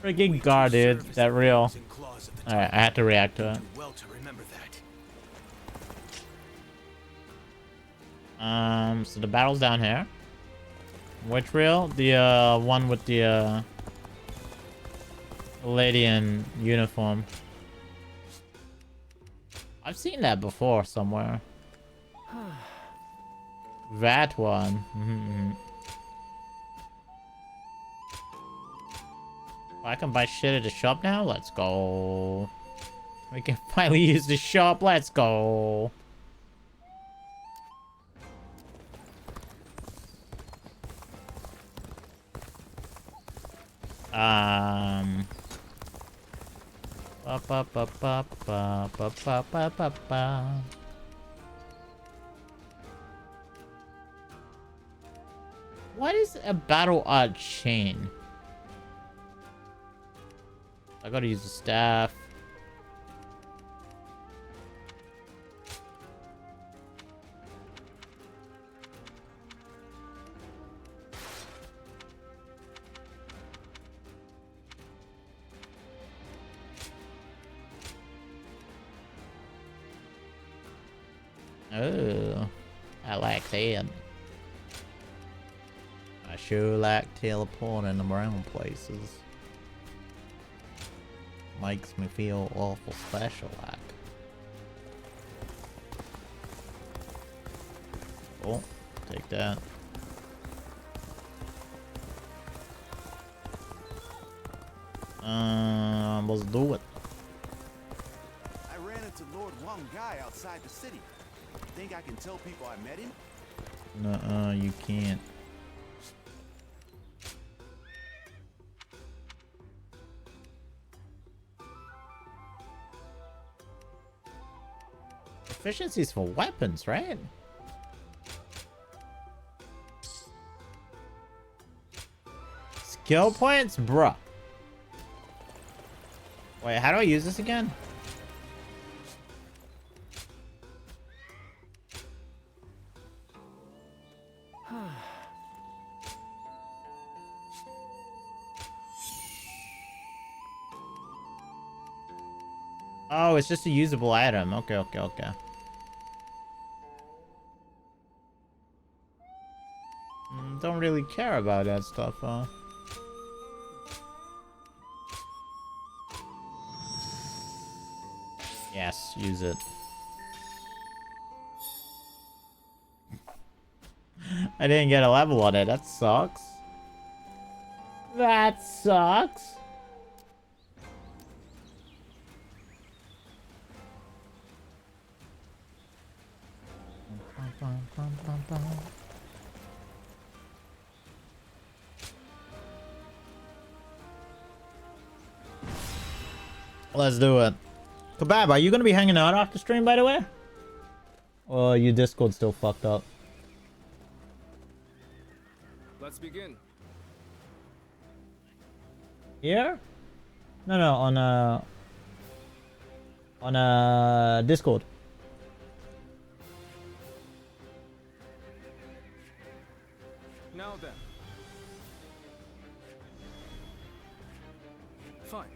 Freaking god, dude. That real. Alright, I had to react to it. Well to remember that. So the battle's down here. Which reel? The one with the lady in uniform. I've seen that before somewhere. That one. I can buy shit at the shop now? Let's go. We can finally use the shop. Let's go. What is a battle art chain? I gotta use the staff. Oh, I like that. I sure like teleporting around places. Makes me feel awful special like. Oh, take that. Let's do it. I ran into Lord Huang Gai outside the city. Think I can tell people I met him? Nuh-uh, you can't. Efficiencies for weapons, right? Skill points? Bruh. Wait, how do I use this again? Oh, it's just a usable item. Okay, okay, okay. Don't really care about that stuff, huh? Yes, use it. I didn't get a level on it. That sucks. That sucks. Let's do it. Kebab, are you gonna be hanging out after stream, by the way? Or your Discord still fucked up? Let's begin. Here? No, on Discord. Now then. Fine.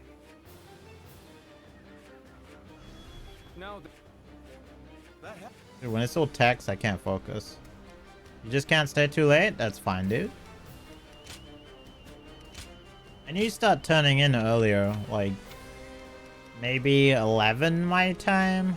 Now then. Dude, when it's all text, I can't focus. You just can't stay too late? That's fine, dude. I need to start turning in earlier, like maybe 11 my time.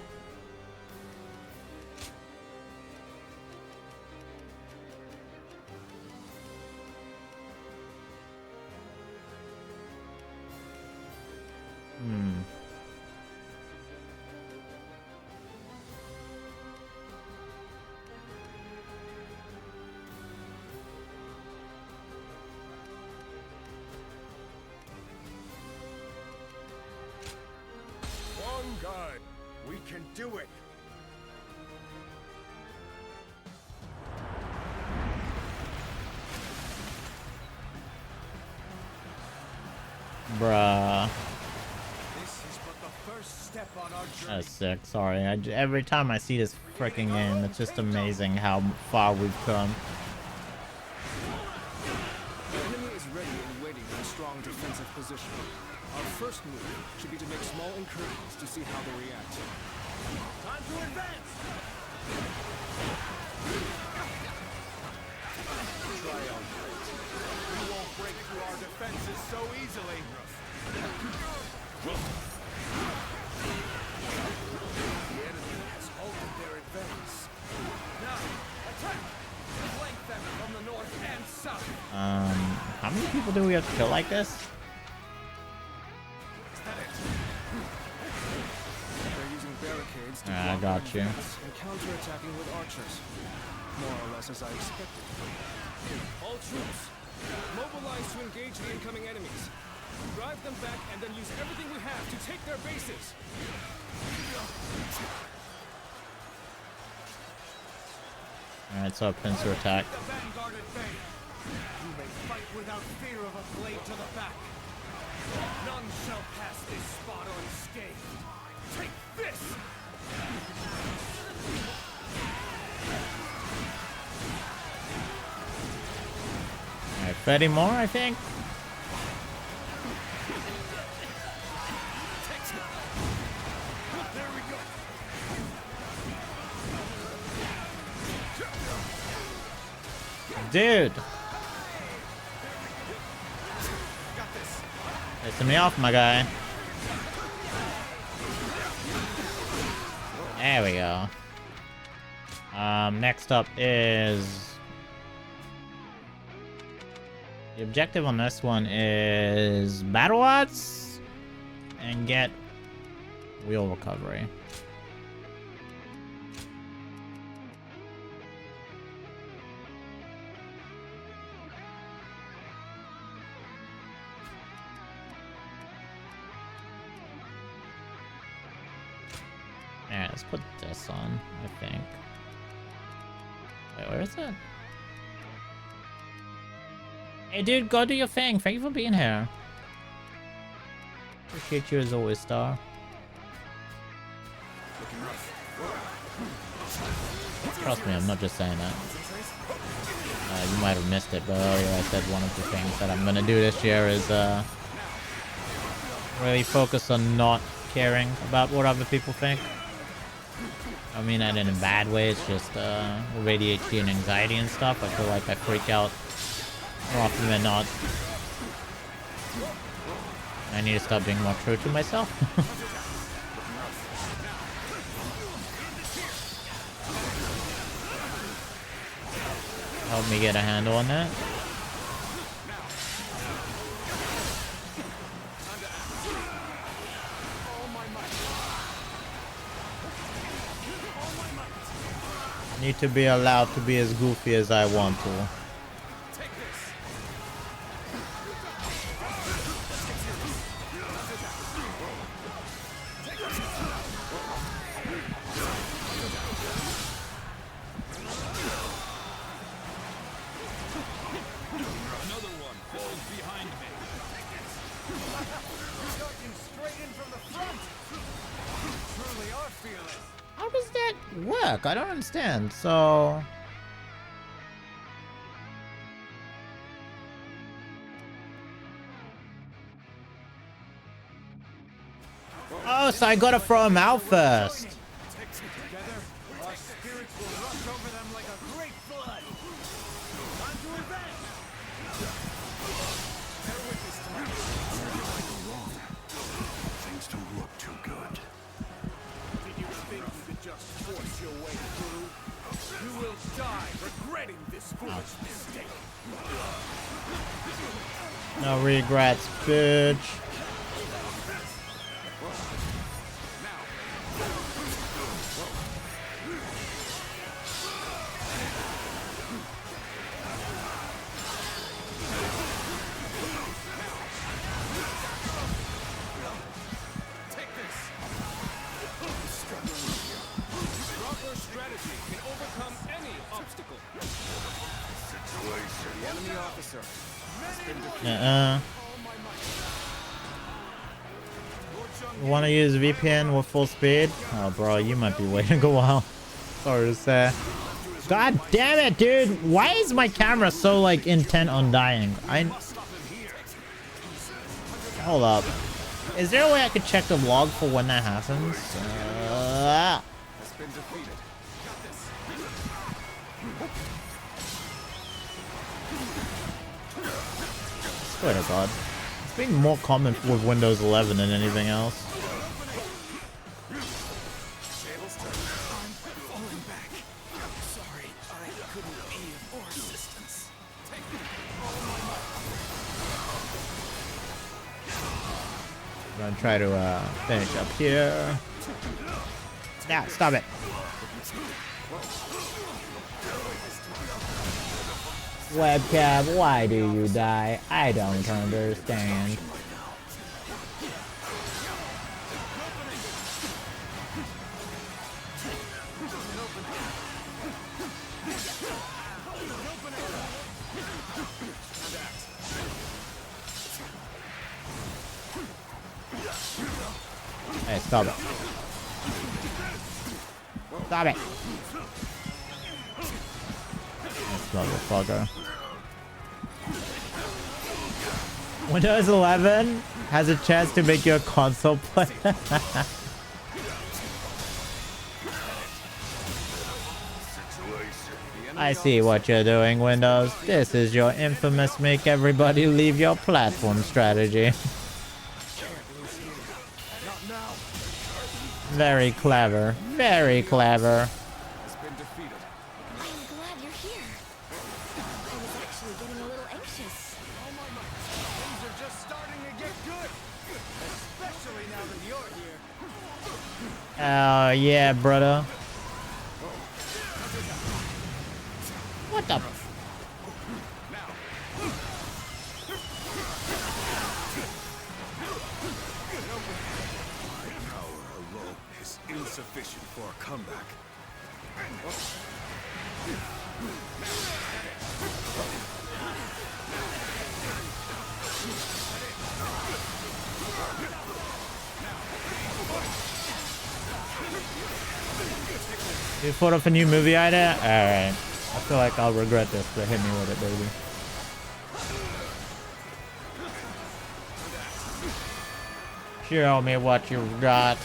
One guy. We can do it. Bruh. This is but the first step on our journey. That's sick. Sorry. Every time I see this freaking game, it's just amazing how far we've come. The enemy is ready and waiting in a strong defensive position. Our first move should be to make small incursions to see how they react. Time to advance! Triumphant. We won't break through our defenses so easily. The enemy has halted their advance. Now, attack! Flank them from the north and south. How many people do we have to kill like this? They're using barricades to I block got their you. advance and counterattacking with archers. More or less as I expected. All troops, mobilize to engage the incoming enemies. Drive them back and then use everything we have to take their bases. Alright, so pincer attack. The vanguard at bay. You may fight without fear of a blade to the back. None shall pass this spot unscathed. Take this! Alright, 30 more, I think. There we go. Dude. Pissing me off, my guy. There we go. Next up is... The objective on this one is battle odds and get wheel recovery. Alright, let's put this on, I think. Wait, where is it? Hey dude, go do your thing. Thank you for being here. Appreciate you as always, Star. Trust me, I'm not just saying that. You might have missed it, but earlier I said one of the things that I'm gonna do this year is really focus on not caring about what other people think. I mean that in a bad way, it's just with ADHD and anxiety and stuff, I feel like I freak out more often than not. I need to stop being more true to myself. Help me get a handle on that. Need to be allowed to be as goofy as I want to. Charging straight in from the front. You truly are fearless. How does that work? I don't understand. So... Oh, so I gotta throw him out first. Together, our spirits will rush over them like a great flood. Time to revenge. Bear witness to my wrong. Things don't look too good. Did you think you could just force your way through? You will die regretting this foolish mistake. No regrets, bitch. Want to use VPN with full speed? Oh, bro, you might be waiting a while. Sorry to say. God damn it, dude! Why is my camera so like intent on dying? Hold up. Is there a way I could check the log for when that happens? Swear to God. It's being more common with Windows 11 than anything else. I'm gonna try to finish up here. Now, stop it. Webcam, why do you die? I don't understand. Hey, stop it. Stop it. This motherfucker. Windows 11 has a chance to make you a console player. I see what you're doing, Windows. This is your infamous make everybody leave your platform strategy. Very clever. Very clever. I'm glad you're here. I was actually getting a little anxious. Things are just starting to get good. Especially now that you're here. Oh, yeah, brother. What the? Insufficient for a comeback. You thought of a new movie idea? Alright. I feel like I'll regret this, but hit me with it, baby. Show me what you got.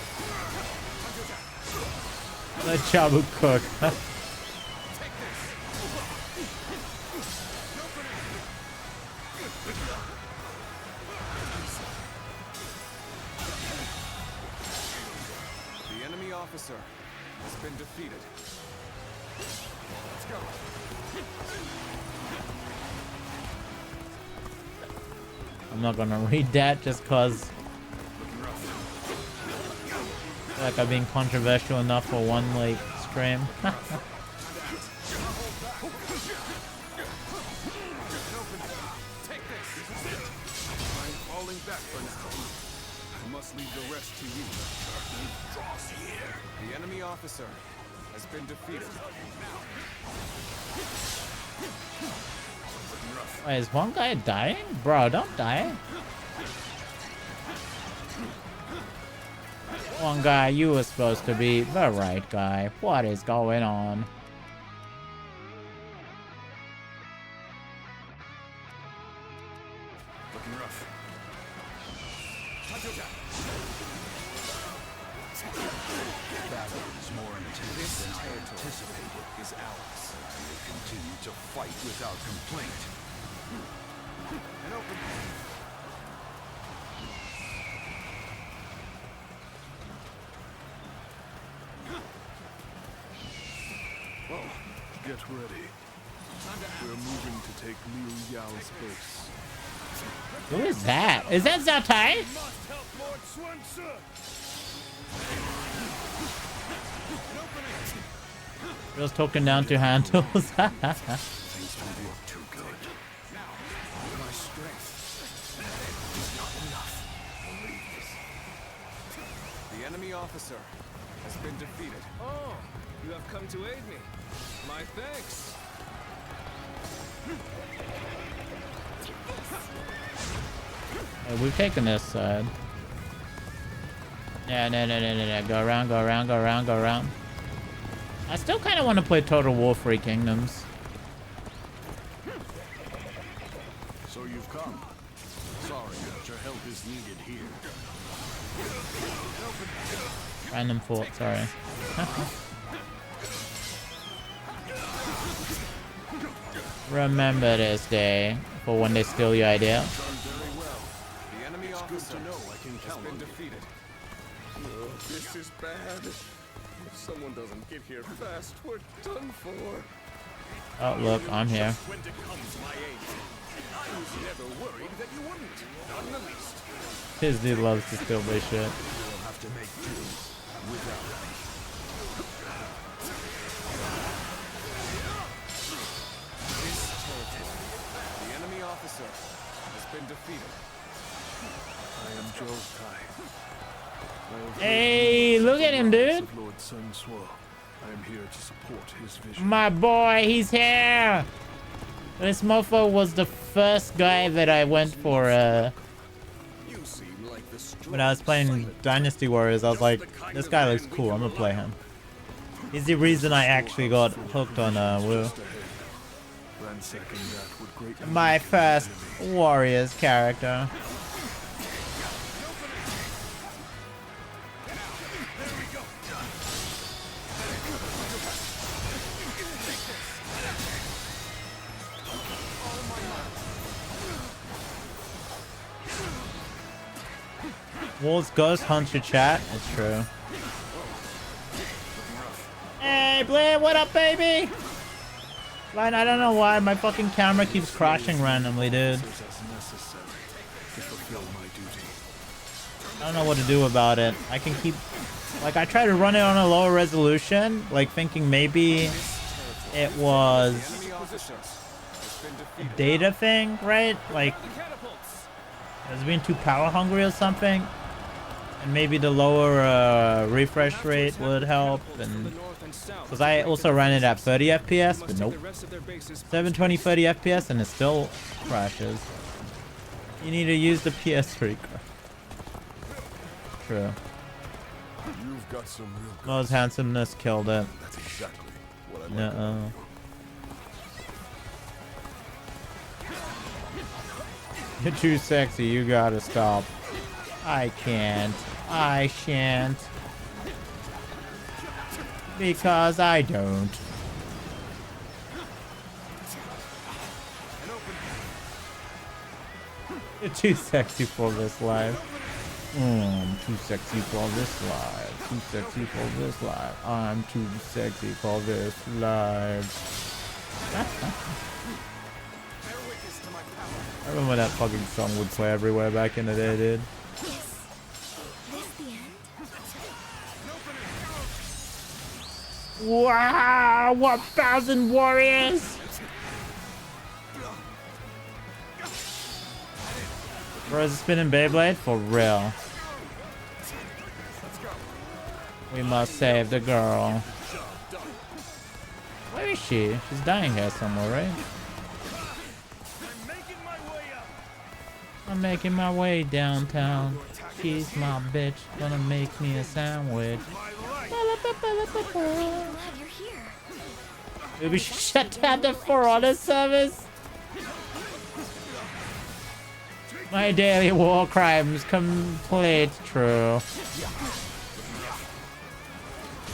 Let Chabu cook. The enemy officer has been defeated. Let's go. I'm not gonna read that just cause I feel like I've been controversial enough for one like stream. Falling back for now. I must leave the rest to you. The enemy officer has been defeated. Wait, is one guy dying? Bro, don't die. One guy, you were supposed to be the right guy. What is going on? Looking rough. Battle is more intense than I anticipated. Is ours. We will continue to fight without complaint. And open. Well, get ready. We're moving to take Liu Yao's base. Who is that? Is that Zhao Tai? Just talking down to handles. Things don't look too good. Now, my strength is not enough. Believe this. The enemy officer has been defeated. Oh, you have come to aid me. My thanks. We've taken this side. Yeah, no. Go around, go around, go around, go around. I still kind of want to play Total War 3 Kingdoms. So you've come. Sorry, but your help is needed here. Random fort, sorry. Remember this day for when they steal your idea. Very well. The enemy officer has been defeated. Oh, this is bad. If someone doesn't get here fast, we're done for. Oh, look, I'm here. When to come to my aid. I was never worried that you wouldn't. Not in the least. His dude loves to steal my shit. We'll have to make do without me. The enemy officer has been defeated. I am Zhou Tai. Hey, look at him, dude. Lord Sun Suo. I am here to support his vision. My boy, he's here. This mofo was the first guy that I went for, when I was playing Dynasty Warriors. I was like, this guy looks cool, I'm gonna play him. He's the reason I actually got hooked on, Wu. My first Warriors character. Wolves Ghost hunts your chat. It's true. Hey, Blair, what up, baby? Line, I don't know why my fucking camera keeps crashing randomly, dude. I don't know what to do about it. I can keep... Like, I try to run it on a lower resolution, like thinking maybe it was a data thing, right? Like, it was being too power hungry or something. And maybe the lower refresh rate would help. And because I also ran it at 30 FPS, but nope. 720 30 FPS and it still crashes. You need to use the PS3. True. You've got some real Mo's handsomeness killed it. That's exactly what I like. No. You're too sexy. You gotta stop. I can't. I shan't. Because I don't. You're too sexy for this life. I'm too sexy for this life. Too sexy for this life. I'm too sexy for this life. I remember when that fucking song would play everywhere back in the day, dude. Wow! 1,000 warriors! Bro, is it spinning Beyblade? For real. We must save the girl. Where is she? She's dying here somewhere, right? I'm making my way downtown. She's my bitch, gonna make me a sandwich. Maybe shut down the For Honor service. My daily war crimes complete. True.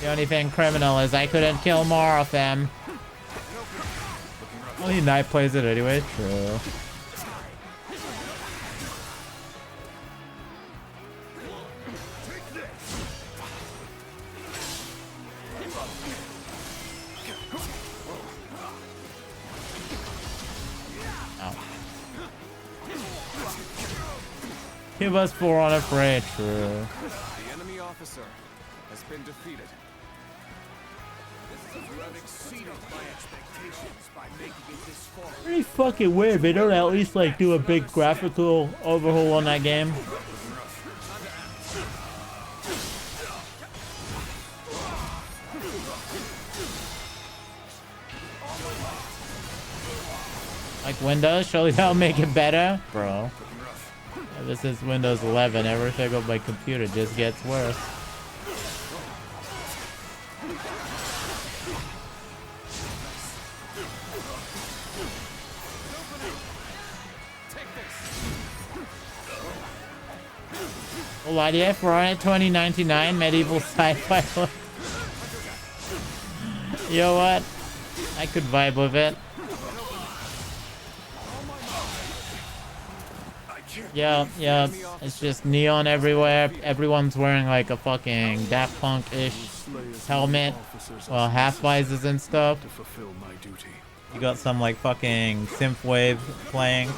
The only thing criminal is I couldn't kill more of them. Only Knight plays it anyway. True. Give us 4 on a fray. True. The enemy officer has been defeated. You have exceeded my expectations by making it this far. Pretty fucking weird. They don't at least like do a big graphical overhaul on that game. Like Windows, surely that'll make it better, bro. Ever since Windows 11, everything on my computer just gets worse. Well, why do you have For Honor 2099 medieval sci-fi? You know what? I could vibe with it. Yeah, it's just neon everywhere. Everyone's wearing like a fucking Daft Punk-ish helmet. Well, half visors and stuff. You got some like fucking synthwave playing.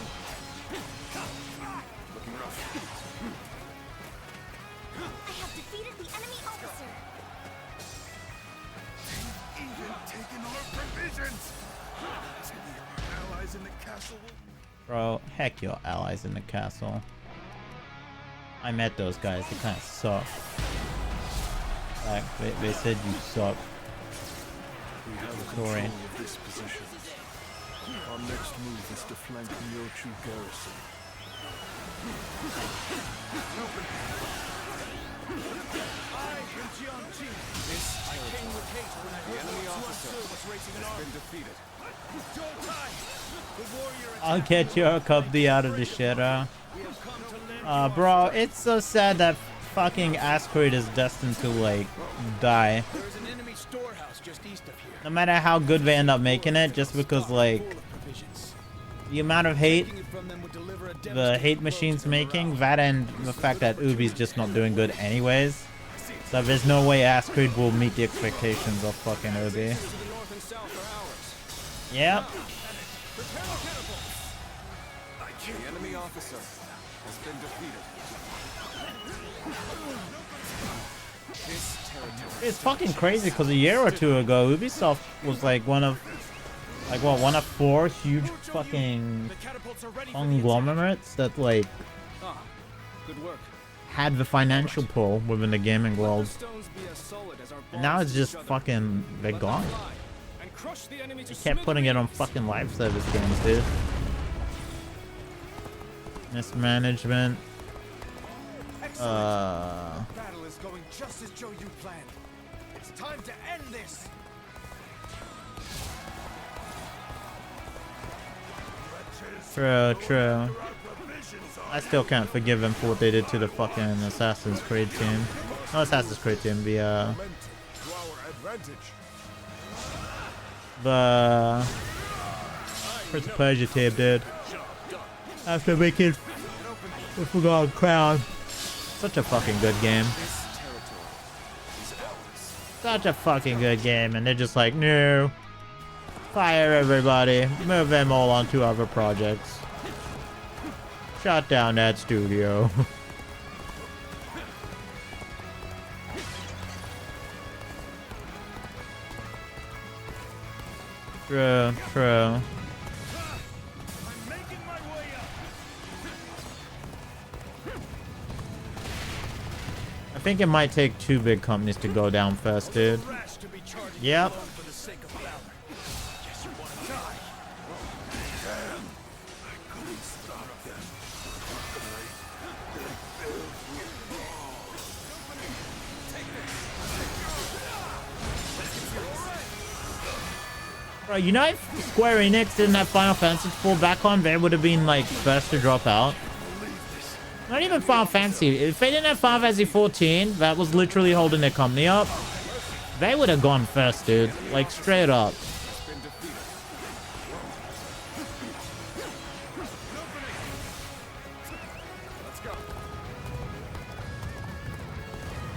Bro, heck your allies in the castle. I met those guys, they kind of suck. Like, they said you suck. We have Sorry. control of this position. Our next move is to flank Myochu garrison. The enemy officer has been defeated. I'll get your company out of the shitter. Bro, it's so sad that fucking Asteroid is destined to, like, die. No matter how good they end up making it, just because, like, the amount of hate the hate machine's making, that and the fact that Ubi's just not doing good anyways. So there's no way Asteroid will meet the expectations of fucking Ubi. Yep. The enemy officer has been defeated. This territory. It's fucking crazy because a year or two ago, Ubisoft was like one of 4 huge fucking conglomerates that like had the financial pull within the gaming world. And now it's just fucking, they're gone. They kept putting it on fucking live service games, dude. Mismanagement. Battle is going just as Joe you planned. It's time to end this. True. I still can't forgive them for what they did to the fucking Assassin's Creed team. Not Assassin's Creed team, the Prince of Persia team, dude. After making the Forgotten Crown. Such a fucking good game. Such a fucking good game, and they're just like, no. Fire everybody. Move them all onto other projects. Shut down that studio. True. I think it might take 2 big companies to go down first, dude. Yep. Bro, you know if Square Enix didn't have Final Fantasy to fall back on, they would have been like first to drop out. Not even Final Fantasy. If they didn't have Final Fantasy 14, that was literally holding their company up, they would have gone first, dude. Like, straight up.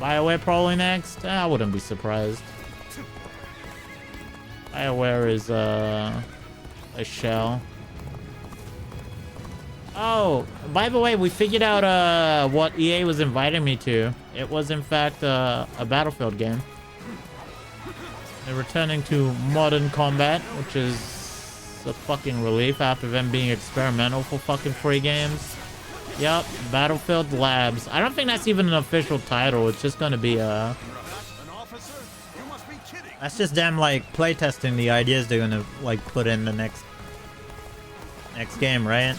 BioWare probably next? I wouldn't be surprised. BioWare is a shell. Oh, by the way, we figured out what EA was inviting me to. It was in fact a Battlefield game. They're returning to modern combat, which is a fucking relief after them being experimental for fucking free games. Yep, Battlefield Labs. I don't think that's even an official title. It's just gonna be a... That's just them like playtesting the ideas they're gonna like put in the next game, right?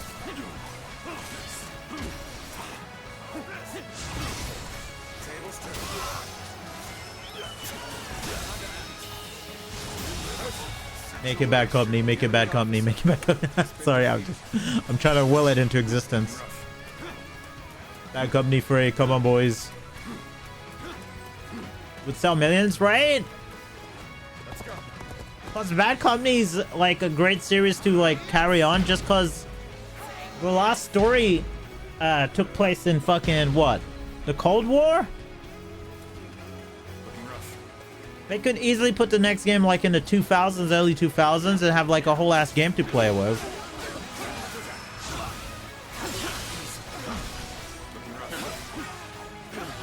Make it bad company, make it bad company, make it bad company. Sorry, I'm trying to will it into existence. Bad company free, come on boys. Would sell millions, right? Plus Bad Company's like a great series to like carry on just cause the last story took place in fucking what? The Cold War? They could easily put the next game like in the 2000s, early 2000s and have like a whole ass game to play with.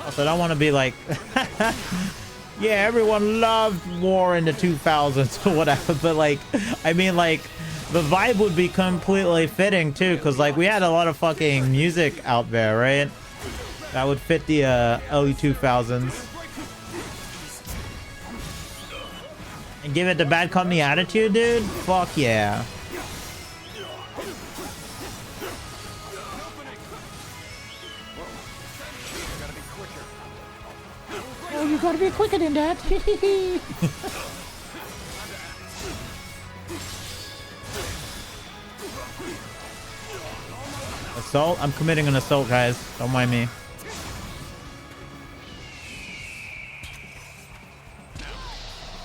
Also, I don't want to be like, yeah, everyone loved war in the 2000s or whatever, but like, I mean like, the vibe would be completely fitting too, because like we had a lot of fucking music out there, right? That would fit the early 2000s. And give it the Bad Company attitude, dude? Fuck yeah. Oh, you gotta be quicker than that. Assault? I'm committing an assault, guys. Don't mind me.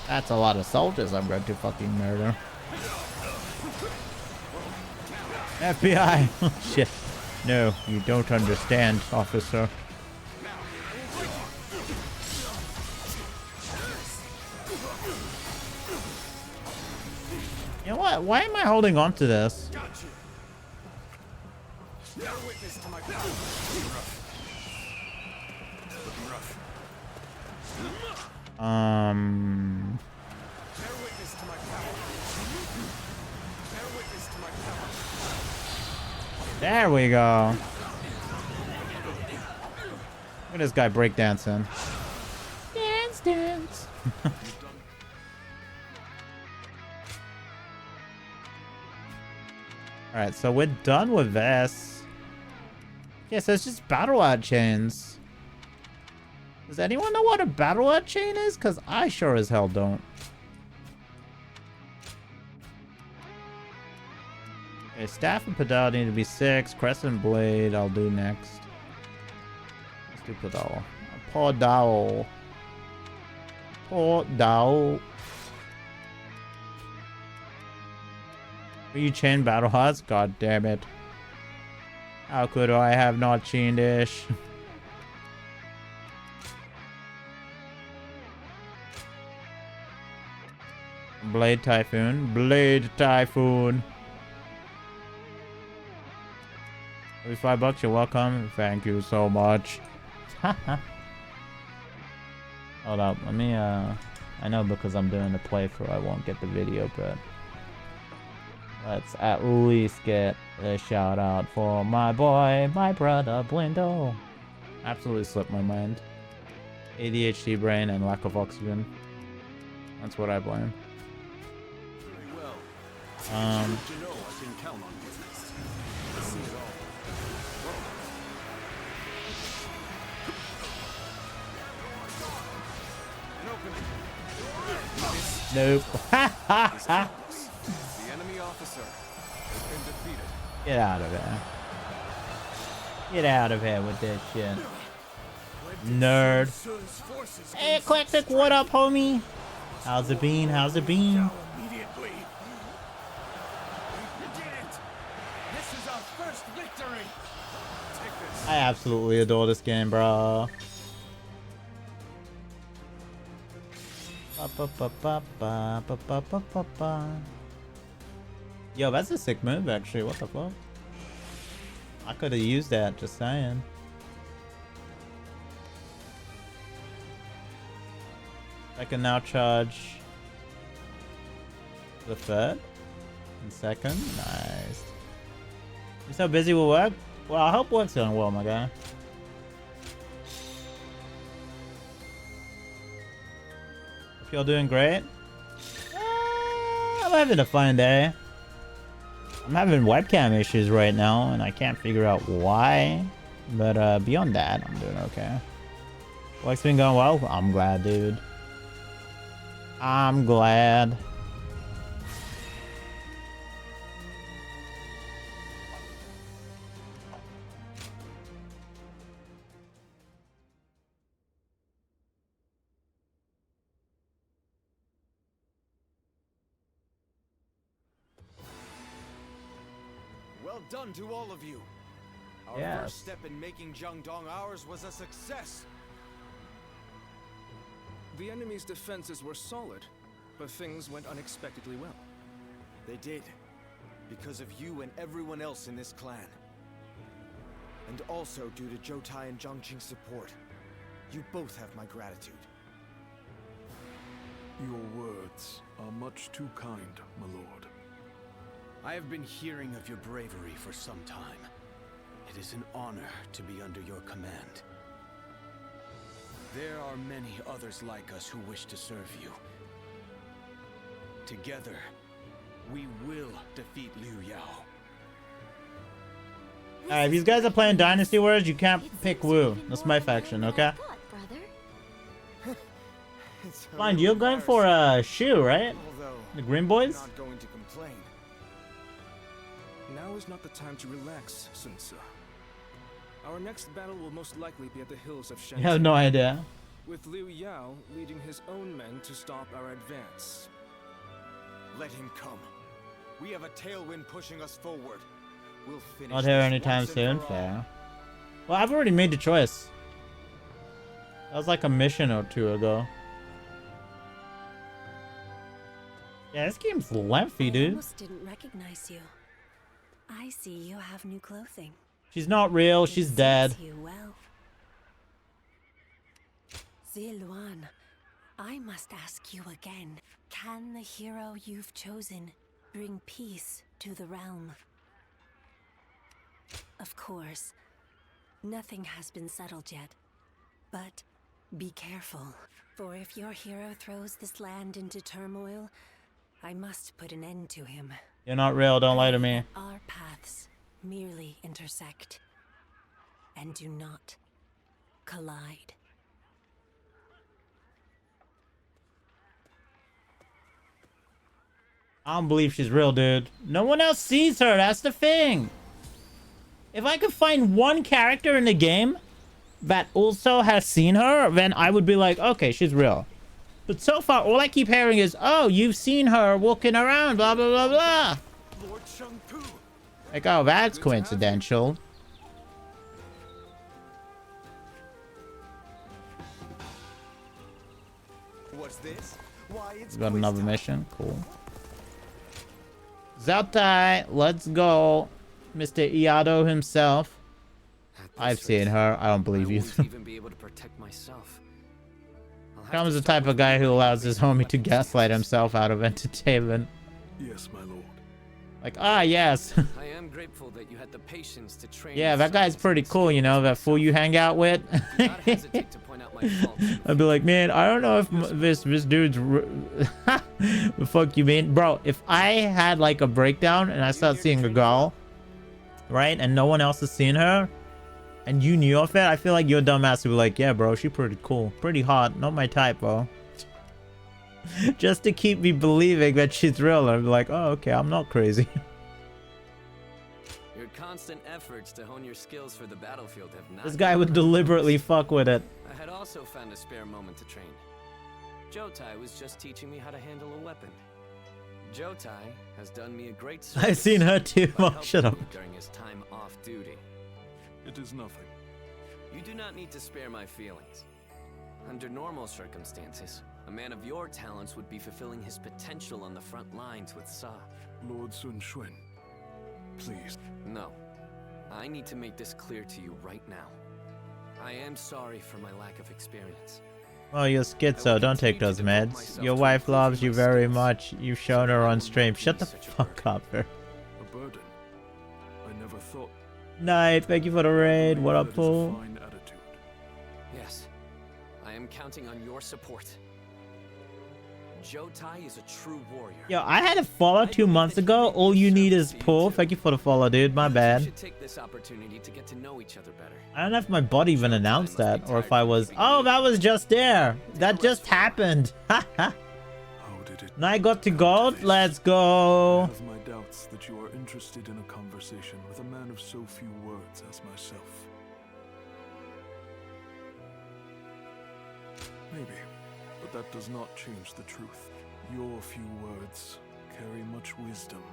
That's a lot of soldiers I'm going to fucking murder. FBI! Oh, shit. No, you don't understand, officer. You know what? Why am I holding on to this? There we go. Look at this guy breakdancing. Dance, dance. Alright, so we're done with this. Yeah, so it's just battle ad chains. Does anyone know what a battle ad chain is? Because I sure as hell don't. Okay, staff and pedal need to be 6. Crescent blade I'll do next. Let's do pedal. Pedal. Pedal. Are you chain battle huts? God damn it. How could I have not chained ish? Blade Typhoon. Blade Typhoon. $5, you're welcome. Thank you so much. Hold up, let me I know because I'm doing the playthrough I won't get the video, but let's at least get a shout out for my boy, my brother Blindo. Absolutely slipped my mind. ADHD brain and lack of oxygen. That's what I blame. Nope. officer has been defeated. Get out of here. Get out of here with that shit. Nerd. Hey, Eclectic, what up, homie? How's it been? How's it been? Immediately. You did it. This is our first victory. Take this. I absolutely adore this game, bro. Yo, that's a sick move, actually. What the fuck? I could have used that, just saying. I can now charge the third and second. Nice. You so busy with work? Well, I hope work's going well, my guy. If you're doing great, I'm having a fine day. I'm having webcam issues right now, and I can't figure out why. But beyond that, I'm doing okay. Work's been going well. I'm glad, dude. I'm glad. Well done to all of you. Our Yes. first step in making Jiangdong ours was a success. The enemy's defenses were solid, but things went unexpectedly well. They did. Because of you and everyone else in this clan. And also due to Jotai and Zhangqing's support. You both have my gratitude. Your words are much too kind, my lord. I have been hearing of your bravery for some time. It is an honor to be under your command. There are many others like us who wish to serve you. Together, we will defeat Liu Yao. Alright, if you guys are playing Dynasty Wars, you can't pick Wu. That's my faction, okay? Fine, you're going for a Shu, right? The Green Boys? Not going to complain. Now is not the time to relax, Sun Ce. Our next battle will most likely be at the hills of Shanxi. You have no idea. With Liu Yao leading his own men to stop our advance. Let him come. We have a tailwind pushing us forward. We'll finish Not here this anytime once and soon. for all. Fair. Well, I've already made the choice. That was like a mission or two ago. Yeah, this game's lengthy, I dude. almost didn't recognize you. I see you have new clothing. She's not real. It She's suits dead. you well. Ziluan, I must ask you again. Can the hero you've chosen bring peace to the realm? Of course, nothing has been settled yet. But be careful, for if your hero throws this land into turmoil, I must put an end to him. You're not real. Don't lie to me. Our paths merely intersect and do not collide. I don't believe she's real, dude. No one else sees her. That's the thing. If I could find one character in the game that also has seen her, then I would be like, okay, she's real. But so far, all I keep hearing is, oh, you've seen her walking around, blah, blah, blah, blah. Lord Shangpu. Like, oh, that's coincidental. What's this? Why, it's Got quiz another time. mission. Cool. Zautai, let's go. Mr. Iado himself. I've seen her. I don't believe you. won't even be able to protect myself. I'll have Tom's to the type of guy who allows his homie to gaslight himself out of entertainment. Yes, my lord. Like, ah, yes. I am grateful that you had the patience to train. Yeah, your that guy's sons pretty and cool, you know, that fool you hang out with. Do not hesitate to point out my faults. I'd be like, man, I don't know if this dude's... The fuck you mean? Bro, if I had like a breakdown and I start seeing a girl, right, and no one else has seen her, and you knew of it, I feel like your dumbass would be like, yeah, bro, she's pretty cool. Pretty hot. Not my type, bro. Just to keep me believing that she's real. I'm like, oh, okay, I'm not crazy. Your constant efforts to hone your skills for the battlefield have not... This guy would deliberately fuck with it. I had also found a spare moment to train. Jotai was just teaching me how to handle a weapon. Jotai has done me a great service. I've seen her too. by Oh, helping shut up. me during his time off duty. It is nothing. You do not need to spare my feelings. Under normal circumstances, a man of your talents would be fulfilling his potential on the front lines with Sa. Lord Sun Quan, please. No. I need to make this clear to you right now. I am sorry for my lack of experience. Oh, you're schizo. Don't take those meds. Your wife loves you very much. You've shown her on stream. Shut the fuck up, her. A burden. I never thought. Night. Thank you for the raid. What up, Paul? Yes. I am counting on your support. Jotai is a true warrior. Yo, I had a follow 2 months ago. All you need is pull. Thank you for the follow, dude. My We bad. should take this opportunity to get to know each other better. I don't know if my bot even announced that, or if I was... Oh, that was just there. That just happened. Haha. Now I got to gold. Let's I go. have my doubts that you are interested in a conversation with a man of so few words as myself. Maybe, but that does not change the truth. Your few words carry much wisdom.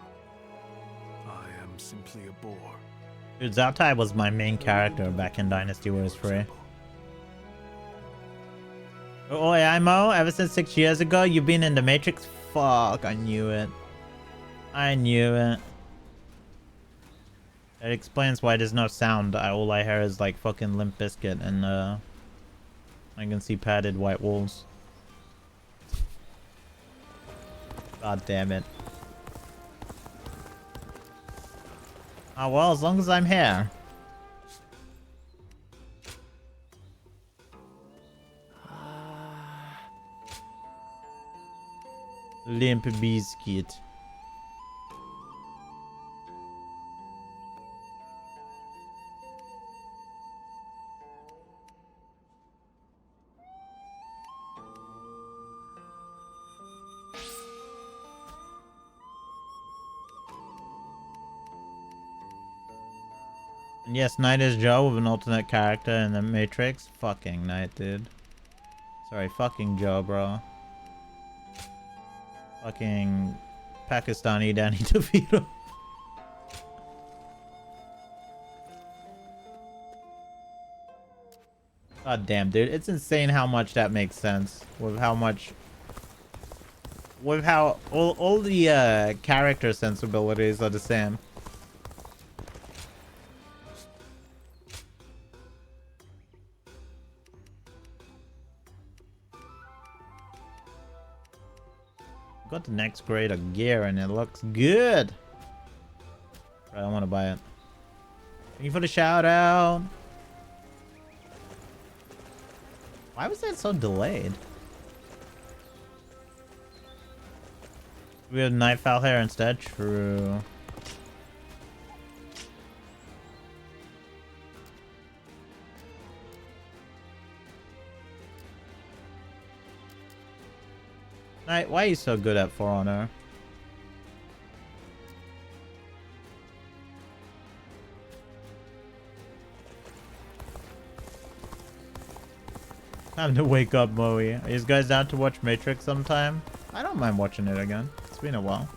I am simply a bore. Dude, Zautai was my main character back in Dynasty Wars 3. Oh, yeah, Mo, ever since 6 years ago, you've been in the Matrix? Fuck, I knew it. I knew it. It explains why there's no sound. All I hear is like fucking Limp Bizkit, and I can see padded white walls. God damn it. Oh well, as long as I'm here. Limp Bizkit. And yes, Knight is Joe with an alternate character in the Matrix. Fucking Knight, dude. Sorry, fucking Joe, bro. Fucking Pakistani Danny DeVito. God damn, dude. It's insane how much that makes sense. With how much... With how all the character sensibilities are the same. Got the next grade of gear and it looks good. I don't want to buy it. Thank you for the shout out. Why was that so delayed? We have knife file here instead. True. Knight, why are you so good at For Honor? Time to wake up, Moe. Are you guys down to watch Matrix sometime? I don't mind watching it again. It's been a while.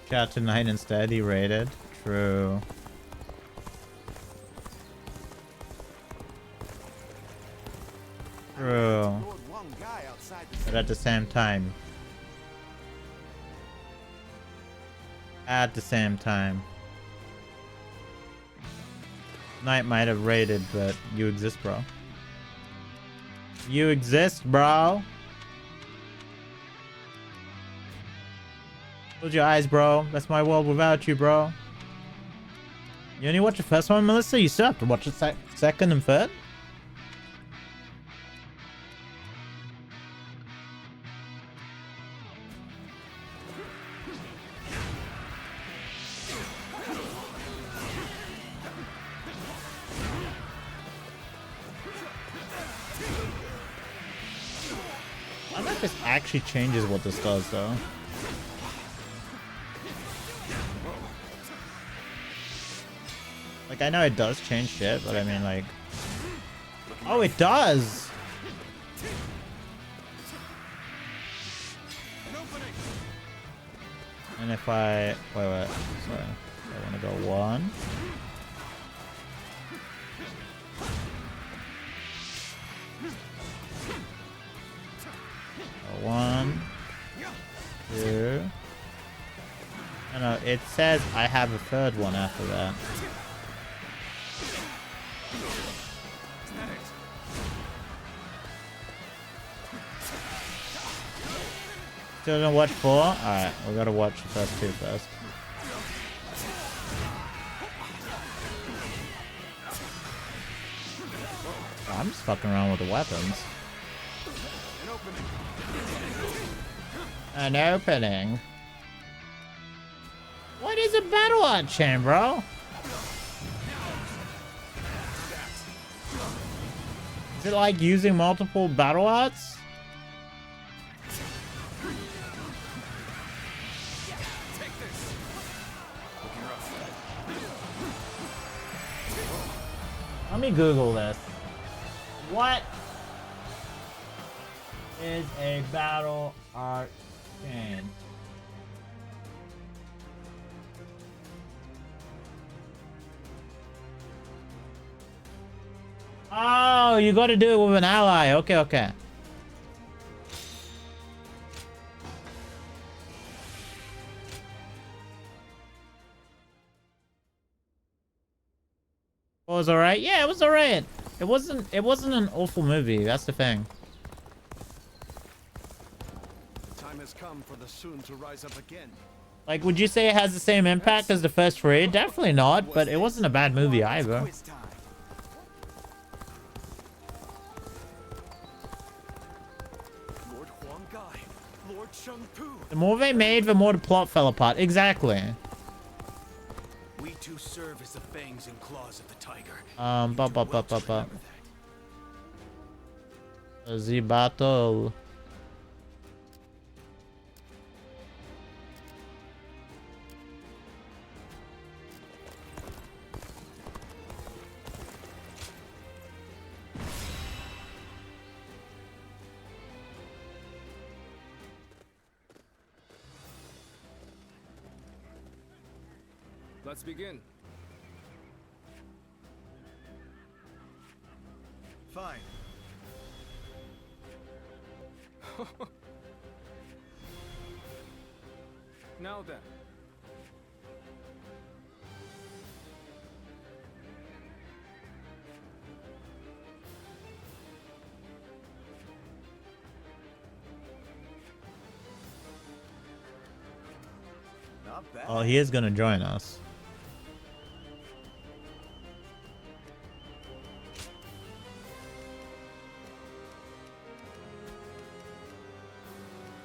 Shout out to Knight instead. He raided. True. True. But at the same time. At the same time. Knight might have raided, but you exist, bro. You exist, bro. Close your eyes, bro. That's my world without you, bro. You only watched the first one, Melissa? You still have to watch the second and third? if this actually changes what this does, though. Like, I know it does change shit, but I mean, like... Oh, it does! And if I... Wait. Sorry. I want to go 1. One, 2. No, it says I have a third one after that. Still gonna watch 4? Alright, we gotta watch the first 2 first. Oh, I'm just fucking around with the weapons. An opening. What is a battle art chain, bro? Is it like using multiple battle arts? Let me Google this. What is a battle art chain? Oh, you got to do it with an ally. Okay. It was alright. Yeah, it was alright. It wasn't an awful movie. That's the thing. The time has come for the Sun to rise up again. Like, would you say it has the same impact as the first 3? Definitely not, but it wasn't a bad movie either. The more they made, the more the plot fell apart. Exactly. We two serve as the fangs and claws of the tiger. The battle. Let's begin. Fine. Now then. Not bad. Oh, he is gonna join us.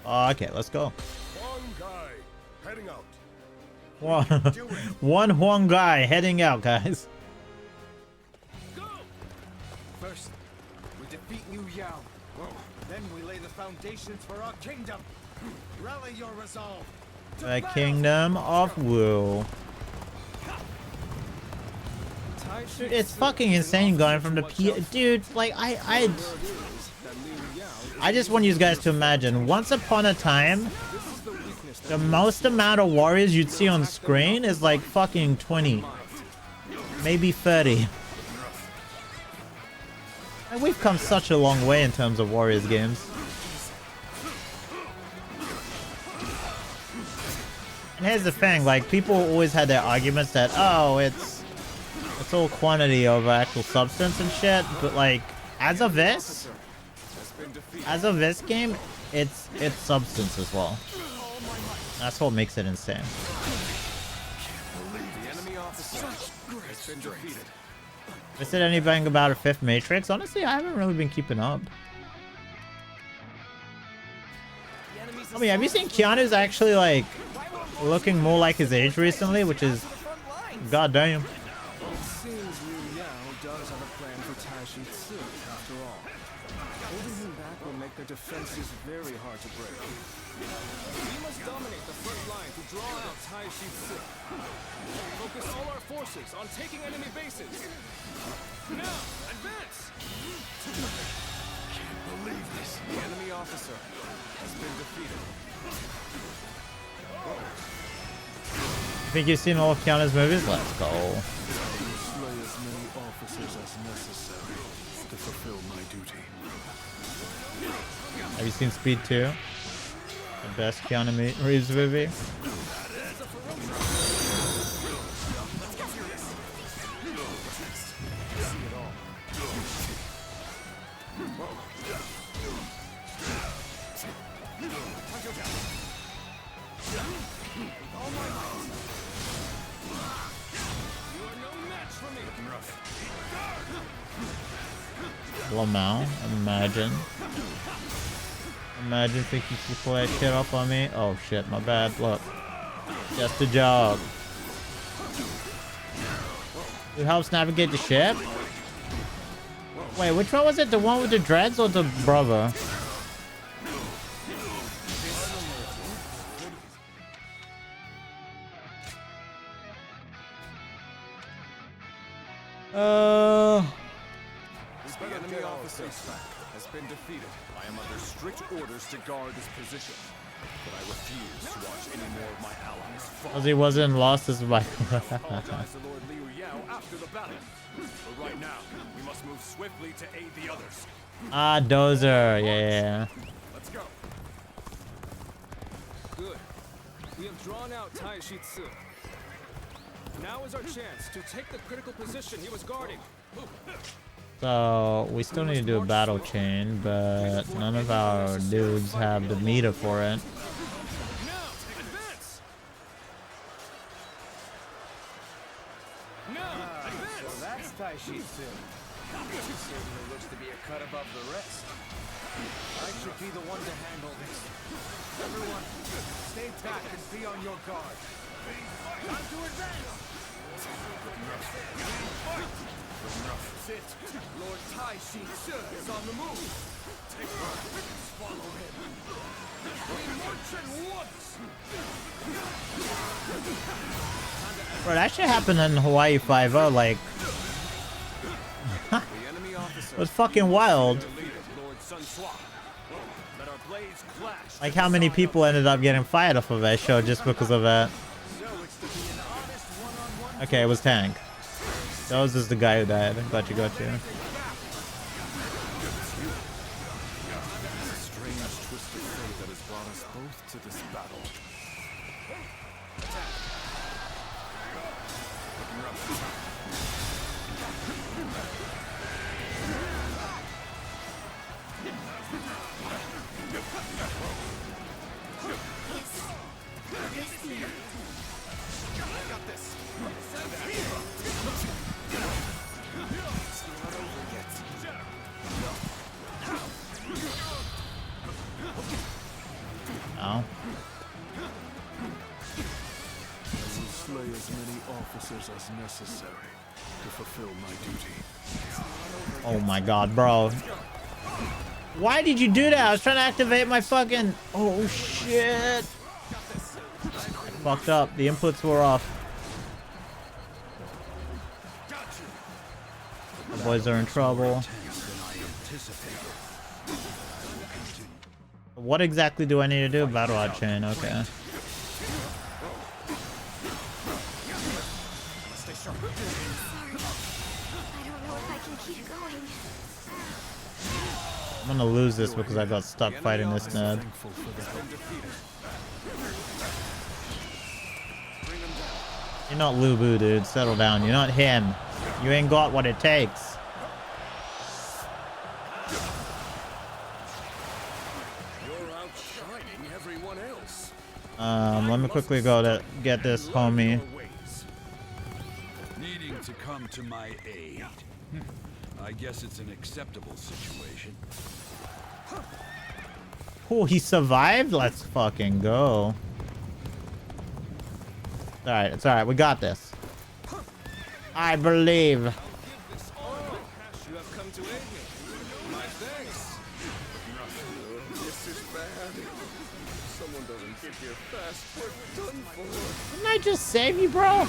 Oh, okay, let's go. One guy heading out. One Huang guy heading out, guys. First, we defeat Liu Yao. Then we lay the foundations for our kingdom. Rally your resolve. The Kingdom of Wu. Dude, it's fucking insane going from the dude, like, I just want you guys to imagine, once upon a time, the most amount of warriors you'd see on screen is like fucking 20. Maybe 30. And we've come such a long way in terms of warriors games. And here's the thing, like, people always had their arguments that, oh, it's all quantity over actual substance and shit, but like, as of this game, it's substance as well. That's what makes it insane. The enemy officer has been defeated. I said anything about a 5th Matrix? Honestly, I haven't really been keeping up. I mean, have you seen Keanu's actually like looking more like his age recently, which is goddamn. It seems Liu Yao does have a plan for Tai Shi Tzu after all. Holding him back will make the Her defense is very hard to break. We must dominate the front line to draw out Tai Shi. Focus all our forces on taking enemy bases. Now, advance! Can't believe this. The enemy officer has been defeated. Think you've seen all of Keanu's movies? Let's go. Slay as many officers as necessary to fulfill my duty. Have you seen Speed 2? The best Keanu Reeves movie? Lamau, imagine. Imagine thinking you pull that shit up on me. Oh shit, my bad. Look. Just a joke. Who helps navigate the ship? Wait, which one was it? The one with the dreads or the brother? The enemy officer has been defeated. I am under strict orders to guard this position, but I refuse to watch any more of my allies fall. Because he wasn't lost as my. Apologize to Lord Liu Yao after the battle. But right now, we must move swiftly to aid the others. Ah, Dozer, yeah. Let's go. Good. We have drawn out Tai Shi. Now is our chance to take the critical position he was guarding. So we still need to do a battle chain, but none of our dudes have the meter for it. So that's Tai Shi. Certainly looks to be a cut above the rest. I should be the one to handle this. Everyone, stay taut and be on your guard. Time to advance! Sit. Lord Tai Shi is on the move. Take her. Follow him. We march at once. Bro, that shit happened in Hawaii 5-0, like... It was fucking wild. Like how many people ended up getting fired off of that show just because of that. Okay, it was Tank. That was just the guy who died. Got you. Strange twist of fate that has brought us both to this battle. Oh. I will slay as many officers as necessary to fulfill my duty. Oh my god, bro. Why did you do that? I was trying to activate my fucking... Oh shit. I fucked up. The inputs were off. The boys are in trouble. What exactly do I need to do? Battle out chain, okay. I'm gonna lose this because I got stuck fighting this Ned. You're not Lubu, dude. Settle down. You're not him. You ain't got what it takes. Let me quickly go to get this homie. Needing to come to my aid. I guess it's an acceptable situation. Oh, he survived? Let's fucking go. Alright, it's alright. We got this. I believe. handle and give your fast work done for. Didn't I just save you, bro?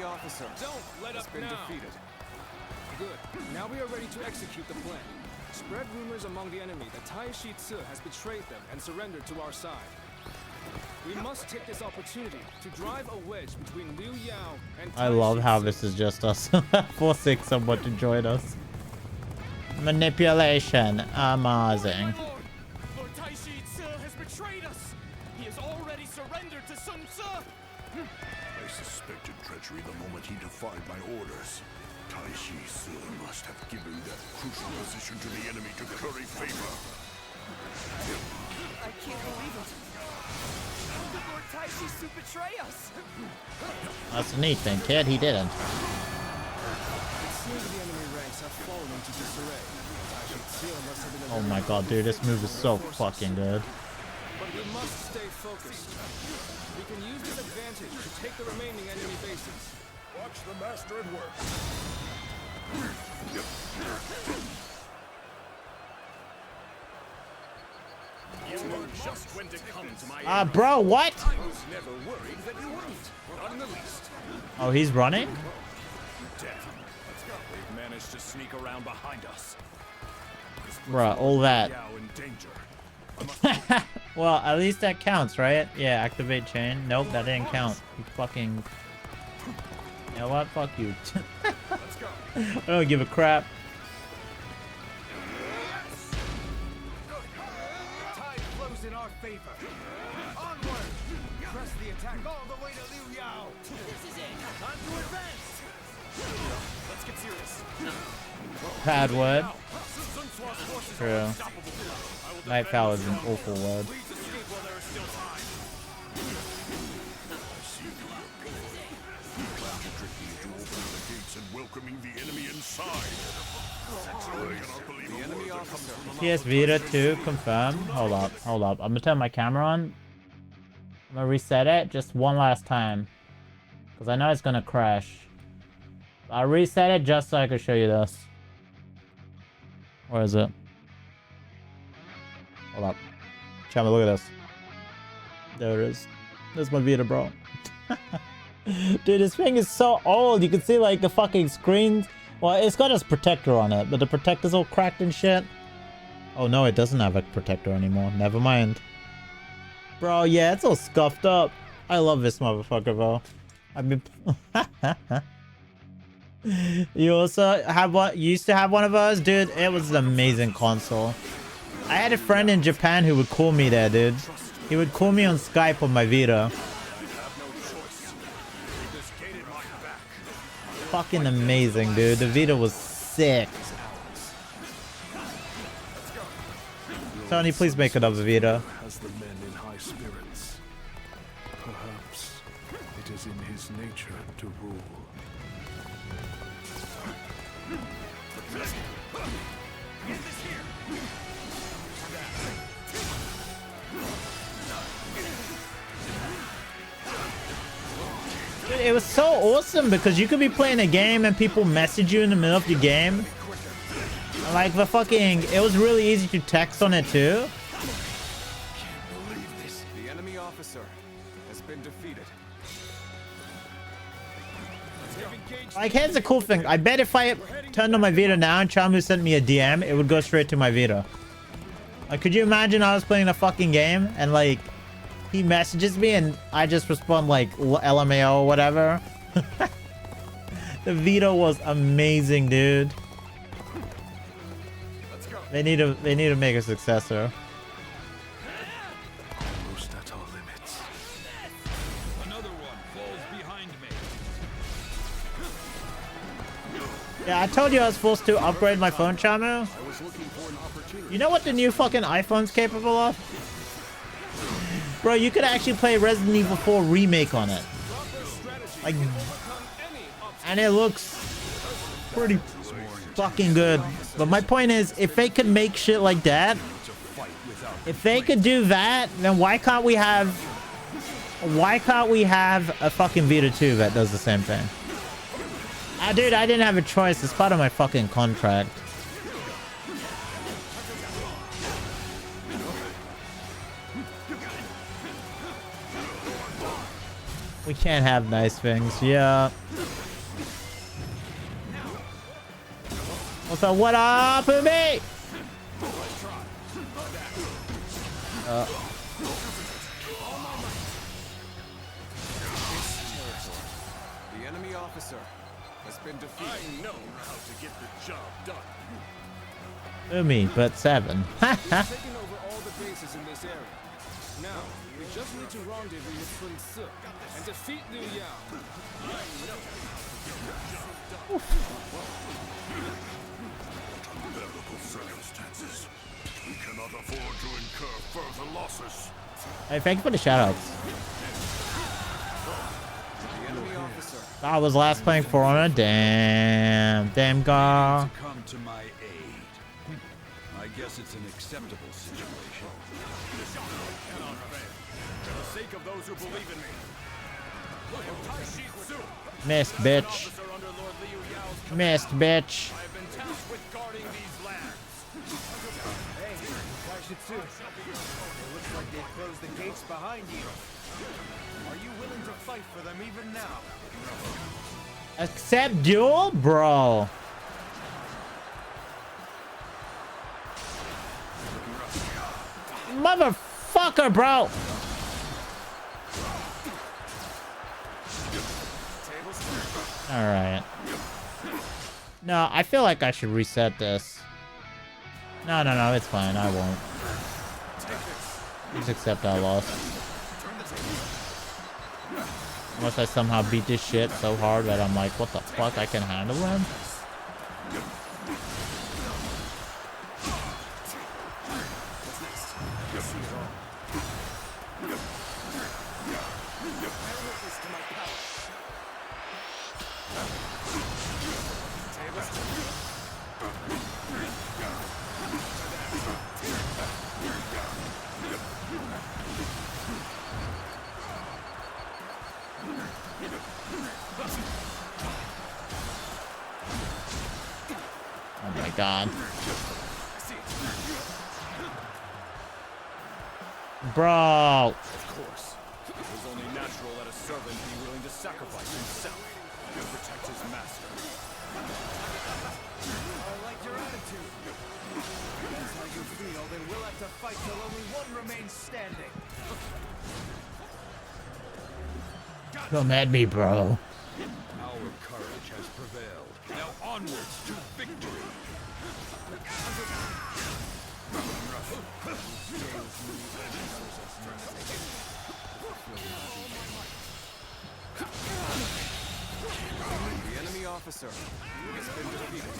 Officer, don't let up been now. Defeated. Good. Now we are ready to execute the plan. Spread rumors among the enemy that Tai Shi Ci has betrayed them and surrendered to our side. We must take this opportunity to drive a wedge between Liu Yao and Tai I love Shi how Ci. this is just us forcing someone to join us. Manipulation. Amazing. Lord Tai Shi Ci has betrayed us. He has already surrendered to Sun Ce. I suspected treachery the moment he defied my orders. Tai Shi Ci must have given that crucial position to the enemy to curry favor. I can't believe it. How did Lord Tai Shi Ci betray us? That's a neat thing, kid. He didn't. It seems the enemy ranks have fallen into disarray. Tai Shi Ci must have been Oh my god, dude. This move is so fucking good. But we must stay focused. We can use this advantage to take the remaining enemy bases. Watch the master at work. You know just when to come to my Bro, what? I was never worried that you wouldn't. Not in the least. Oh, he's running? Dead. Let's go. They've managed to sneak around behind us. Bruh, all that. Yao in danger. Well, at least that counts, right? Yeah, activate chain. Nope, that didn't count. You fucking... You know what? Fuck you. I don't give a crap. Tide flows in our favor. Onward! Press the attack all the way to Liu Yao. This is it. Time to advance. Let's get serious. Bad word. True. Nightfall is an awful word. Welcoming the enemy inside. The enemy officer. PS Vita 2 confirmed. Hold up. I'm gonna turn my camera on. I'm gonna reset it just one last time. Because I know it's gonna crash. I'll reset it just so I can show you this. Where is it? Hold up. Chama, look at this. There it is. There's my Vita, bro. Dude, this thing is so old. You can see like the fucking screen. Well, it's got its protector on it, but the protector's all cracked and shit. Oh no, it doesn't have a protector anymore. Never mind. Bro, yeah, it's all scuffed up. I love this motherfucker, bro. I mean, you also have what? You used to have one of those, dude. It was an amazing console. I had a friend in Japan who would call me there, dude. He would call me on Skype on my Vita. Fucking amazing, dude. The Vita was sick. Tony, please make another Vita. Has the men in high spirits. Perhaps it is in his nature to rule. Dude, it was so awesome because you could be playing a game and people message you in the middle of your game. Like the fucking, it was really easy to text on it too. The enemy officer has been defeated. Like, here's the cool thing. I bet if I turned on my Vita now and Chamu sent me a DM, it would go straight to my Vita. Like, could you imagine I was playing a fucking game and like he messages me and I just respond like LMAO or whatever? The Vita was amazing, dude. They need to make a successor. Almost at our limits. Another one falls behind me. Yeah, I told you I was supposed to upgrade my phone, Chamu. You know what the new fucking iPhone's capable of? Bro, you could actually play Resident Evil 4 Remake on it. Like, and it looks pretty fucking good. But my point is, if they could make shit like that, if they could do that, then why can't we have a fucking Vita 2 that does the same thing? Dude, I didn't have a choice. It's part of my fucking contract. We can't have nice things. Yeah. What's up? What up with me? The enemy officer has been defeated. I know how to get the job done. Me, but 7. We've taken over all the bases in this area. Now, we just need to rendezvous with Sun Tzu and defeat Liu Yao. Unbearable circumstances. We cannot afford to incur further losses. Hey, thanks for the shoutouts. I was last playing For Honor. Damn girl. Come to my aid. I guess it's an acceptable situation. For the sake of those who believe in me. Missed, bitch. Missed, bitch. I have been tasked with guarding these lands. Hey, Taishitsu. It looks like they closed the gates behind you. Are you willing to fight for them even now? Accept duel, bro. Motherfucker, bro. Alright. No, I feel like I should reset this. No, it's fine. I won't. Just accept I lost. Unless I somehow beat this shit so hard that I'm like, what the fuck? I can handle him? Oh my god. Bro. Of course. It was only natural that a servant be willing to sacrifice himself to protect his master. I like your attitude. If that's how you feel, then we'll have to fight till only one remains standing. Come at me, bro. Our courage has prevailed. Now onwards to victory. The enemy officer has been defeated.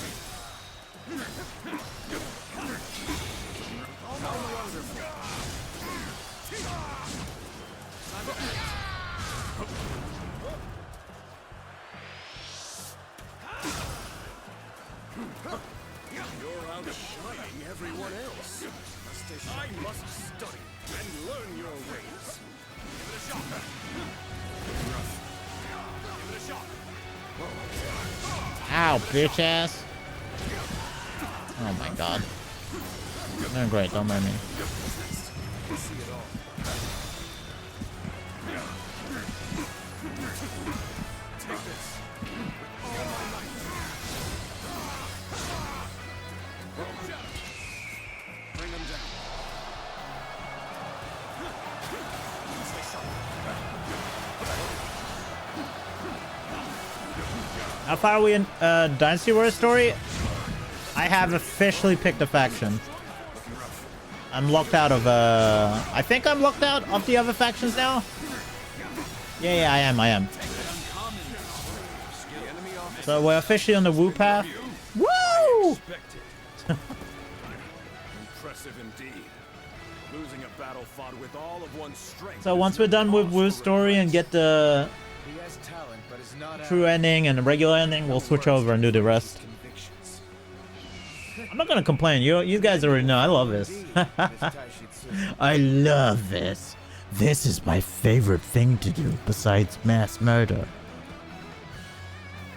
How wonderful. You're outshining everyone else. I must study and learn your ways. Give it a shot. Give it a shot. Ow, bitch ass. Oh my god. No, great, don't mind me. Bring him down. How far are we in Dynasty War story? I have officially picked a faction. I'm locked out of I think I'm locked out of the other factions now. Yeah, I am. So we're officially on the Woo path. Woo! Impressive indeed. Losing a battle fought with all of one's strength. So once we're done with Woo story and get the He has talent, but is not true ending and the regular ending, we'll switch over and do the rest. I'm not gonna complain. You guys already know I love this. I love this. This is my favorite thing to do besides mass murder.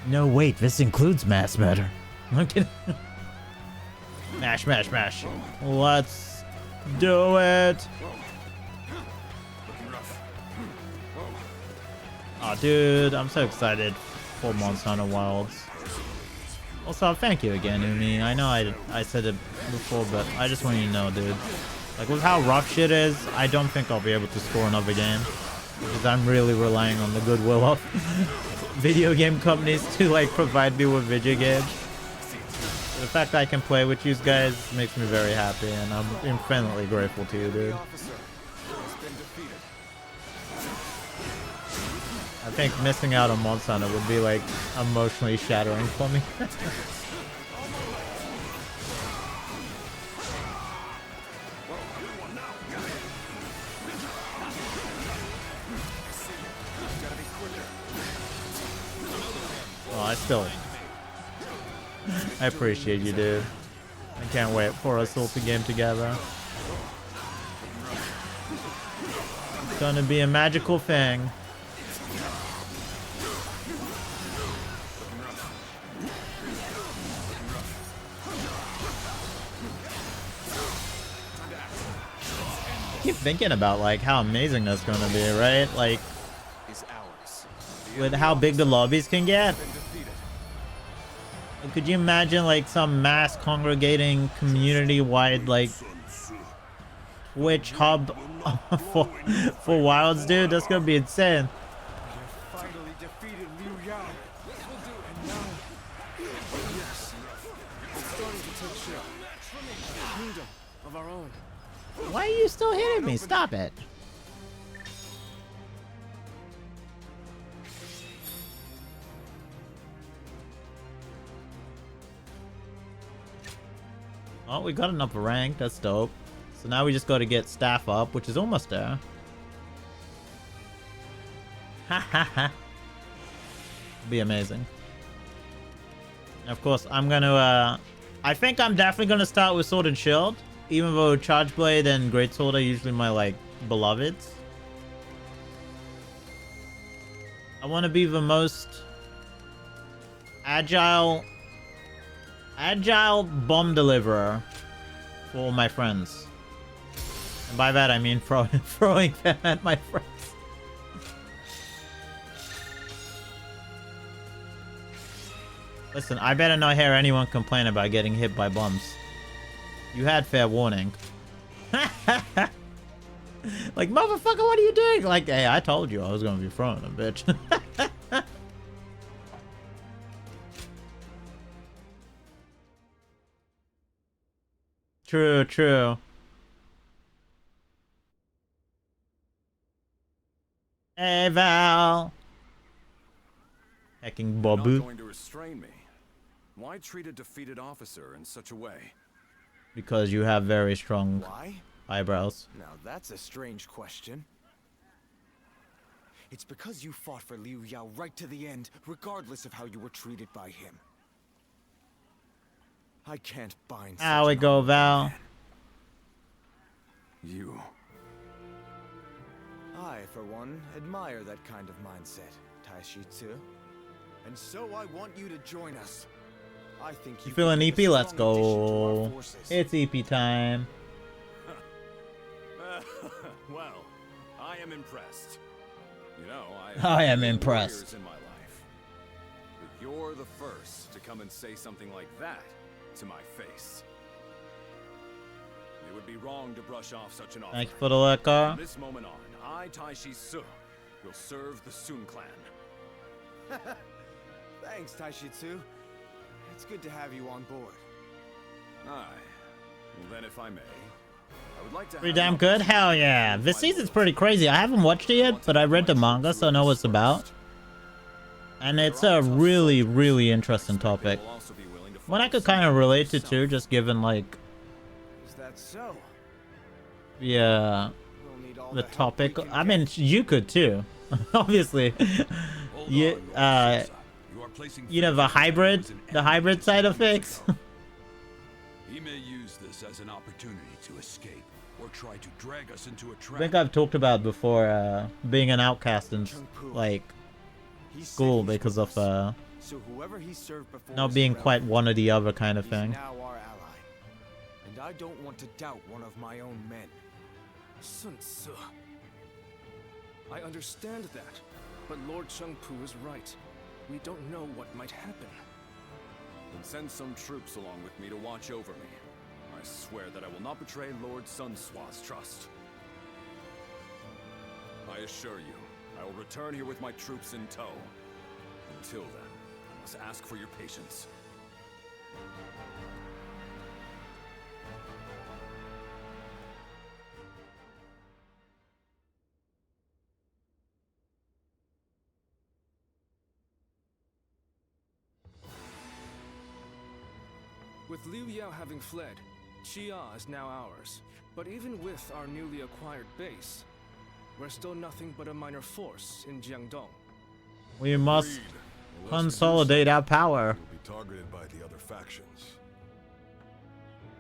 No, wait, this includes mass murder. I'm kidding. Mash, mash, mash. Let's do it. Oh, dude, I'm so excited for Monster Hunter Wilds. Also, thank you again, Umi. I know I said it before, but I just want you to know, dude. Like, with how rough shit is, I don't think I'll be able to score another game. Because I'm really relying on the goodwill of video game companies to, like, provide me with video games. The fact that I can play with you guys makes me very happy, and I'm infinitely grateful to you, dude. I think missing out on Monster Hunter would be, like, emotionally shattering for me. Oh, I appreciate you, dude. I can't wait for us all to game together. It's gonna be a magical thing. I keep thinking about, like, how amazing that's gonna be, right? Like, with how big the lobbies can get. Could you imagine, like, some mass congregating community-wide, like, Twitch hub for Wilds, dude? That's gonna be insane. Finally defeated Liu Yao. And now, yes, it's starting to take shape. A kingdom of our own. Why are you still hitting me? Stop it. Oh, we got an upper rank. That's dope. So now we just got to get staff up, which is almost there. Ha ha ha. Be amazing. And of course, I'm gonna. I think I'm definitely gonna start with Sword and Shield, even though Charge Blade and Great Sword are usually my, like, beloveds. I want to be the most agile bomb deliverer for all my friends. And by that I mean throwing them at my friends. Listen, I better not hear anyone complain about getting hit by bombs. You had fair warning. Like, motherfucker, what are you doing? Like, hey, I told you I was gonna be throwing them, bitch. True, true. Hey, Val. Hecking You're not Babu. going to restrain me. Why treat a defeated officer in such a way? Because you have very strong eyebrows. Now that's a strange question. It's because you fought for Liu Yao right to the end, regardless of how you were treated by him. I can't bind. How we go, Val? You. I, for one, admire that kind of mindset, Taishitsu. And so I want you to join us. I think You feeling EP? Let's go. It's EP time. Well, I am impressed. You know, I am had impressed. warriors in my life. But you're the first to come and say something like that to my face. It would be wrong to brush off such an offer. Thank you for the liquor. From this moment on, I, Taishitsu, will serve the Sun clan. Thanks, Taishitsu. It's good to have you on board. Aye. Well, then, if I may, I would like to. Pretty damn good? Hell yeah. This season's pretty crazy. I haven't watched it yet, but I read the manga, so I know what it's about. And it's a really, really interesting topic. One I could kind of relate to too, just given, like, Is that so? the topic. I mean, you could too. Obviously. You know, the hybrid side of things. He may use this as an opportunity to escape or try to drag us into a I trap. think I've talked about before being an outcast in like school because of So whoever he served before not is being irrelevant. quite one or the other kind of He's thing. now our ally, and I don't want to doubt one of my own men. Sun Tzu. I understand that, but Lord Chengpu is right. We don't know what might happen. Then send some troops along with me to watch over me. I swear that I will not betray Lord Sun Tzu's trust. I assure you, I will return here with my troops in tow. Until then, I must ask for your patience. With Liu Yao having fled, Xia is now ours. But even with our newly acquired base, we're still nothing but a minor force in Jiangdong. We must consolidate our power. We'll be targeted by the other factions.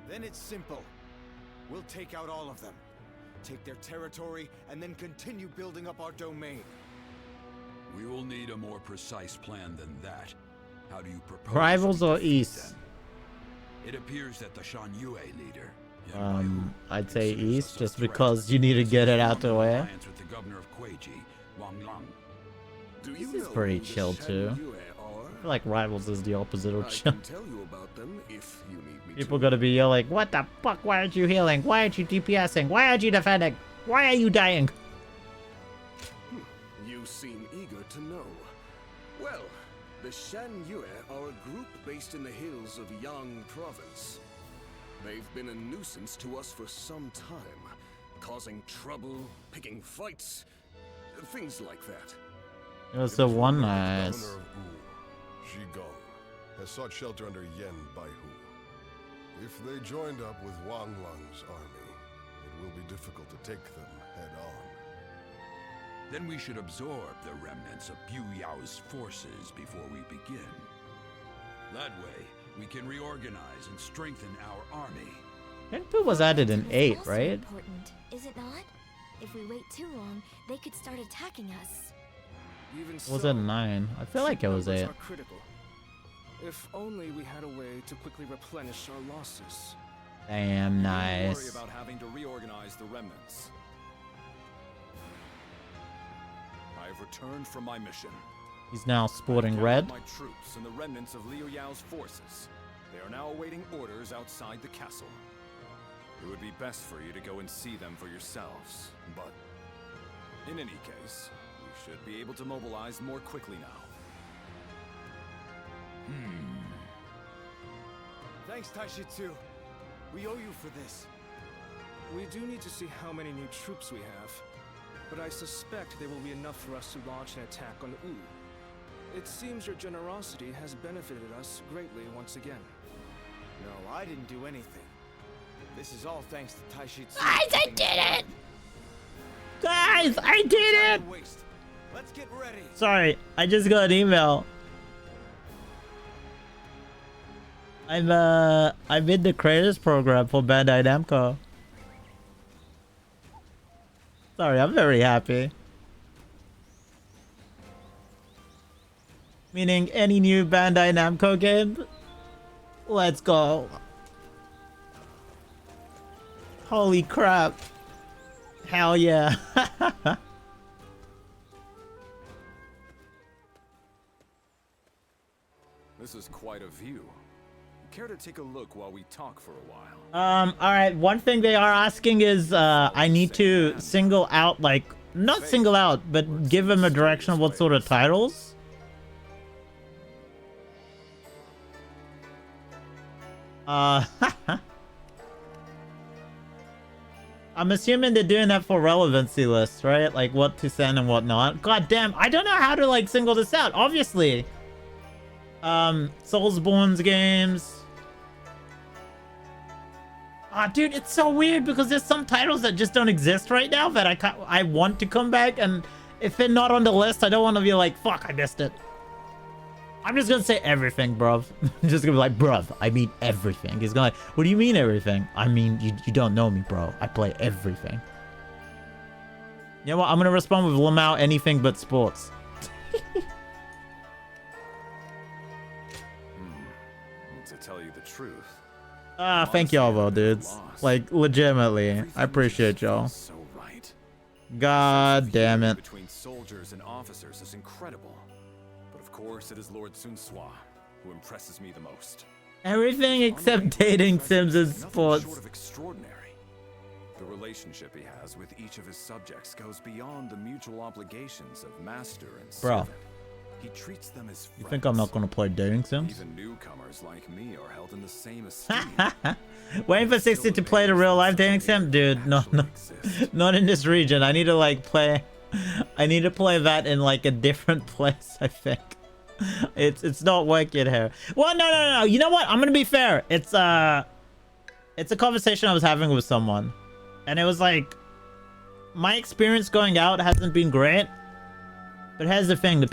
Then it's simple. We'll take out all of them, take their territory, and then continue building up our domain. We will need a more precise plan than that. How do you propose? Rivals we or defeat east? them? It appears that the Shan Yue leader, I'd say east, just because you need to get it out the way. alliance with the governor of Kueiji, Wang Lang. Do This is pretty chill too. I feel like Rivals is the opposite of chill. Tell you about them if you need me People gonna be yelling, "What the fuck? Why aren't you healing? Why aren't you DPSing? Why aren't you defending? Why are you dying?" You seem eager to know. Well, the Shan Yue are a group based in the hills of Yang Province. They've been a nuisance to us for some time, causing trouble, picking fights, things like that. It was the one nice. Governor of Wu, Zhigong, has sought shelter under Yen Baihu. If they joined up with Wang Lang's army, it will be difficult to take them head on. Then we should absorb the remnants of Bu Yao's forces before we begin. That way, we can reorganize and strengthen our army. Genpu was added in 8, Also right? important, is it not? If we wait too long, they could start attacking us. Even Was so, it 9? I feel like it was numbers 8. are critical. If only we had a way to quickly replenish our losses. Damn Don't worry nice. about having to reorganize the remnants. I have returned from my mission. He's now sporting Gathered red. my troops and the remnants of Liu Yao's forces. They are now awaiting orders outside the castle. It would be best for you to go and see them for yourselves, but in any case, we should be able to mobilize more quickly now. Thanks, Taishitsu. We owe you for this. We do need to see how many new troops we have, but I suspect there will be enough for us to launch an attack on Wu. It seems your generosity has benefited us greatly once again. No, I didn't do anything. This is all thanks to Taishitsu. Guys, I did it! Guys, I did it! Let's get ready. Sorry, I just got an email. I'm in the creators program for Bandai Namco. Sorry, I'm very happy. Meaning any new Bandai Namco game? Let's go. Holy crap. Hell yeah. This is quite a view. Care to take a look while we talk for a while? Alright, one thing they are asking is, I need to single out, like, not single out, but give them a direction of what sort of titles. I'm assuming they're doing that for relevancy lists, right? Like what to send and what not. God damn, I don't know how to like single this out, obviously. Soulsborne's games. Dude, it's so weird because there's some titles that just don't exist right now that I want to come back and if they're not on the list, I don't want to be like, fuck, I missed it. I'm just gonna say everything, bruv. I'm just gonna be like, bruv, I mean everything. He's gonna like, what do you mean everything? I mean, you don't know me, bro. I play everything. You know what? I'm gonna respond with Lamau anything but sports. To tell you the truth. Thank y'all though, dudes. Like, legitimately. I appreciate y'all. So right. God damn it. Between soldiers and officers is incredible. But of course, it is Lord Sun Swa who impresses me the most. Everything except dating sims and sports. Short of extraordinary. The relationship he has with each of his subjects goes beyond the mutual obligations of master and Bro. servant. He treats them as friends. You think I'm not gonna play dating sims? Even newcomers like me are held in the same esteem. Waiting for 60 to play the real life dating sim? Dude, no, not in this region. I need to like play, I need to play that in like a different place, I think. It's not working here. Well, no. You know what? I'm gonna be fair. It's a conversation I was having with someone. And it was like, my experience going out hasn't been great. But here's the thing,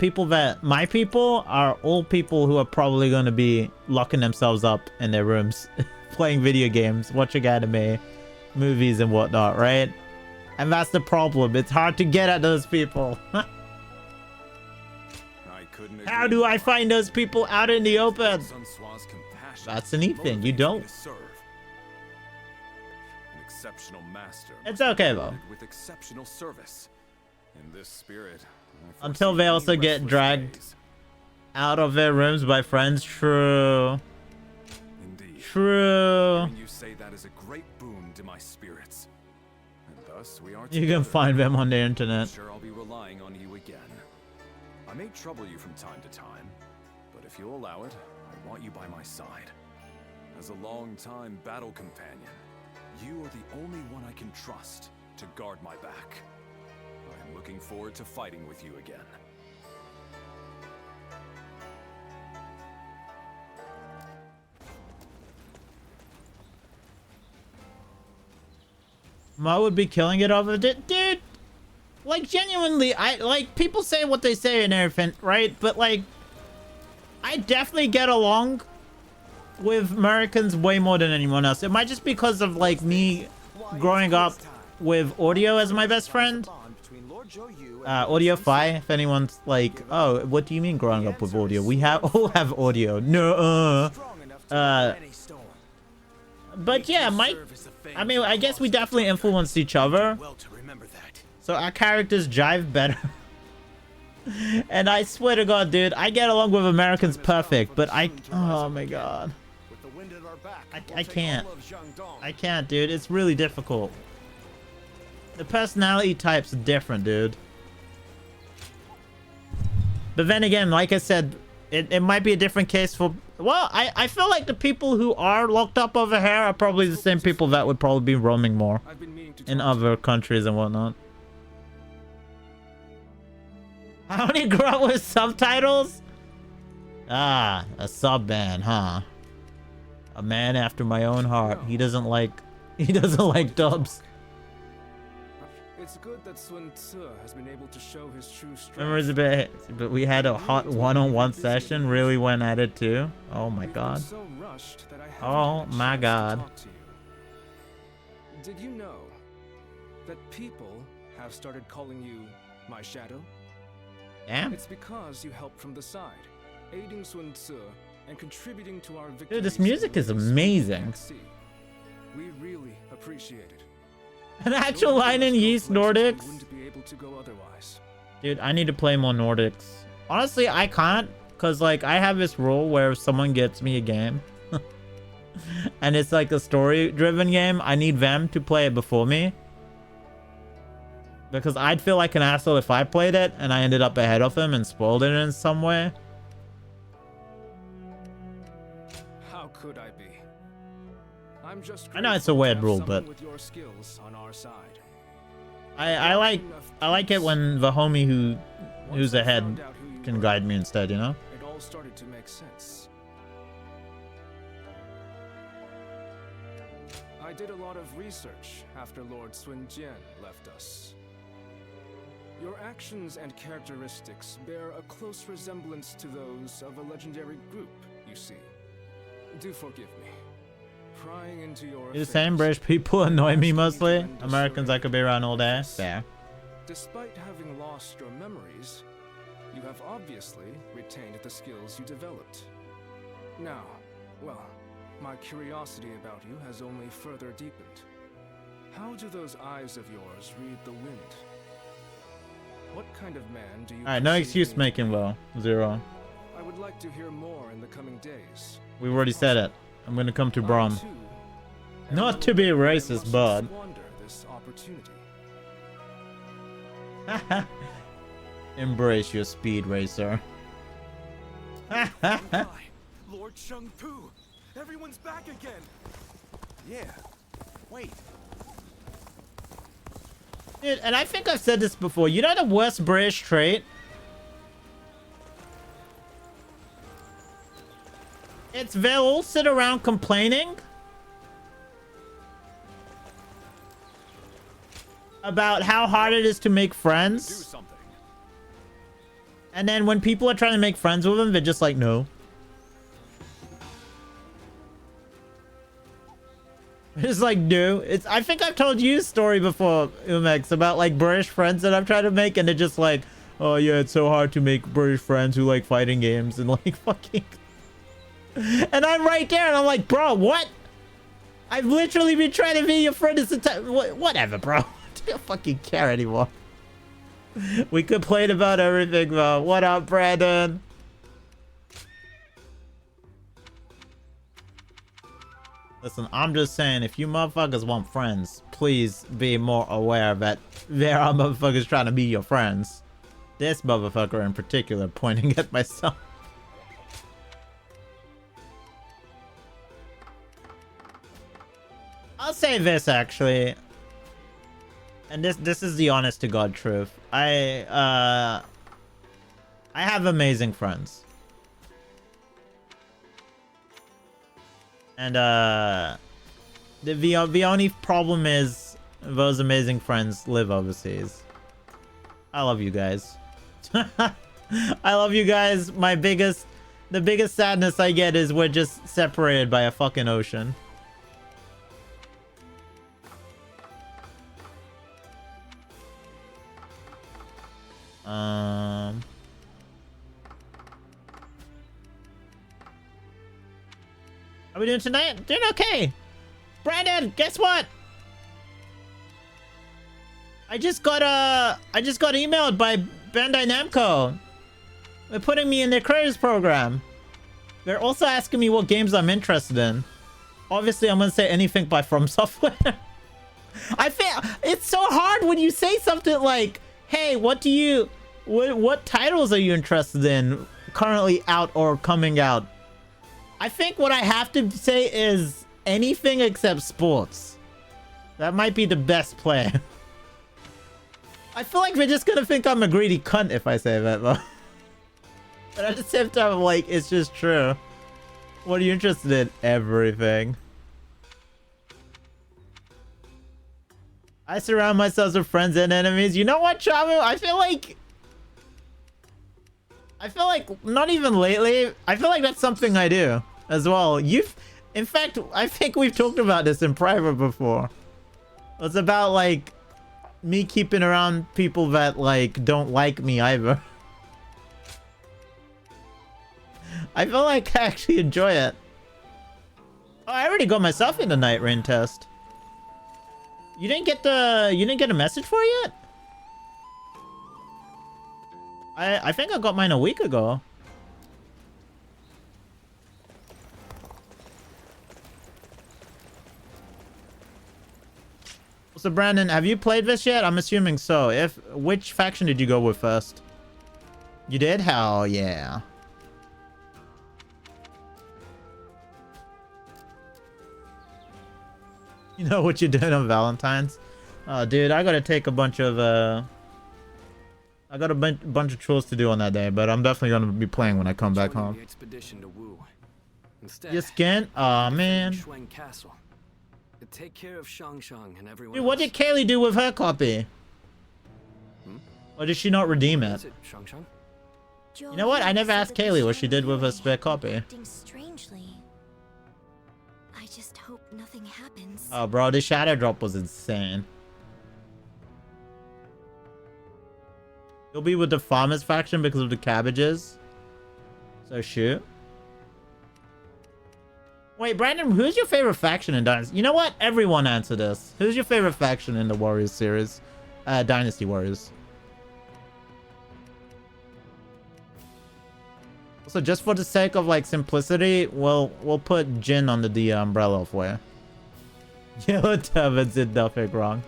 my people are all people who are probably going to be locking themselves up in their rooms, playing video games, watching anime, movies and whatnot, right? And that's the problem. It's hard to get at those people. How do I find those people out in the open? That's the neat thing, you don't. An exceptional master. It's okay though. With exceptional service. In this spirit, until they also get dragged out of their rooms by friends. True. Indeed. True. Hearing you say that is a great boon to my spirits. And thus we are You can find them on the internet. I'm sure I'll be relying on you again. I may trouble you from time to time, but if you'll allow it, I want you by my side. As a long-time battle companion, you are the only one I can trust to guard my back. I'm looking forward to fighting with you again. Ma would be killing it over it. Dude, like genuinely, people say what they say and everything, right? But like, I definitely get along with Americans way more than anyone else. It might just be because of like me growing up with Audio as my best friend. Audio Fi, if anyone's like, oh, what do you mean growing up with Audio? We all have Audio. No, but yeah, I mean, I guess we definitely influenced each other. So our characters jive better. And I swear to God, dude, I get along with Americans perfect, but oh my God. I can't. I can't, dude. It's really difficult. The personality types are different, dude. But then again, like I said, it might be a different case for... Well, I feel like the people who are locked up over here are probably the same people that would probably be roaming more in other countries and whatnot. How many grew up with subtitles? Ah, a sub man, huh? A man after my own heart. He doesn't like dubs. It's good that Sun Tzu has been able to show his true strength. Memories a bit, but we had a hot one-on-one session. Really went at it too. Oh my God. Oh my God. Did you know that people have started calling you my shadow? Damn. It's because you help from the side, aiding Sun Tzu and contributing to our victories. Dude, this music is amazing. We really appreciate it. An actual line in Yeast Nordics? Wouldn't be able to go otherwise. Dude, I need to play more Nordics. Honestly, I can't, because like I have this rule where if someone gets me a game and it's like a story-driven game, I need them to play it before me. Because I'd feel like an asshole if I played it and I ended up ahead of him and spoiled it in some way. How could I be? I'm just I know it's a weird rule, but with your skills on our side. I like it when the homie who's ahead can guide me instead, you know? It all started to make sense. I did a lot of research after Lord Sun Jian left us. Your actions and characteristics bear a close resemblance to those of a legendary group, you see. Do forgive me. Prying into your You're the same. British people annoy me mostly. Americans, I could be around all day. Fair. Despite having lost your memories, you have obviously retained the skills you developed. Now, well, my curiosity about you has only further deepened. How do those eyes of yours read the wind? What kind of man do you... Alright, no excuse making, though. Zero. I would like to hear more in the coming days. We've already said it. I'm gonna come to Brom. Not to be racist, but... This opportunity. Embrace your speed racer. Lord Chung Pu! Everyone's back again! Yeah. Wait. Dude, and I think I've said this before. You know the worst British trait? It's they'll all sit around complaining about how hard it is to make friends. And then when people are trying to make friends with them, they're just like, no. It's like, no. I think I've told you a story before, Umex, about like British friends that I've tried to make, and they're just like, oh yeah, it's so hard to make British friends who like fighting games and like fucking... And I'm right there, and I'm like, bro, what? I've literally been trying to be your friend this entire... Whatever, bro. I don't fucking care anymore. We complain about everything, bro. What up, Brandon? Listen, I'm just saying, if you motherfuckers want friends, please be more aware that there are motherfuckers trying to be your friends. This motherfucker in particular, pointing at myself. I'll say this, actually. And this is the honest to God truth. I have amazing friends. And the only problem is those amazing friends live overseas. I love you guys. I love you guys. The biggest sadness I get is we're just separated by a fucking ocean. How we doing tonight? Doing okay. Brandon, guess what? I just got emailed by Bandai Namco. They're putting me in their creators program. They're also asking me what games I'm interested in. Obviously, I'm gonna say anything by From Software. I feel it's so hard when you say something like, "Hey, what titles are you interested in currently out or coming out?" I think what I have to say is anything except sports. That might be the best play. I feel like they're just gonna think I'm a greedy cunt if I say that, though. But at the same time, I'm like, it's just true. What are you interested in? Everything. I surround myself with friends and enemies. You know what, Chamu? I feel like not even lately. I feel like that's something I do as well. In fact, I think we've talked about this in private before. It's about like me keeping around people that like don't like me either. I feel like I actually enjoy it. Oh, I already got myself in the Night Rain test. You didn't get a message for it yet? I think I got mine a week ago. So Brandon, have you played this yet? I'm assuming so. Which faction did you go with first? You did? Hell yeah. You know what you're doing on Valentine's? Oh, dude, I gotta take a bunch of I got a bunch of chores to do on that day, but I'm definitely gonna be playing when I come back home. Your skin? Aw, man. Take care of Shang and everyone Dude, what did else. Kaylee do with her copy? Or did she not redeem it? Joe You know what? I never said asked that the Kaylee what she did with her Shan spare Yue copy. acting strangely. I just hope nothing happens. Oh, bro, this shadow drop was insane. You'll be with the farmers faction because of the cabbages. So shoot. Wait, Brandon, who's your favorite faction in Dynasty? You know what? Everyone answer this. Who's your favorite faction in the Warriors series? Dynasty Warriors. So just for the sake of like simplicity, we'll put Jin under the umbrella for you. Yellow Turbans did nothing wrong.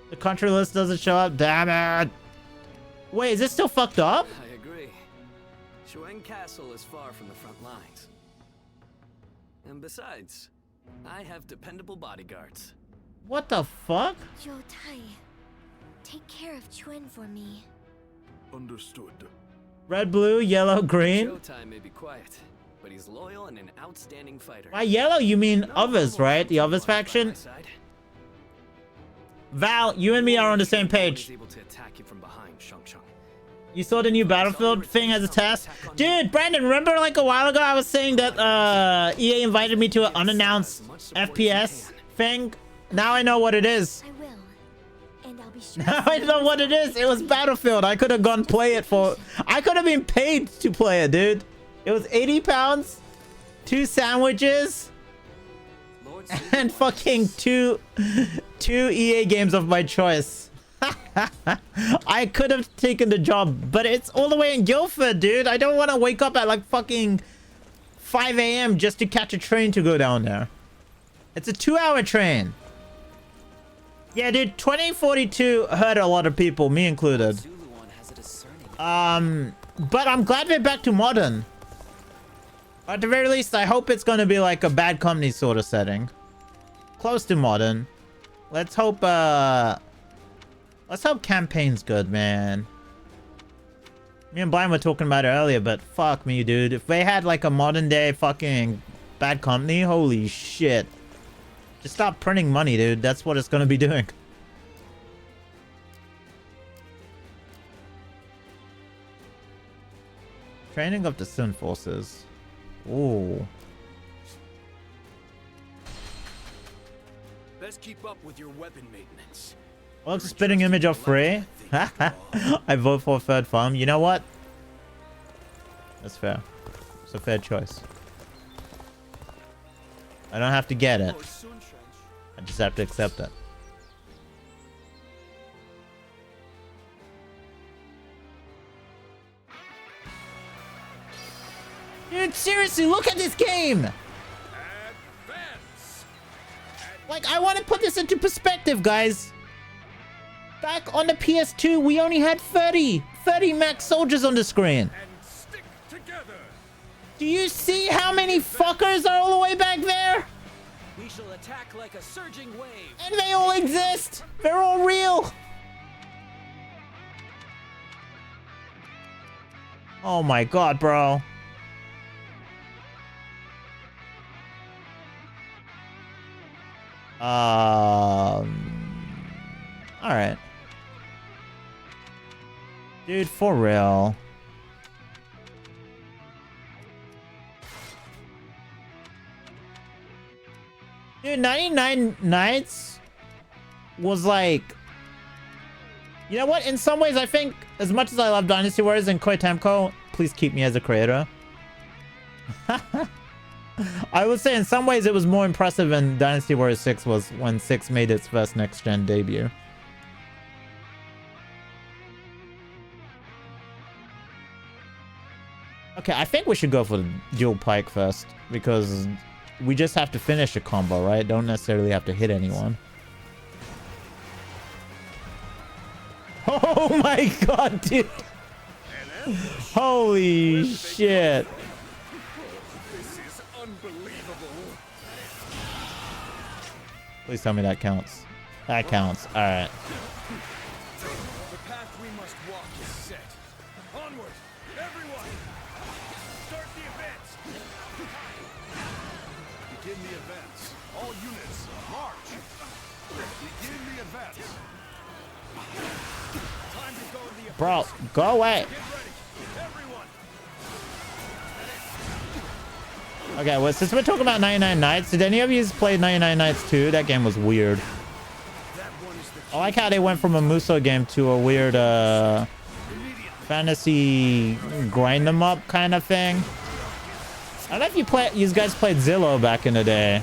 The country list doesn't show up. Damn it! Wait, is it still fucked up? I agree. Shuang Castle is far from the front lines. And besides, I have dependable bodyguards. What the fuck? Joe Tai, take care of Chuen for me. Understood. Red, blue, yellow, green. Showtime may be quiet, but he's loyal and an outstanding fighter. By yellow, you mean others, right? The others faction? Val, you and me are on the same page. You saw the new Battlefield thing as a test? Dude, Brandon, remember like a while ago I was saying that EA invited me to an unannounced FPS thing? Now I know what it is. I will. And I'll be sure. Now I know what it is. It was Battlefield. I could have gone play it for... I could have been paid to play it, dude. It was 80 pounds, 2 sandwiches, and fucking two EA games of my choice. I could have taken the job, but it's all the way in Guildford, dude. I don't want to wake up at like fucking 5 a.m. just to catch a train to go down there. It's a 2-hour train. Yeah, dude, 2042 hurt a lot of people, me included. But I'm glad we're back to modern. At the very least, I hope it's going to be like a Bad Company sort of setting. Close to modern. Let's hope campaign's good, man. Me and Blind were talking about it earlier, but fuck me, dude. If they had like a modern day fucking Bad Company, holy shit. Just stop printing money, dude. That's what it's going to be doing. Training of the Sun Forces. Ooh. Best keep up with your weapon maintenance. Well, it's a spitting image of free. I vote for a third farm. You know what? That's fair. It's a fair choice. I don't have to get it. I just have to accept it. Dude, seriously, look at this game! Like, I want to put this into perspective, guys. Back on the PS2, we only had 30 max soldiers on the screen. Do you see how many fuckers are all the way back there? We shall attack like a surging wave. And they all exist. They're all real. Oh my god, bro. Alright. Dude, for real. Dude, 99 Nights was like... You know what? In some ways, I think, as much as I love Dynasty Warriors and Koei Tecmo, please keep me as a creator. I would say in some ways it was more impressive than Dynasty Warriors 6 was when 6 made its first next-gen debut. Okay, I think we should go for the dual pike first, because we just have to finish a combo, right? Don't necessarily have to hit anyone. Oh my god, dude! Holy shit! Please tell me that counts. That counts. Alright. The path we must walk is set. Onward, everyone! Start the events! Begin the advance. All units, march! Begin the advance. Bro, go away. Okay, well, since we're talking about 99 Nights, did any of you play 99 Nights 2? That game was weird. I like how they went from a Muso game to a weird fantasy grind them up kind of thing. I don't know if you guys played Zillow back in the day.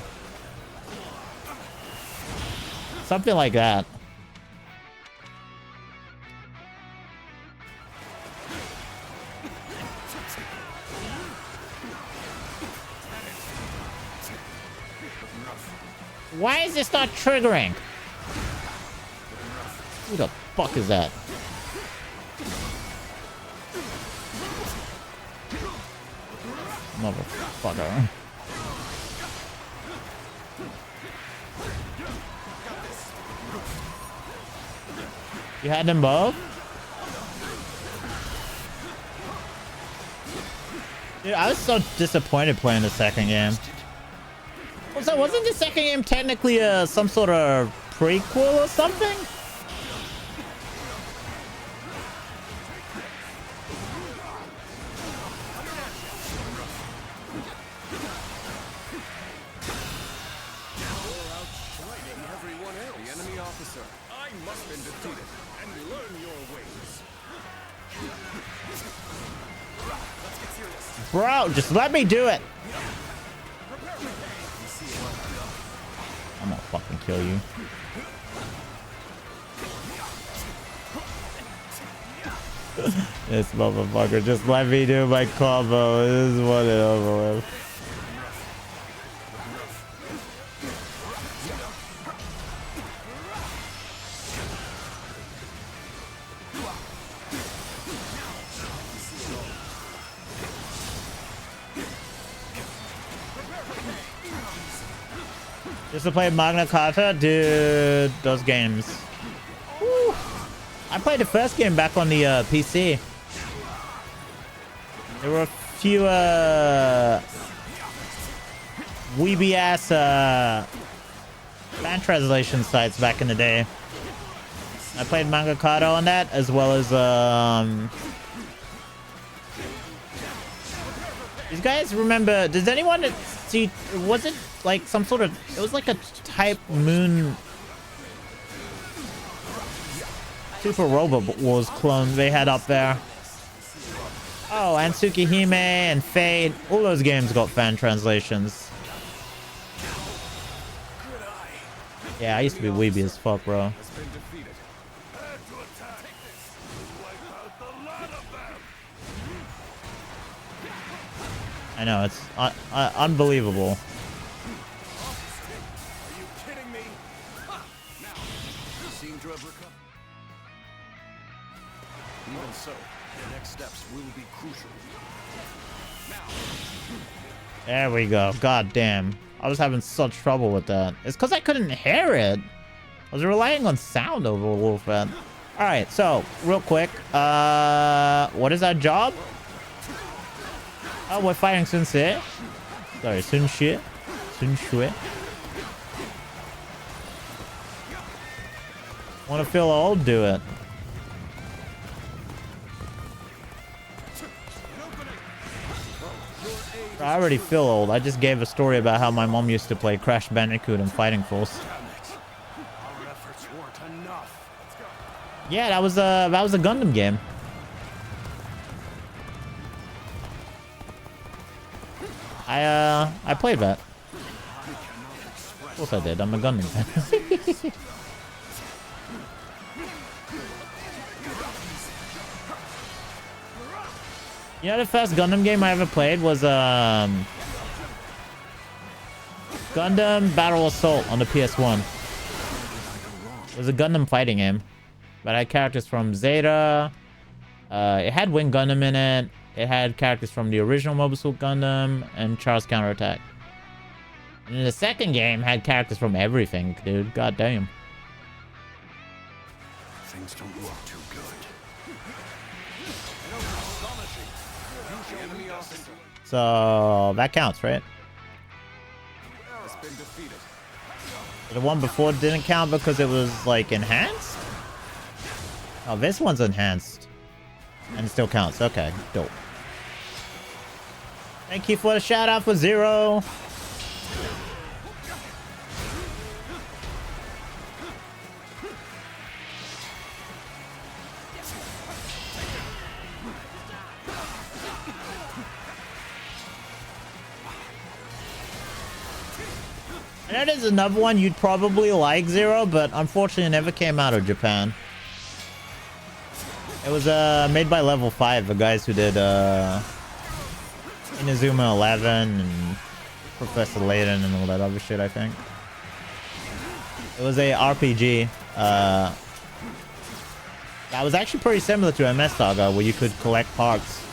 Something like that. Why is this not triggering? Who the fuck is that? Motherfucker. You had them both? Dude, I was so disappointed playing the second game. So wasn't the second game technically some sort of prequel or something? The enemy officer, I must have been defeated and learn your ways. Let's get serious. Bro, just let me do it. I'm gonna fucking kill you. This motherfucker, just let me do my combo. This is what it over with. Just to play Magna Carta? Dude, those games. Woo. I played the first game back on the PC. There were a few weeby ass fan translation sites back in the day. I played Magna Carta on that, as well as these guys remember, does anyone see, was it like some sort of, it was like a type Moon Super Robot Wars clone they had up there. Oh, and Tsukihime and Fate, all those games got fan translations. Yeah, I used to be weeby as fuck, bro. I know, it's unbelievable. Even so, the next steps will be crucial. There we go. God damn. I was having such trouble with that. It's because I couldn't hear it. I was relying on sound over Wolfman. Alright, so, real quick. What is our job? Oh, we're fighting Sun Se. Sorry, Sun Xue. Sun Xue. Want to feel old? Do it. I already feel old. I just gave a story about how my mom used to play Crash Bandicoot and Fighting Force. Yeah, that was a Gundam game. I played that. Of course I did. I'm a Gundam fan. You know, the first Gundam game I ever played was Gundam Battle Assault on the PS1. It was a Gundam fighting game, but I had characters from Zeta. It had Wing Gundam in it. It had characters from the original Mobile Suit Gundam and Charles Counterattack. And then the second game had characters from everything, dude. God damn. Things don't look too good. So that counts, right? The one before didn't count because it was like enhanced? Oh, this one's enhanced. And it still counts. Okay, dope. Thank you for the shout out for Zero. And that is another one you'd probably like, Zero, but unfortunately it never came out of Japan. It was made by Level 5, the guys who did Inazuma 11 and Professor Layton and all that other shit, I think. It was a RPG. That was actually pretty similar to MS Saga, where you could collect parts.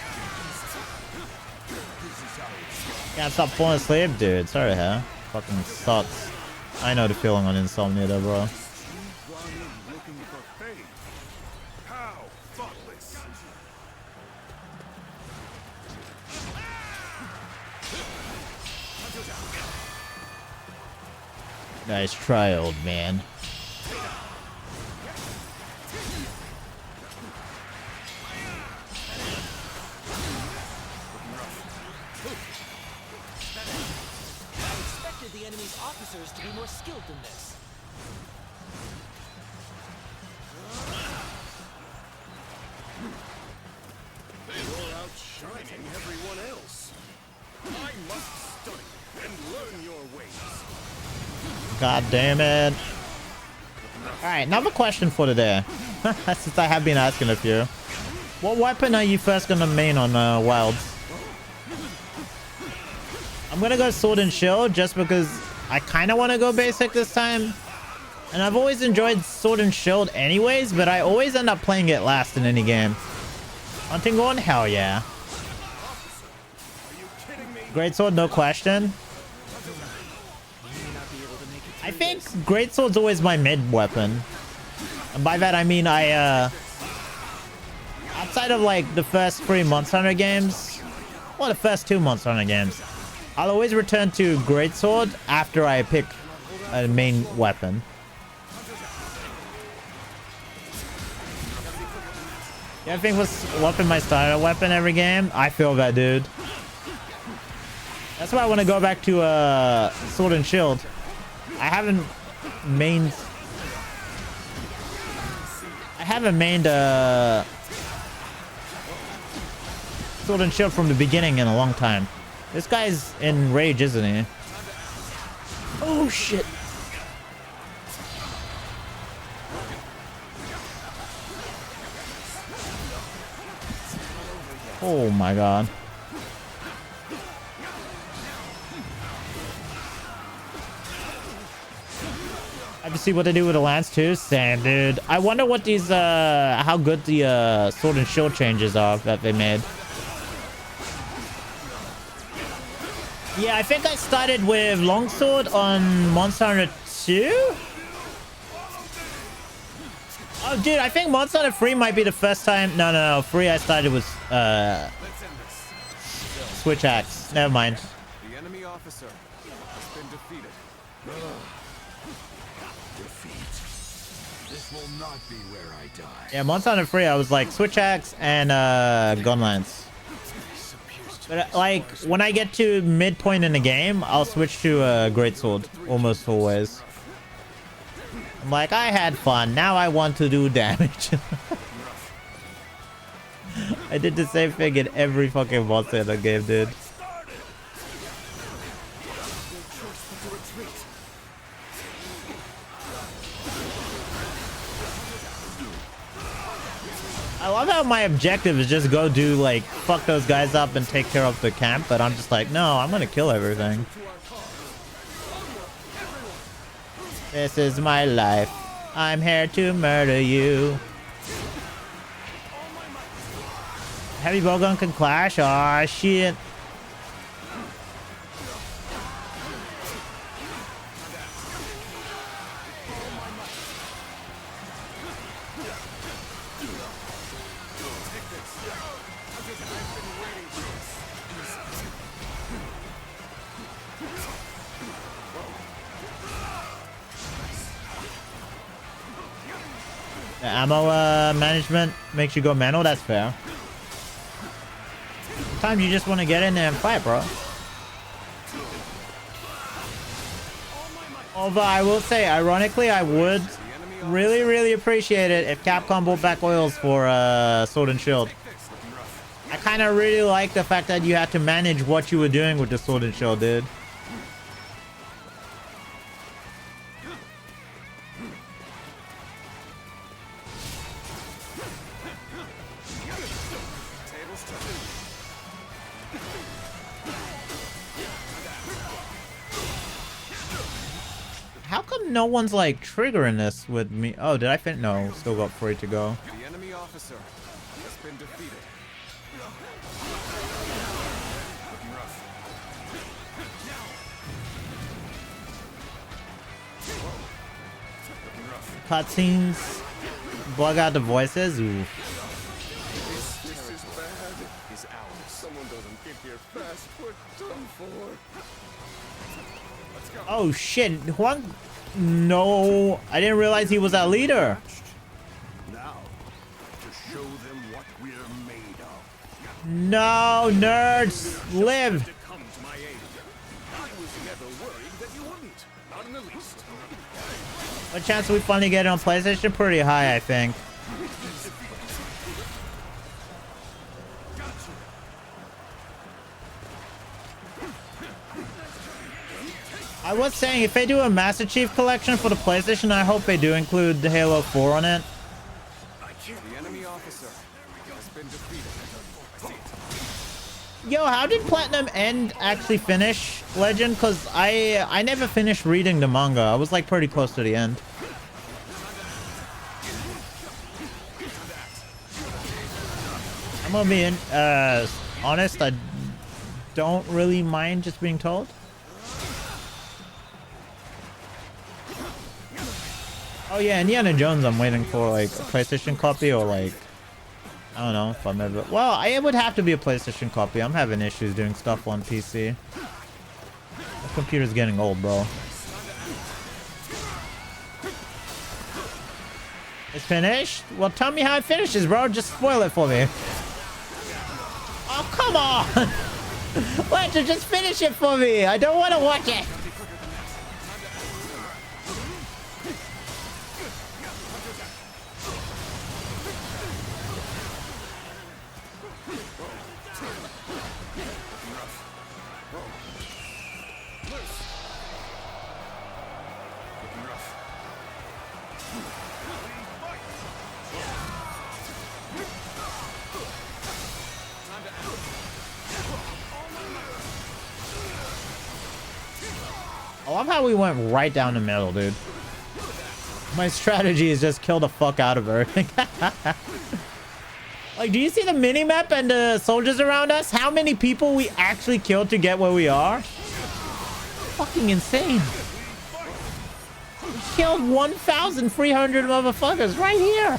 Can't stop falling asleep, dude. Sorry, huh? Fucking sucks. I know the feeling on insomnia though, bro. Nice try, old man. The enemy's officers to be more skilled than this. You're outshining everyone else. I must study and learn your ways. God damn it. Alright, another question for today. Since I have been asking a few. What weapon are you first gonna main on Wilds? I'm gonna go Sword and Shield just because I kind of want to go basic this time. And I've always enjoyed Sword and Shield anyways, but I always end up playing it last in any game. Hunting Horn? Hell yeah. Greatsword, no question. I think Greatsword's always my mid weapon. And by that I mean outside of like the first 3 Monster Hunter games, well, the first 2 Monster Hunter games, I'll always return to Greatsword after I pick a main weapon. Yeah, I think was weapon my starter weapon every game. I feel that, dude. That's why I want to go back to Sword and Shield. I haven't mained Sword and Shield from the beginning in a long time. This guy's in rage, isn't he? Oh, shit. Oh, my God. I have to see what they do with the lance, too. Same, dude. I wonder what these, how good the Sword and Shield changes are that they made. Yeah, I think I started with Longsword on Monster Hunter 2. Oh, dude, I think Monster Hunter 3 might be the first time. No. 3 I started with Switch Axe. Never mind. The enemy officer has been defeated. Defeat. This will not be where I die. Yeah, Monster Hunter 3 I was like Switch Axe and Gun Lance. But like when I get to midpoint in the game, I'll switch to Greatsword almost always. I'm like, I had fun. Now I want to do damage. I did the same thing in every fucking monster in the game, dude. I love how my objective is just go do like fuck those guys up and take care of the camp, but I'm just like, no, I'm gonna kill everything. This is my life. I'm here to murder you. Heavy bowgun can clash. Aw, shit. The ammo management makes you go mental. That's fair. Sometimes you just want to get in there and fight, bro. Although I will say, ironically, I would really appreciate it if Capcom brought back oils for Sword and Shield. I kind of really like the fact that you had to manage what you were doing with the Sword and Shield, dude. How come no one's like triggering this with me? Oh, did I fin? No, still got 3 to go. The enemy officer has been defeated. Cutscenes. Bug out the voices. Ooh. This is bad. Is ours. Someone doesn't get here fast. We're done for. Let's go. Oh shit, Juan. No, I didn't realize he was our leader. Now, to show them what we're made of. No, nerds, live. Come to my aid. I was never worried that you wouldn't. Not in the least. What chance we finally get it on PlayStation? Pretty high, I think. I was saying, if they do a Master Chief collection for the PlayStation, I hope they do include the Halo 4 on it. The enemy officer has been defeated. Yo, how did Platinum End actually finish, Legend? Because I never finished reading the manga. I was like pretty close to the end. I'm gonna be honest, I don't really mind just being told. Oh yeah, Indiana Jones I'm waiting for like a PlayStation copy or like, I don't know if I'm ever, well, it would have to be a PlayStation copy. I'm having issues doing stuff on PC. The computer's getting old, bro. It's finished? Well, tell me how it finishes, bro. Just spoil it for me. Oh, come on! Why don't you just finish it for me? I don't want to watch it. I love how we went right down the middle, dude. My strategy is just kill the fuck out of everything. Like, do you see the mini-map and the soldiers around us? How many people we actually killed to get where we are? Fucking insane. We killed 1,300 motherfuckers right here.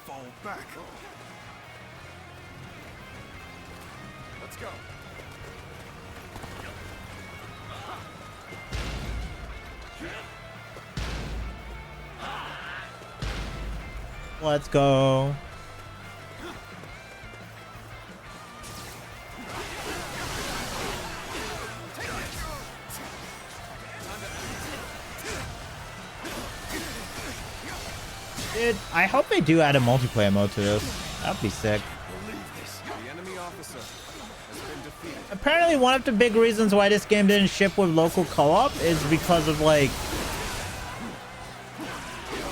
Fall back. Let's go. Let's go. Dude, I hope they do add a multiplayer mode to this. That'd be sick. The enemy officer has been defeated. Apparently one of the big reasons why this game didn't ship with local co-op is because of like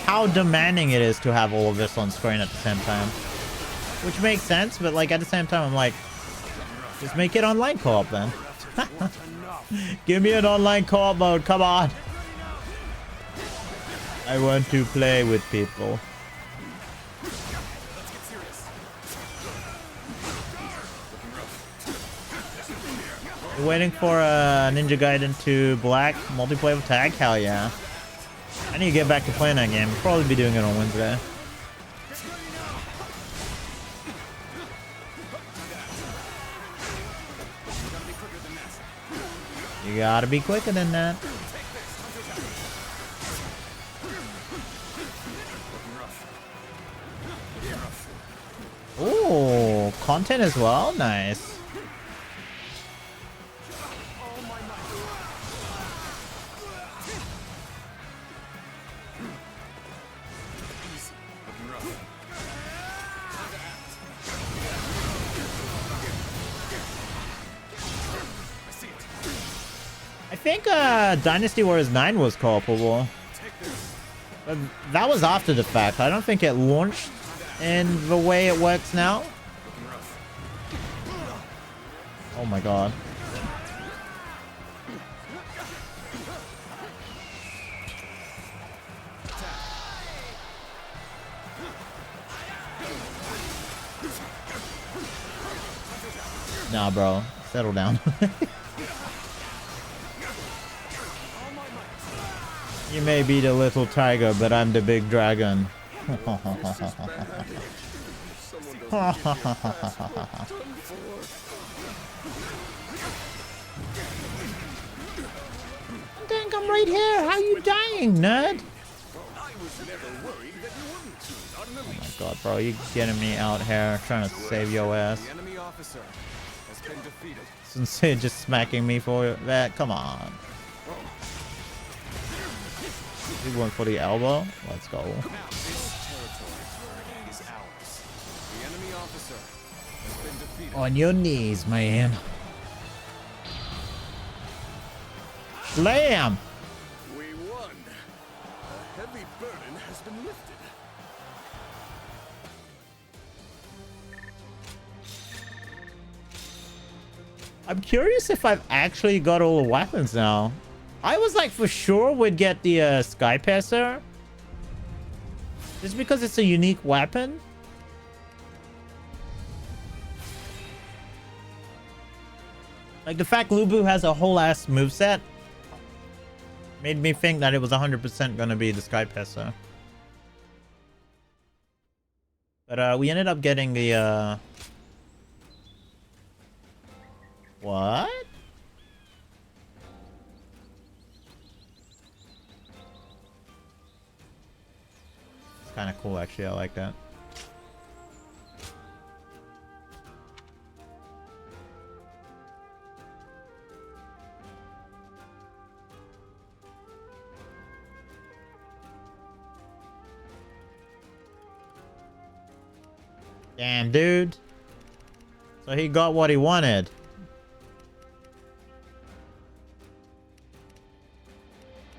how demanding it is to have all of this on screen at the same time. Which makes sense, but like at the same time I'm like, just make it online co-op then. Give me an online co-op mode, come on. I want to play with people. You're waiting for Ninja Gaiden 2 Black multiplayer tag? Hell yeah. I need to get back to playing that game. I'll probably be doing it on Wednesday. You gotta be quicker than that. Ooh, content as well? Nice. I think Dynasty Warriors 9 was co-opable. But that was after the fact. I don't think it launched in the way it works now. Oh my god. Nah, bro. Settle down. You may be the little tiger, but I'm the big dragon. I think I'm right here. How you dying, nerd? Oh my god, bro. You getting me out here trying to save your ass. Sincere just smacking me for that. Come on. He went for the elbow. Let's go. On your knees, man. Slam! We won. A heavy burden has been lifted. I'm curious if I've actually got all the weapons now. I was like for sure we'd get the Sky Passer. Just because it's a unique weapon. Like the fact Lu Bu has a whole ass moveset made me think that it was 100% gonna be the Sky Passer. But we ended up getting the what? It's kind of cool actually. I like that. Damn, dude. So he got what he wanted.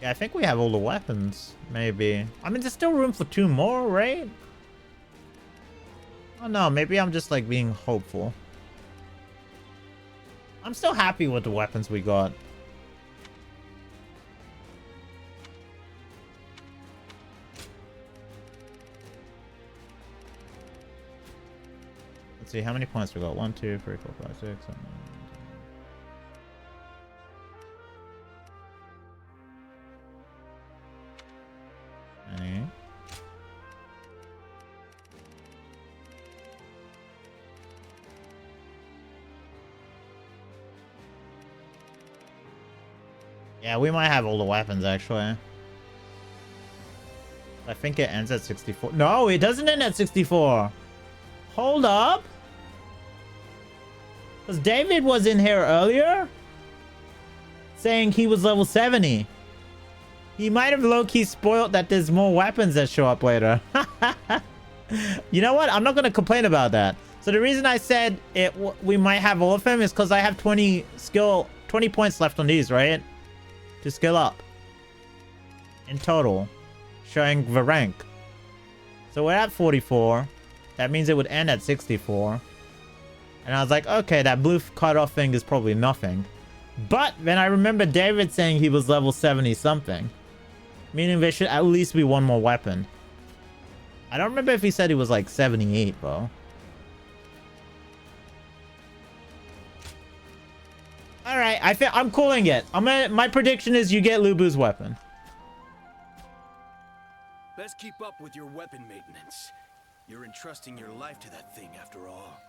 Yeah, I think we have all the weapons, maybe. I mean, there's still room for 2 more, right? Oh no, maybe I'm just like being hopeful. I'm still happy with the weapons we got. Let's see, how many points we got? 1, 2, 3, 4, 5, 6, 7, 8. Yeah, we might have all the weapons, actually. I think it ends at 64. No, it doesn't end at 64. Hold up. Because David was in here earlier saying he was level 70. He might have low-key spoiled that there's more weapons that show up later. You know what? I'm not going to complain about that. So the reason I said we might have all of them is because I have 20 points left on these, right? To skill up. In total. Showing the rank. So we're at 44. That means it would end at 64. And I was like, okay, that blue cutoff thing is probably nothing. But then I remember David saying he was level 70 something. Meaning there should at least be one more weapon. I don't remember if he said he was like 78 though. Alright, I'm calling it. My prediction is you get Lu Bu's weapon. Best keep up with your weapon maintenance. You're entrusting your life to that thing after all.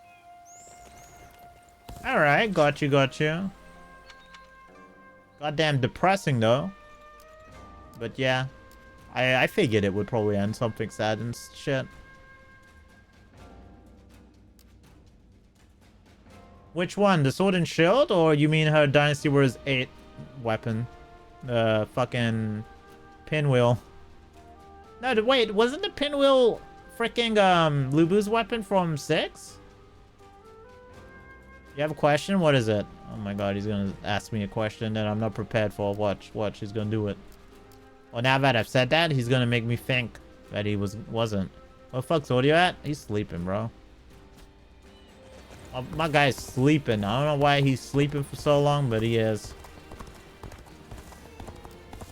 Alright, got you. Goddamn depressing though. But yeah. I figured it would probably end something sad and shit. Which one? The sword and shield? Or you mean her Dynasty Warriors 8 weapon? The fucking pinwheel. No, wait, wasn't the pinwheel freaking Lubu's weapon from 6? You have a question? What is it? Oh my god, he's gonna ask me a question that I'm not prepared for. Watch, he's gonna do it. Well, now that I've said that, he's gonna make me think that he wasn't. Where the fuck's Audio at? He's sleeping, bro. Oh, my guy's sleeping. I don't know why he's sleeping for so long, but he is.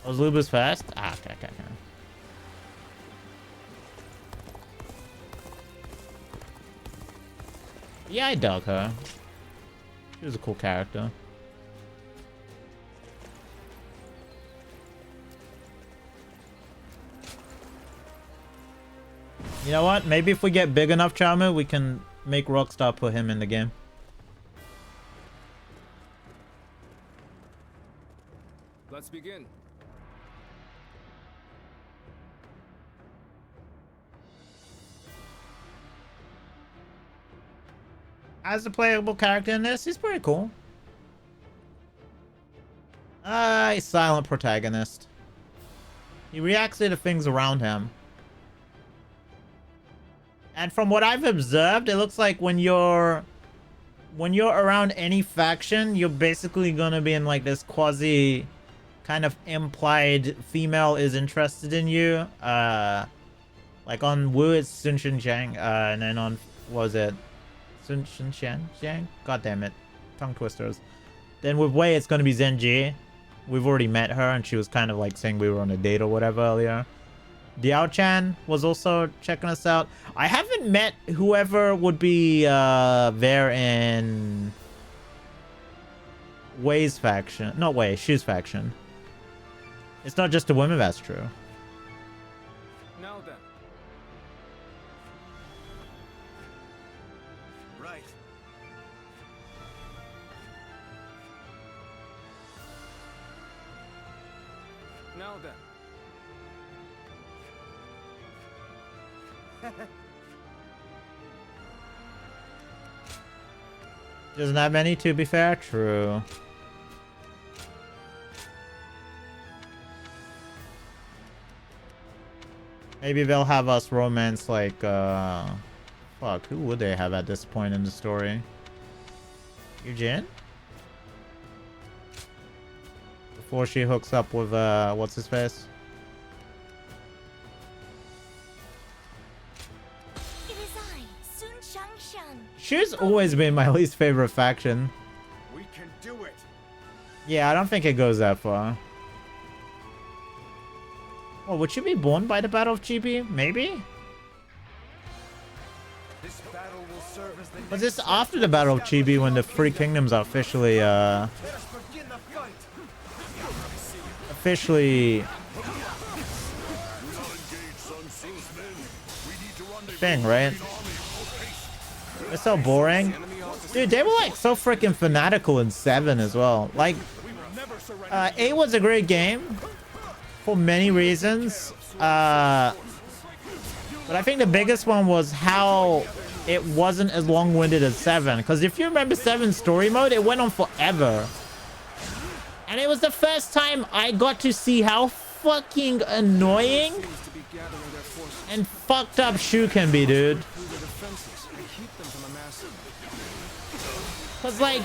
Was Lubu's fast? Ah, okay. Yeah, I dug her. She was a cool character. You know what? Maybe if we get big enough, Charmer, we can make Rockstar put him in the game. Let's begin. As a playable character in this, he's pretty cool. He's silent protagonist. He reacts to the things around him. And from what I've observed, it looks like when you're around any faction, you're basically gonna be in like this quasi kind of implied female is interested in you. Like on Wu it's Sun Shenzhang, and then on what was it? Sun Shenzhang? God damn it. Tongue twisters. Then with Wei it's gonna be Zenji. We've already met her and she was kind of like saying we were on a date or whatever earlier. Diao-chan was also checking us out. I haven't met whoever would be there in Wei's faction. Not Wei, Shu's faction. It's not just the women, that's true. Now then. Right. Now then. Doesn't have many, to be fair. True. Maybe they'll have us romance like fuck, who would they have at this point in the story? Eugene? Before she hooks up with what's his face? Shu's always been my least favorite faction. We can do it. Yeah, I don't think it goes that far. Well, would she be born by the Battle of GB? Maybe? This battle will serve as the Was this after the Battle of GB when the Three Kingdoms are officially thing, right? It's so boring. Dude, they were like so freaking fanatical in 7 as well. Like, 8 was a great game for many reasons. But I think the biggest one was how it wasn't as long-winded as 7. Because if you remember 7's story mode, it went on forever. And it was the first time I got to see how fucking annoying and fucked up Shu can be, dude. Cause like,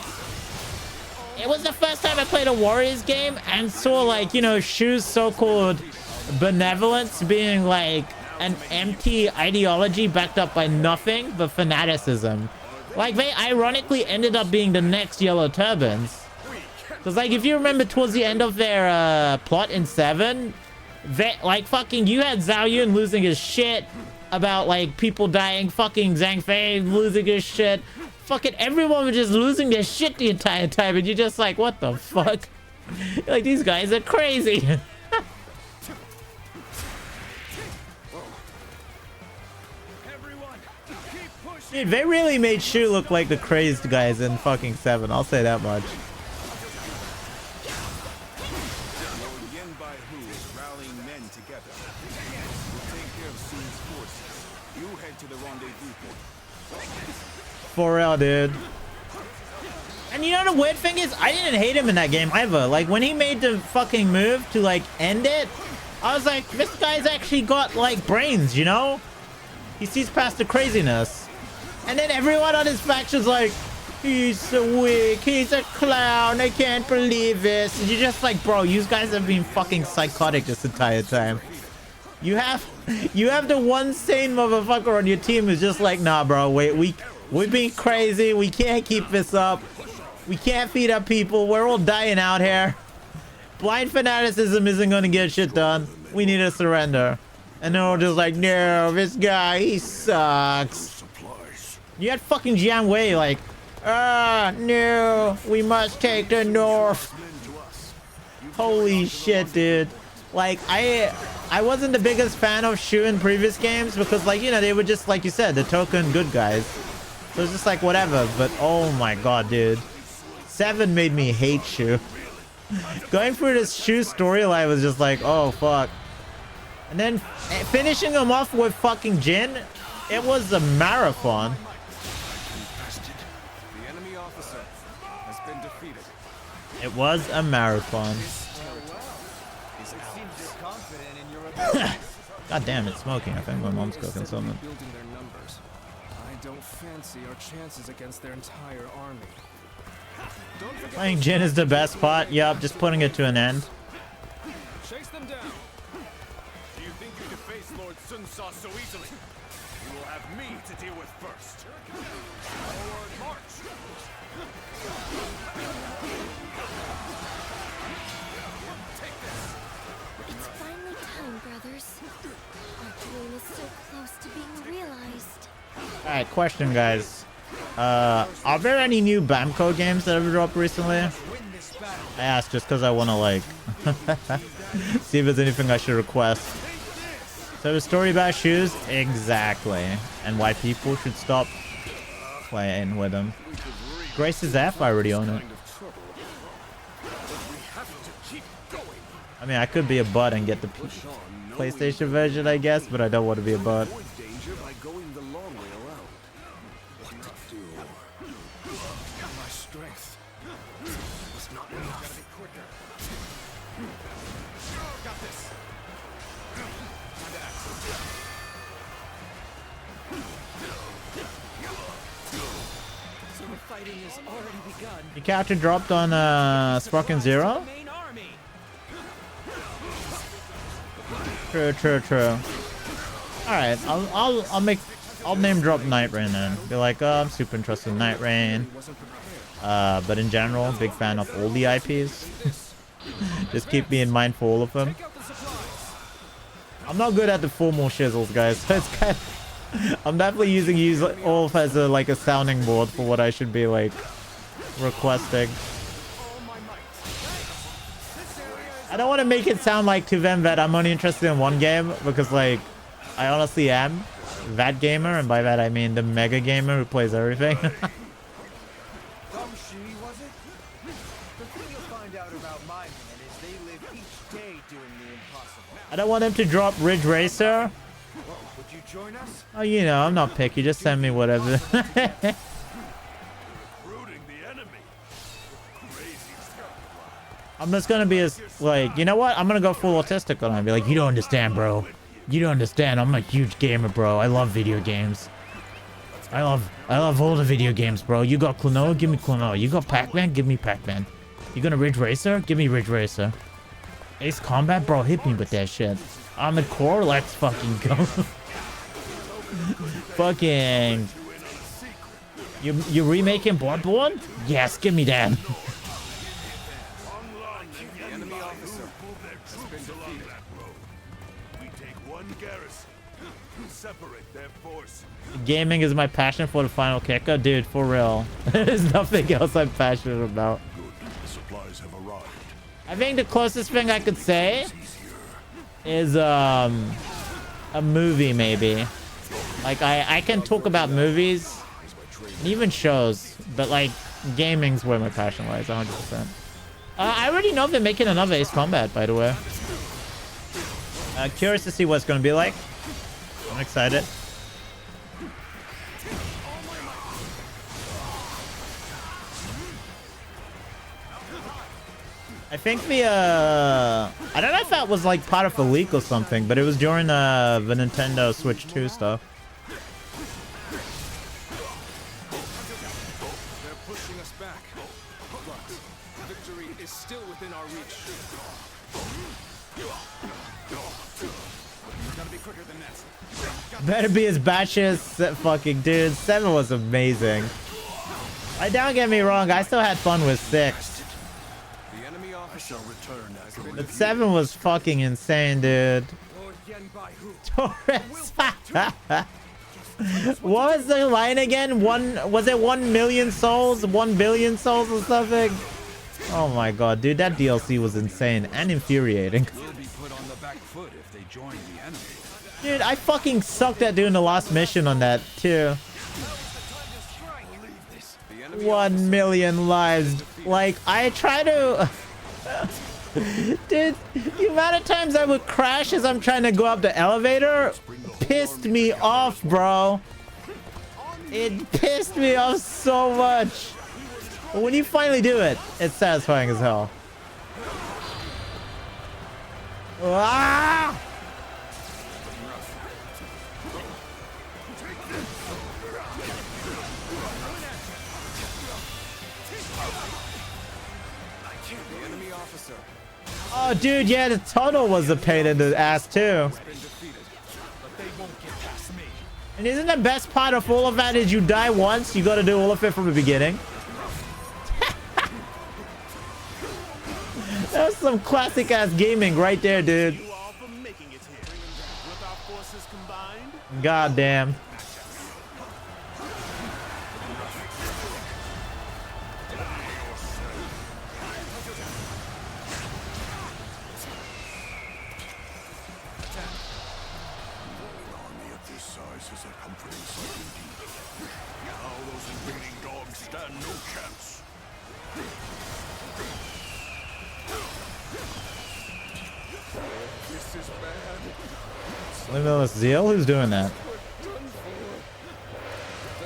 it was the first time I played a Warriors game and saw like, you know, Shu's so-called benevolence being like an empty ideology backed up by nothing but fanaticism. Like they ironically ended up being the next Yellow Turbans. Cause like if you remember towards the end of their plot in 7, they like fucking you had Zhao Yun losing his shit about like people dying, fucking Zhang Fei losing his shit. Fucking everyone was just losing their shit the entire time and you're just like, what the fuck? Like these guys are crazy. Dude, they really made Shu look like the crazed guys in fucking 7. I'll say that much. For real, dude. And you know the weird thing is, I didn't hate him in that game either. Like, when he made the fucking move to, like, end it, I was like, this guy's actually got, like, brains, you know? He sees past the craziness. And then everyone on his faction's like, he's so weak, he's a clown, I can't believe this. And you're just like, bro, you guys have been fucking psychotic this entire time. You have the one sane motherfucker on your team who's just like, nah, bro, wait, we're being crazy, we can't keep this up. We can't feed up people. We're all dying out here. Blind fanaticism isn't going to get shit done. We need to surrender. And then we're just like, no, this guy, he sucks. You had fucking Jian Wei like, no, we must take the north. Holy shit, dude. Like, I wasn't the biggest fan of Shu in previous games because, like, you know, they were just, like you said, the token good guys. So it's just like, whatever. But, oh my god, dude. 7 made me hate Shu. Going through this Shu storyline was just like, oh fuck. And then finishing him off with fucking Jin, it was a marathon. The enemy officer has been defeated. It was a marathon. God damn, it's smoking. I think my mom's cooking something. Building their numbers. I don't fancy our chances against their entire army. Playing Jin is the best part. Yup, just putting it to an end. Chase them down. Do you think you can face Lord Sun Sa so easily? You will have me to deal with first. Forward march. It's finally time, brothers. Our dream is so close to being realized. Alright, question, guys. Are there any new Bamco games that have dropped recently? I asked just because I want to, like, see if there's anything I should request. So the story about shoes? Exactly. And why people should stop playing with them. Grace's F, I already own it. I mean, I could be a butt and get the PlayStation version, I guess, but I don't want to be a butt. Your character dropped on Sprocken Zero? True. Alright, I'll name drop Night Rain then. Be like, oh, I'm super interested in Night Rain. But in general, big fan of all the IPs. Just keep me in mind for all of them. I'm not good at the formal shizzles, guys. So it's kind of, I'm definitely using all as a sounding board for what I should be like requesting. I don't want to make it sound like to them that I'm only interested in one game, because like I honestly am that gamer, and by that I mean the mega gamer who plays everything. I don't want him to drop Ridge Racer. Would you join us? Oh, you know, I'm not picky. Just send me whatever. I'm just gonna be like, you know what? I'm gonna go full autistic on him. Be like, you don't understand, bro. You don't understand. I'm a huge gamer, bro. I love video games. I love all the video games, bro. You got Klonoa? Give me Klonoa. You got Pac-Man? Give me Pac-Man. You gonna Ridge Racer? Give me Ridge Racer. Ace Combat? Bro, hit me with that shit. Armored Core? Let's fucking go. Fucking... You remaking Bloodborne? Yes, give me that. Gaming is my passion for the final kicker. Dude, for real. There's nothing else I'm passionate about. I think the closest thing I could say is a movie, maybe. Like, I can talk about movies It even shows, but like gaming's where my passion lies, 100%. I already know they're making another Ace Combat, by the way. Curious to see what it's going to be like. I'm excited. I think the I don't know if that was like part of a leak or something, but it was during the Nintendo Switch 2 stuff. They're pushing us back, but victory is still within our reach. Gotta be quicker than that. Better be as batshit fucking dude. 7 was amazing. Don't get me wrong, I still had fun with 6. But 7 was fucking insane, dude. Torres. What was the line again? Was it 1 million souls? 1 billion souls or something? Oh my god, dude, that DLC was insane and infuriating. Dude, I fucking sucked at doing the last mission on that too. 1 million lives. Like, I try to... Dude, the amount of times I would crash as I'm trying to go up the elevator pissed me off, bro. It pissed me off so much. But when you finally do it, it's satisfying as hell. Ah! Oh, dude, yeah, the tunnel was a pain in the ass, too. And isn't the best part of all of that is you die once, you gotta do all of it from the beginning? That was some classic-ass gaming right there, dude. God damn. Limitless Zeal? Who's doing that? The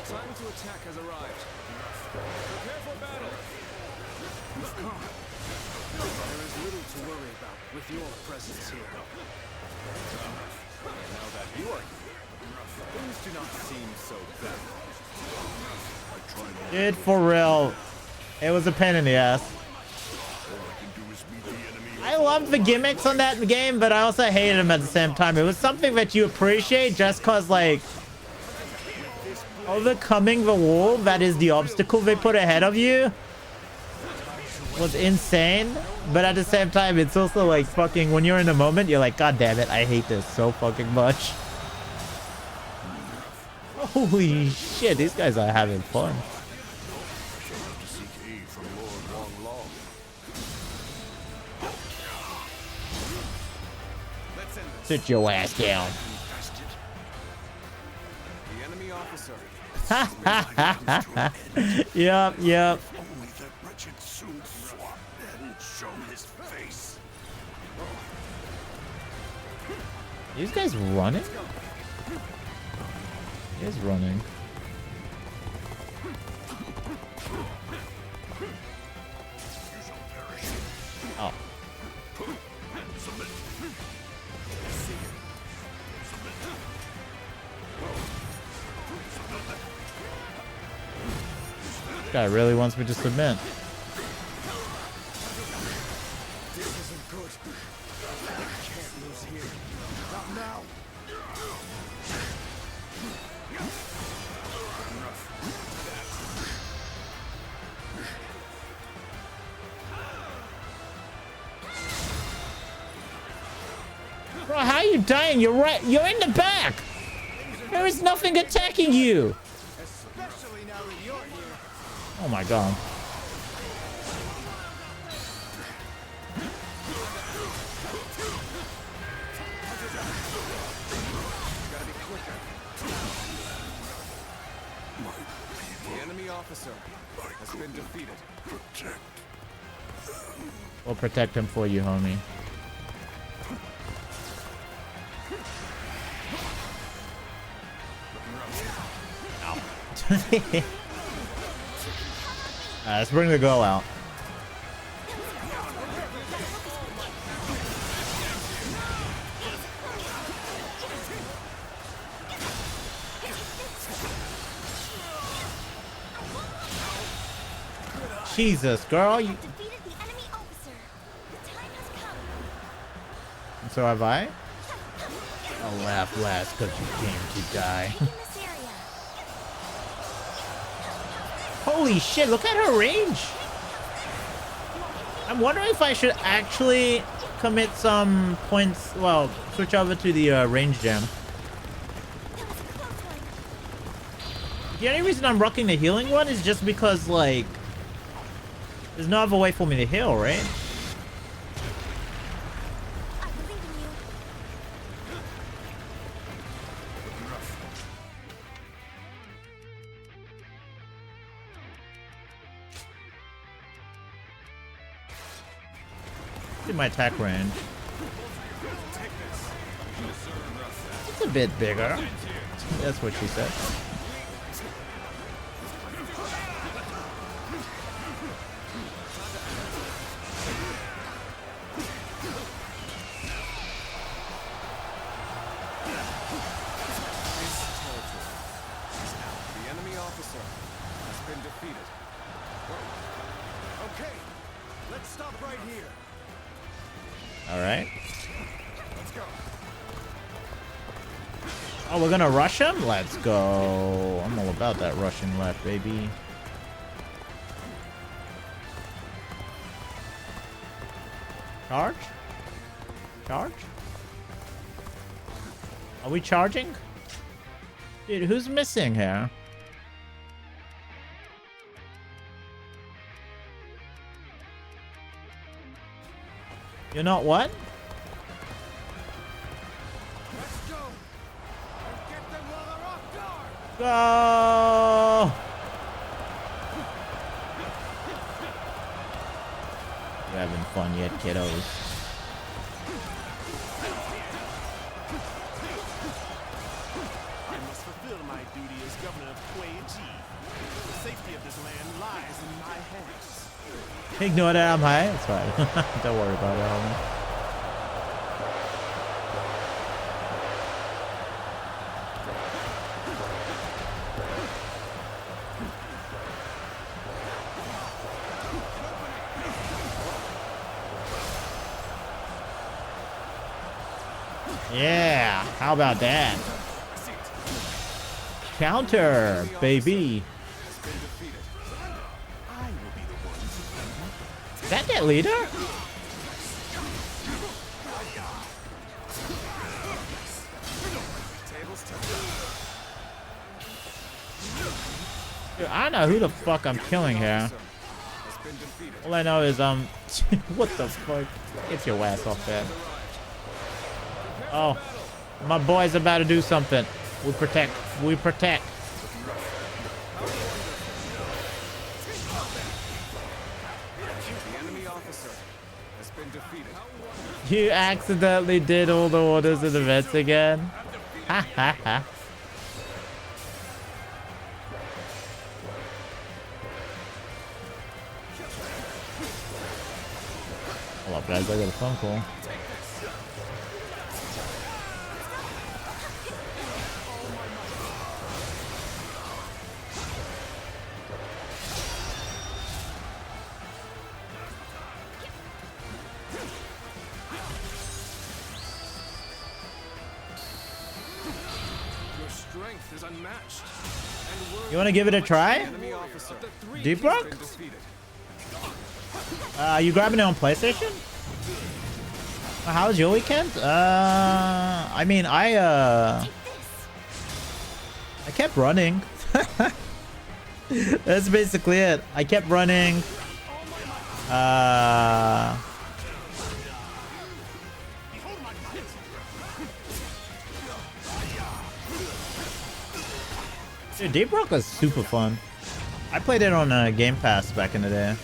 time to attack has arrived. Prepare for battle. There is little to worry about with your presence here. Now that you are here, things do not seem so bad. Dude, for real. It was a pain in the ass. I loved the gimmicks on that game, but I also hated them at the same time. It was something that you appreciate just cause, like, overcoming the wall that is the obstacle they put ahead of you was insane. But at the same time, it's also like fucking when you're in the moment, you're like, God damn it, I hate this so fucking much. Holy shit, these guys are having fun. Sit your ass down. The enemy officer. Yep, yep. Only that wretched soon swap hadn't shown his face. These guys running? He is running. Oh. Guy really wants me to submit. This isn't good. I can't lose here. Not now. Bro, how are you dying? You're right. You're in the back. There is nothing attacking you. Especially now that you're here. Oh my god. Gotta be quicker. officer has been defeated. We'll protect him for you, homie. Ow. Let's bring the girl out. Jesus, girl. You... So have I? I'll laugh last because you came to die. Holy shit, look at her range. I'm wondering if I should actually commit some points. Well, switch over to the range gem. The only reason I'm rocking the healing one is just because, like, there's no other way for me to heal, right? See my attack range. It's a bit bigger. That's what she said. Alright. Oh, we're gonna rush him? Let's go. I'm all about that rushing left, baby. Charge? Charge? Are we charging? Dude, who's missing here? You're not what? Let's go. And get them while they're off guard. Go! You having fun yet, kiddos? I must fulfill my duty as governor of Kuei-ji. The safety of this land lies in my hands. Ignore that, I'm high. It's fine. Don't worry about it, homie. Yeah, how about that? Counter, baby. Is that that leader? Dude, I don't know who the fuck I'm killing here. All I know is what the fuck? Get your ass off that. Oh, my boy's about to do something. We protect. We protect. You accidentally did all the orders and events again. Ha ha ha. Hold up, guys. I got a phone call. You want to give it a try? Deep Rock? You grabbing it on PlayStation? How was your weekend? I mean, I kept running. That's basically it. I kept running. Dude, Deep Rock was super fun. I played it on Game Pass back in the day.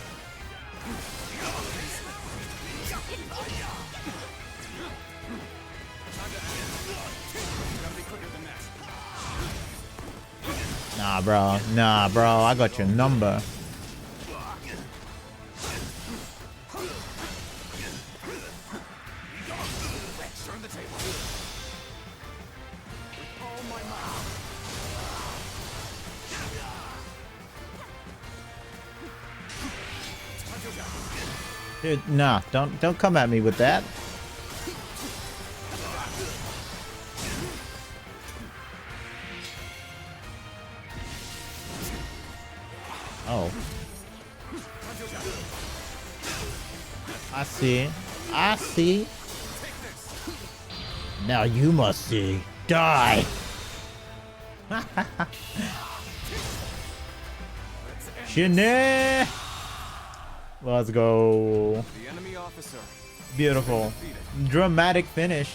Nah, bro. I got your number. Dude, nah, don't come at me with that. Oh. I see. I see. Now you must see. Die! Shinny! Let's go. The enemy officer. Beautiful. Dramatic finish.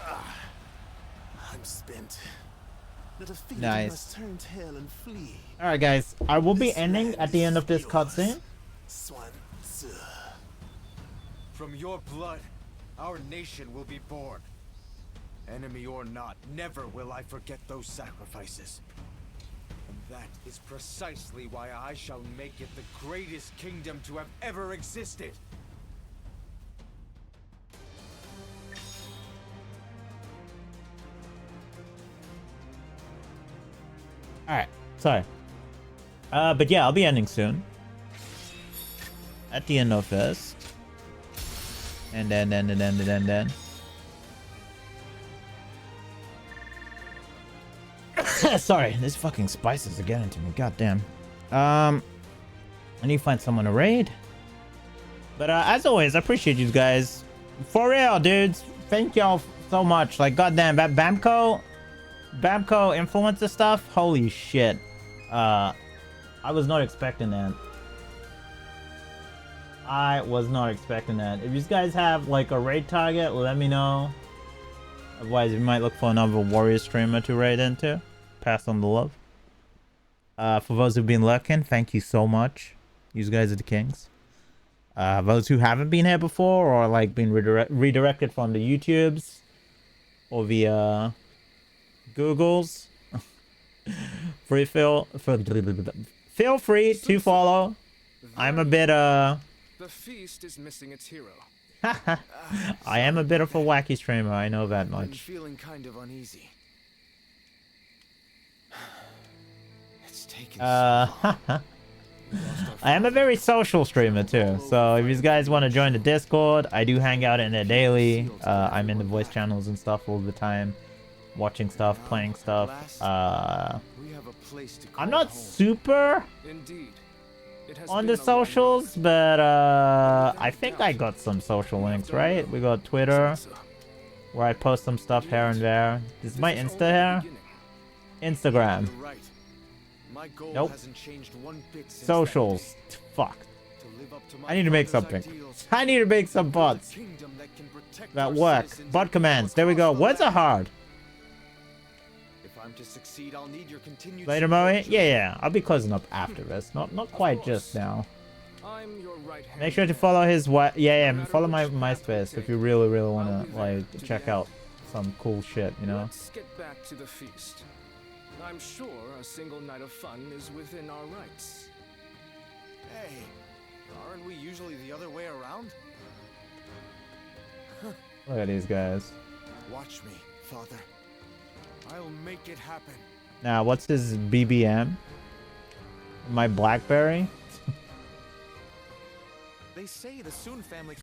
I'm spent. The defeated Nice. must turn tail and flee. Alright guys, I will be ending at the end of this cutscene. From your blood, our nation will be born. Enemy or not, never will I forget those sacrifices. And that is precisely why I shall make it the greatest kingdom to have ever existed. Alright, sorry. But yeah, I'll be ending soon. At the end of this. And then. Sorry, these fucking spices are getting to me. Goddamn. I need to find someone to raid. But as always, I appreciate you guys. For real, dudes. Thank y'all so much. Like, goddamn, that Bamco influencer stuff. Holy shit. I was not expecting that. I was not expecting that. If you guys have like a raid target, let me know. Otherwise, we might look for another warrior streamer to raid into. Pass on the love. For those who've been lurking, thank you so much. You guys are the kings. Those who haven't been here before or like been redirected from the YouTubes or the Googles, feel free to follow. I'm a bit The feast is missing its hero. I am a bit of a wacky streamer, I know that I'm much. feeling kind of uneasy. It's taken I am a very social streamer too, so if you guys want to join the Discord, I do hang out in there daily. I'm in the voice channels and stuff all the time, watching stuff, playing stuff. I'm not super on the socials, but I think I got some social links, right? We got Twitter, where I post some stuff here and there. This is my Insta here. Instagram. Nope. Socials. Fuck. I need to make something. I need to make some bots that work. Bot commands. There we go. Words are hard. I'm to succeed, I'll need your continued Later, Moe? Yeah. I'll be closing up after this. Not quite just now. Make sure to follow his follow my MySpace if you really want to like check out some cool shit, you know? Let's get back to the feast. I'm sure a single night of fun is within our rights. Hey, aren't we usually the other way around? Look at these guys. Watch me, Father. I'll make it happen. Now, what's his BBM? My BlackBerry? They say the Soon family